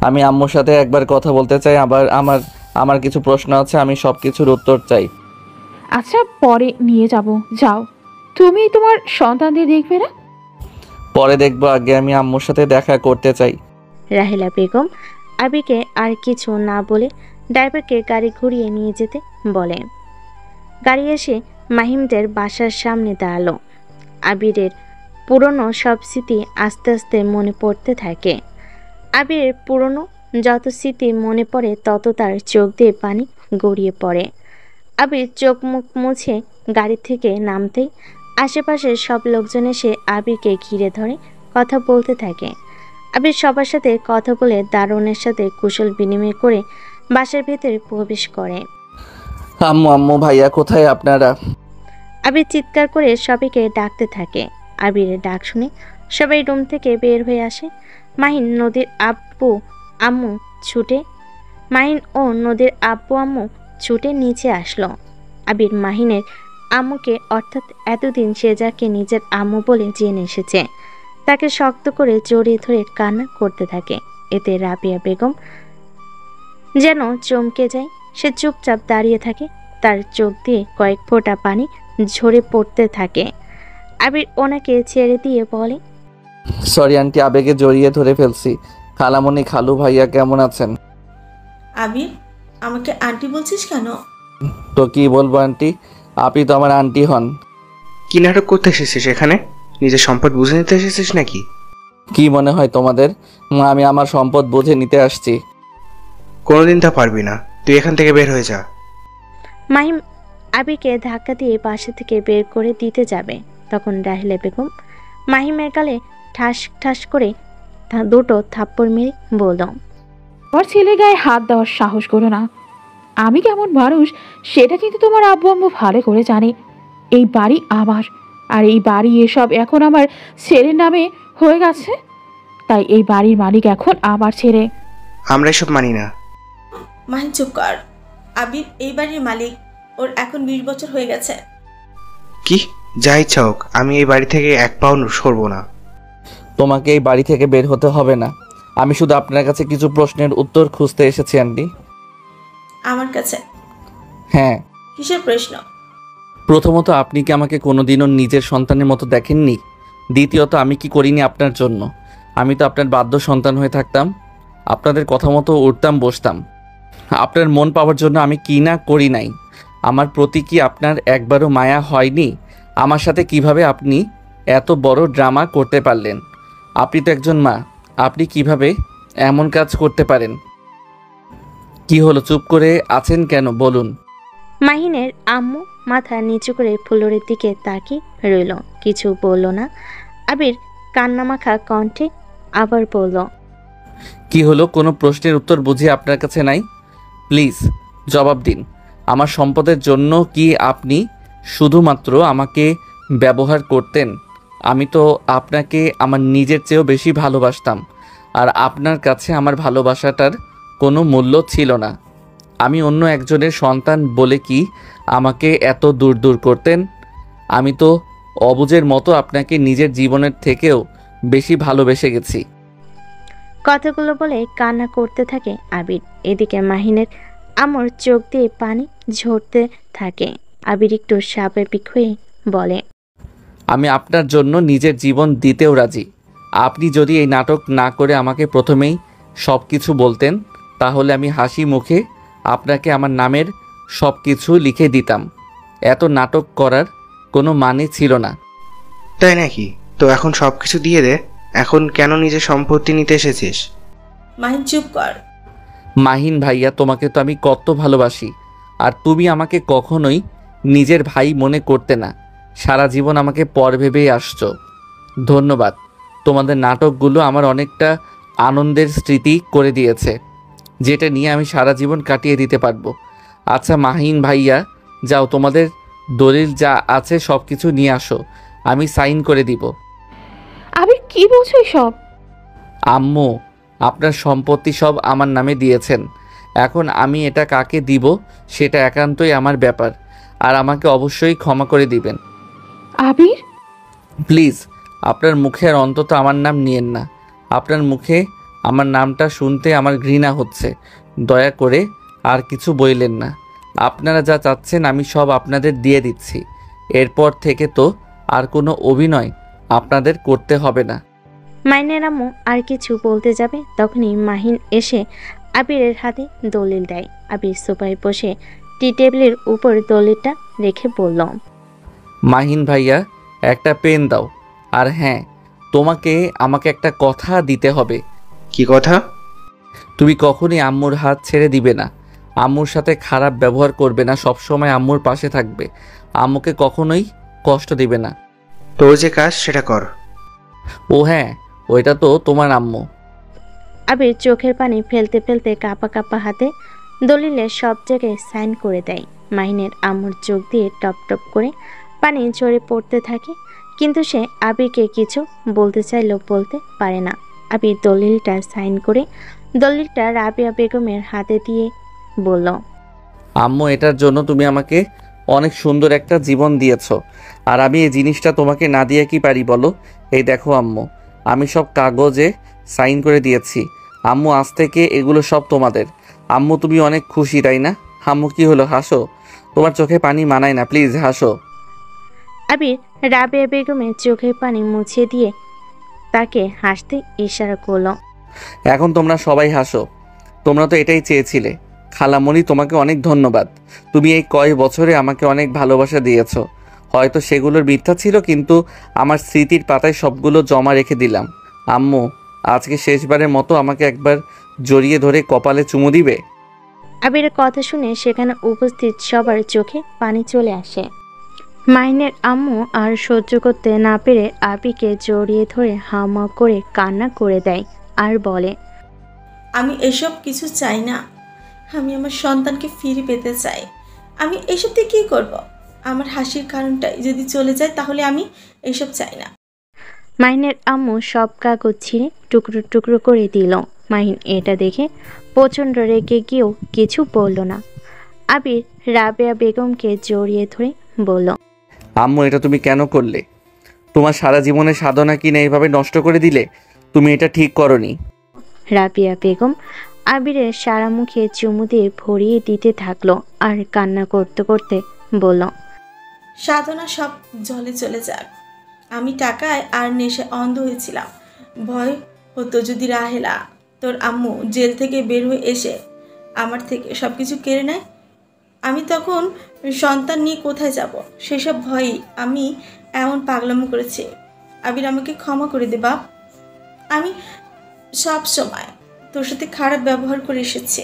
আমি আম্মুর সাথে একবার কথা বলতে চাই। আবার আমার কিছু প্রশ্ন আছে, আমি সব কিছুর উত্তর চাই। আচ্ছা, পরে নিয়ে যাব, যাও। তুমি তোমার সন্তানদের দেখবে না? পরে দেখবো, আগে আমি আম্মুর সাথে দেখা করতে চাই। রাহেলা বেগম আবিরকে আর কিছু না বলে ড্রাইভারকে গাড়ি ঘুরিয়ে নিয়ে যেতে বলে। গাড়ি এসে মাহিমদের বাসার সামনে দাঁড়ালো। আবিরের পুরনো সব স্মৃতি আস্তে আস্তে মনে পড়তে থাকে। আবিরের পুরনো যত স্মৃতি মনে পড়ে তত তার চোখ দিয়ে পানি গড়িয়ে পড়ে। আবির চোখ মুখ মুছে গাড়ি থেকে নামতেই আশেপাশের সব লোকজন এসে আবিরকে ঘিরে ধরে কথা বলতে থাকে। আবির সবার সাথে কথা বলে দারোয়ানের সাথে কুশল বিনিময় করে বাসার ভেতরে প্রবেশ করে। আম্মু, আম্মু, ভাইয়া কোথায় আপনারা? আবির চিৎকার করে সবাইকে ডাকতে থাকে। আবিরের ডাক শুনে সবাই রুম থেকে বের হয়ে আসে। মাহিন ও নদীর আব্বু আম্মু ছুটে নিচে আসলো। আবির মাহিনের আম্মুকে, অর্থাৎ এতদিন সে যাকে নিজের আম্মু বলে জেনে এসেছে তাকে শক্ত করে জড়িয়ে ধরে কান্না করতে থাকে। এতে রাবিয়া বেগম যেন চমকে যায়। সে চুপচাপ দাঁড়িয়ে থাকে, তার চোখ দিয়ে কয়েক ফোঁটা পানি ঝরে পড়তে থাকে। আবির ওনাকে ছেড়ে দিয়ে বলে, সরি আন্টি, আবেগে জড়িয়ে ধরে ফেলছি। খালামণি, খালু ভাইয়া কেমন আছেন? আবির, আমাকে আন্টি বলছিস কেন? তো কি বলবো আন্টি, আপনি তো আমার আন্টি হন। কি নাটক করতে এসেছিস এখানে? নিজের সম্পদ বুঝে নিতে এসেছিস নাকি? কি মনে হয় তোমাদের আমি আমার সম্পদ বুঝে নিতে আসছি? কোনোদিন তা পারবি না। তুই এখান থেকে বের হয়ে যা। মাহিম আবিরকে ধাক্কা দিয়ে বাসা থেকে বের করে দিতে যাবে, তখন রাহিলা বেগম মাহিমের গালে ঠাস ঠাস করে দুটো থাপ্পড় মেরে বলল, আমার ছেলে গায়ে হাত দেওয়ার সাহস করো না। আমি কেমন মানুষ সেটা কিন্তু তোমার আব্বু আম্মু ভালো করে জানে। এই বাড়ি আমার, আর এই বাড়ি এসব এখন আমার ছেলের নামে হয়ে গেছে, তাই এই বাড়ির মালিক এখন আমার ছেলে। আমরা এসব মানি না। মাহিন চুপ কর। আবির এই বাড়ির মালিক, ওর এখন 20 বছর হয়ে গেছে। কি যা ইচ্ছা হোক, আমি এই বাড়ি থেকে এক পাও সরবো না। তোমাকে এই বাড়ি থেকে বের হতে হবে না। আমি শুধু আপনার কাছে কিছু প্রশ্নের উত্তর খুঁজতে এসেছি আন্টি। আমার কাছে? হ্যাঁ। কিসের প্রশ্ন? প্রথমত, আপনি কি আমাকে কোনোদিনও নিজের সন্তানের মতো দেখেননি? দ্বিতীয়ত, আমি কি করিনি আপনার জন্য? আমি তো আপনার বাধ্য সন্তান হয়ে থাকতাম, আপনাদের কথা মতো উঠতাম বসতাম। আপনার মন পাওয়ার জন্য আমি কি না করি নাই। আমার প্রতি কি আপনার একবারও মায়া হয়নি? আমার সাথে কিভাবে আপনি এত বড় ড্রামা করতে পারলেন? আপনি তো একজন মা, আপনি কিভাবে এমন কাজ করতে পারেন? কি হলো, চুপ করে আছেন কেন বলুন? মাহিনের আম্মু মাথা নিচু করে ফ্লোরের দিকে তাকিয়ে রইল, কিছু বলল না। আবির কান্নামাখা কণ্ঠে আবার বলল, কি হলো, কোনো প্রশ্নের উত্তর বুঝি আপনার কাছে নাই? প্লিজ জবাব দিন। আমার সম্পদের জন্য কি আপনি শুধুমাত্র আমাকে ব্যবহার করতেন? আমি তো আপনাকে আমার নিজের চেয়েও বেশি ভালোবাসতাম, আর আপনার কাছে আমার ভালোবাসাটার কোনো মূল্য ছিল না। আমি অন্য একজনের সন্তান বলে কি আমাকে এত দূর দূর করতেন? আমি তো অবুঝের মতো আপনাকে নিজের জীবনের থেকেও বেশি ভালোবেসে গেছি। কথাগুলো বলে কান্না করতে থাকে আবির। এদিকে মাহিনের আমর চোখ দিয়ে পানি ঝরতে থাকে। আবির একটু স্বাভাবিক হয়ে বলে, আমি আপনার জন্য নিজের জীবন দিতেও রাজি। আপনি যদি এই নাটক না করে আমাকে প্রথমেই সব কিছু বলতেন, তাহলে আমি হাসি মুখে আপনাকে আমার নামের সব কিছু লিখে দিতাম। এত নাটক করার কোনো মানে ছিল না। তাই নাকি? তো এখন সব কিছু দিয়ে দে। এখন কেন নিজের সম্পত্তি নিতে এসেছিস? মাহিন চুপ কর। মাহিন ভাইয়া, তোমাকে তো আমি কত ভালোবাসি, আর তুমি আমাকে কখনোই নিজের ভাই মনে করতে না। সারা জীবন আমাকে পর ভেবেই আসছো। ধন্যবাদ। তোমাদের নাটকগুলো আমার অনেকটা আনন্দের স্মৃতি করে দিয়েছে, যেটা নিয়ে আমি সারা জীবন কাটিয়ে দিতে পারবো। আচ্ছা মাহিন ভাইয়া, যাও, তোমাদের দলিল যা আছে সব কিছু নিয়ে আসো, আমি সাইন করে দিব। আবির কি বলছো সব? আম্মু, আপনার সম্পত্তি সব আমার নামে দিয়েছেন। এখন আমি এটা কাকে দিব সেটা একান্তই আমার ব্যাপার, আর আমাকে অবশ্যই ক্ষমা করে দিবেন। আবির, প্লিজ আপনার মুখে আর অন্তত আমার নাম নিয়েন না। আপনার মুখে আমার নামটা শুনতে আমার ঘৃণা হচ্ছে। দয়া করে আর কিছু বললেন না। আপনারা যা চাচ্ছেন আমি সব আপনাদের দিয়ে দিচ্ছি। এরপর থেকে তো আর কোনো অভিনয় আপনাদের করতে হবে না। মাহিনের আম্মু আর কিছু বলতে যাবে, তখনই মাহিন এসে আবিরের হাতে দলিল দেয়। আবির সোফায় বসে টি টেবিলের উপর দলিলটা রেখে বলল, মাহিন ভাইয়া, একটা পেন দাও। আর হ্যাঁ, তোমাকে আমাকে একটা কথা দিতে হবে। কি কথা? তুমি কখনই আম্মুর হাত ছেড়ে দিবে না। আম্মুর সাথে খারাপ ব্যবহার করবে না, সবসময় আম্মুর পাশে থাকবে। আম্মুকে কখনোই কষ্ট দিবে না। তোর যে কাজ সেটা কর। ও হ্যাঁ, ওইটা তো তোমার আম্মু। আবির চোখের পানি ফেলতে ফেলতে কাঁপা কাঁপা হাতে দলিলের সব জায়গায় সাইন করে দেয়। মাহিনের আম্মুর চোখ দিয়ে টপ টপ করে পানি ঝরে পড়তে থাকে, কিন্তু সে আবিরকে কিছু বলতে চাইলেও বলতে পারে না। আবির দলিলটা সাইন করে দলিলটা রাবিয়া বেগমের হাতে দিয়ে বলল, আম্মু, এটার জন্য তুমি আমাকে অনেক সুন্দর একটা জীবন দিয়েছো, আর আমি এই জিনিসটা তোমাকে না দিয়ে কি পারি বলো? এই দেখো আম্মু, আমি সব কাগজে সাইন করে দিয়েছি। আম্মু, আজ থেকে এগুলো সব তোমাদের। আম্মু, তুমি অনেক খুশি তাই না? আম্মু, কি হলো, হাসো। তোমার চোখে পানি মানায় না, প্লিজ হাসো। আবির রাবেয়া বেগমের চোখের পানি মুছে দিয়ে তাকে হাসতে ইশারা করলো। এখন তোমরা সবাই হাসো। তোমরা তো এটাই চেয়েছিলে। খালামণি, তোমাকে অনেক ধন্যবাদ। তুমি এই কয় বছরে আমাকে অনেক ভালোবাসা দিয়েছো। হয়তো সেগুলোর মিথ্যা ছিল, কিন্তু আমার স্মৃতির পাতায় সবগুলো জমা রেখে দিলাম। আম্মু, আজকে শেষবারের মতো আমাকে একবার জড়িয়ে ধরে কপালে চুমু দিবে? আবিরের কথা শুনে সেখানে উপস্থিত সবার চোখে পানি চলে আসে। মাহিনের আম্মু আর সহ্য করতে না পেরে আবিকে জড়িয়ে ধরে হামা করে কান্না করে দেয় আর বলে, আমি এসব কিছু চাই না। আমি আমার সন্তানকে ফিরে পেতে চাই। আমি এসব দিয়ে কী করব? আমার হাসির কারণটাই যদি চলে যায় তাহলে আমি এসব চাই না। মাহিনের আম্মু সব কাগজ ছিঁড়ে টুকরো টুকরো করে দিল। মাহিন এটা দেখে প্রচণ্ড রেগে গিয়েও কিছু বলল না। আবির রাবেয়া বেগমকে জড়িয়ে ধরে বলল, আম্মু, এটা তুমি কেন করলে? তোমার সারা জীবনের সাধনা কিনা এইভাবে নষ্ট করে দিলে? তুমি এটা ঠিক করনি। রাবেয়া বেগম আবিরের সারা মুখে চুমু দিয়ে ভরিয়ে দিতে থাকলো আর কান্না করতে করতে বলল, সাধনা সব জলে চলে যাক। আমি টাকায় আর নেশায় অন্ধ হয়েছিলাম। ভয় হতো যদি রাহেলা, তোর আম্মু, জেল থেকে বের হয়ে এসে আমার থেকে সব কিছু কেড়ে নেয়। আমি তখন সন্তান নিয়ে কোথায় যাব? সেসব ভয়ই আমি এমন পাগলামো করেছি। আবির, আমাকে ক্ষমা করে দে বাপ। আমি সব সময় তোর সাথে খারাপ ব্যবহার করে এসেছি।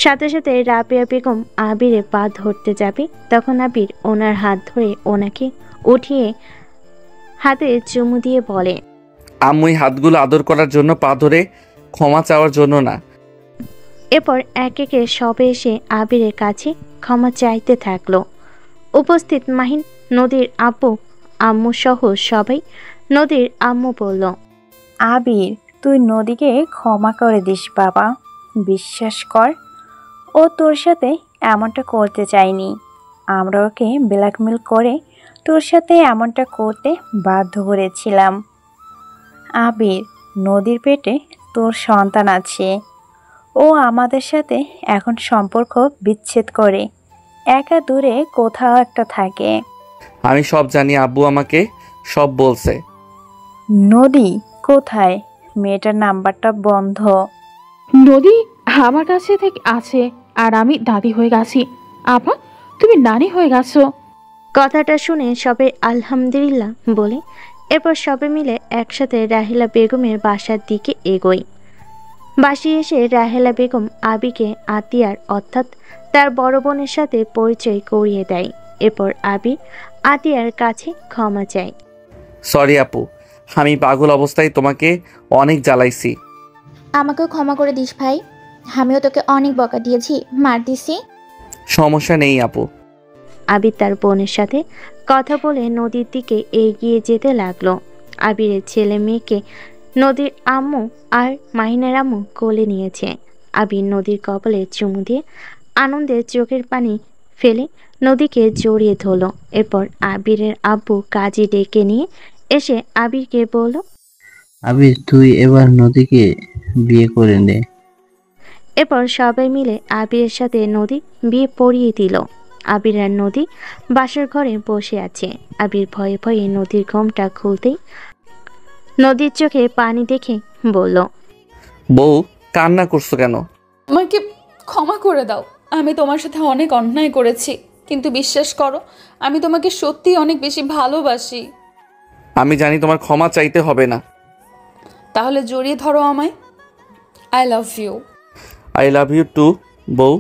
সাথে সাথে রাবেয়া বেগম আবিরে পা ধরতে যাবে, তখন আবির ওনার হাত ধরে ওনাকে উঠিয়ে হাতে চুমু দিয়ে বলে, আম্মু, এই হাতগুলো আদর করার জন্য, পা ধরে ক্ষমা চাওয়ার জন্য না। এরপর এক একে সবে এসে আবিরের কাছে ক্ষমা চাইতে থাকলো। উপস্থিত মাহিন, নদীর আব্বু আম্মু সহ সবাই। নদীর আম্মু বলল, আবির, তুই নদীকে ক্ষমা করে দিস বাবা। বিশ্বাস কর, ও তোর সাথে এমনটা করতে চায়নি। আমরা ওকে ব্ল্যাকমেল করে তোর সাথে এমনটা করতে বাধ্য করেছিলাম। আবির, নদীর পেটে তোর সন্তান আছে। ও আমাদের সাথে এখন সম্পর্ক বিচ্ছেদ করে একা দূরে কোথাও একটা থাকে। আমি সব জানি, আব্বু আমাকে সব বলছে। নদী কোথায়? মেয়েটার নাম্বারটা বন্ধ। নদী আমার কাছে থেকে আছে, আর আমি দাদি হয়ে গেছি। আপা, তুমি নানি হয়ে গেছো। কথাটা শুনে সবাই আলহামদুলিল্লাহ বলে এরপর সবে মিলে একসাথে রাহেলা বেগমের বাসার দিকে এগোয়। বাসি এসে রাহেলা বেগম আবিকে আতিয়ার অর্থাৎ তার বড় বোনের সাথে পরিচয় করিয়ে দেয়। এরপর আবি আতিয়ার কাছে ক্ষমা চায়। সরি আপু, আমি পাগল অবস্থায় তোমাকে অনেক জ্বালাইছি। আমাকেও ক্ষমা করে দিস ভাই। আমিও তোকে অনেক বকা দিয়েছি, মার দিছি। সমস্যা নেই আপু। আবির তার বোনের সাথে কথা বলে নদীর দিকে এগিয়ে যেতে লাগলো। আবিরের ছেলে মেয়েকে নদীর আম্মু আর মাহিনের আম্মু কোলে নিয়েছে। আবির নদীর কপালে চুমু দিয়ে আনন্দে চোখের পানি ফেলে নদীকে জড়িয়ে ধরল। এরপর আবিরের আব্বু কাজী ডেকে নিয়ে এসে আবিরকে বলল, আবির, তুই এবার নদীকে বিয়ে করে নে। এরপর সবাই মিলে আবিরের সাথে নদী বিয়ে পড়িয়ে দিল। আবির আর নদী বাসার ঘরে বসে আছে। আবির ভয়ে ভয়ে নদীর ঘোমটা খুলতেই নদীর চোখে পানি দেখে বলল, বউ, কান্না করছো কেন? আমাকে ক্ষমা করে দাও। আমি তোমার সাথে অনেক অন্যায় করেছি, কিন্তু বিশ্বাস করো, আমি তোমাকে সত্যি অনেক বেশি ভালোবাসি। আমি জানি তোমার ক্ষমা চাইতে হবে না। তাহলে জড়িয়ে ধরো আমায়। I love you. I love you too বউ।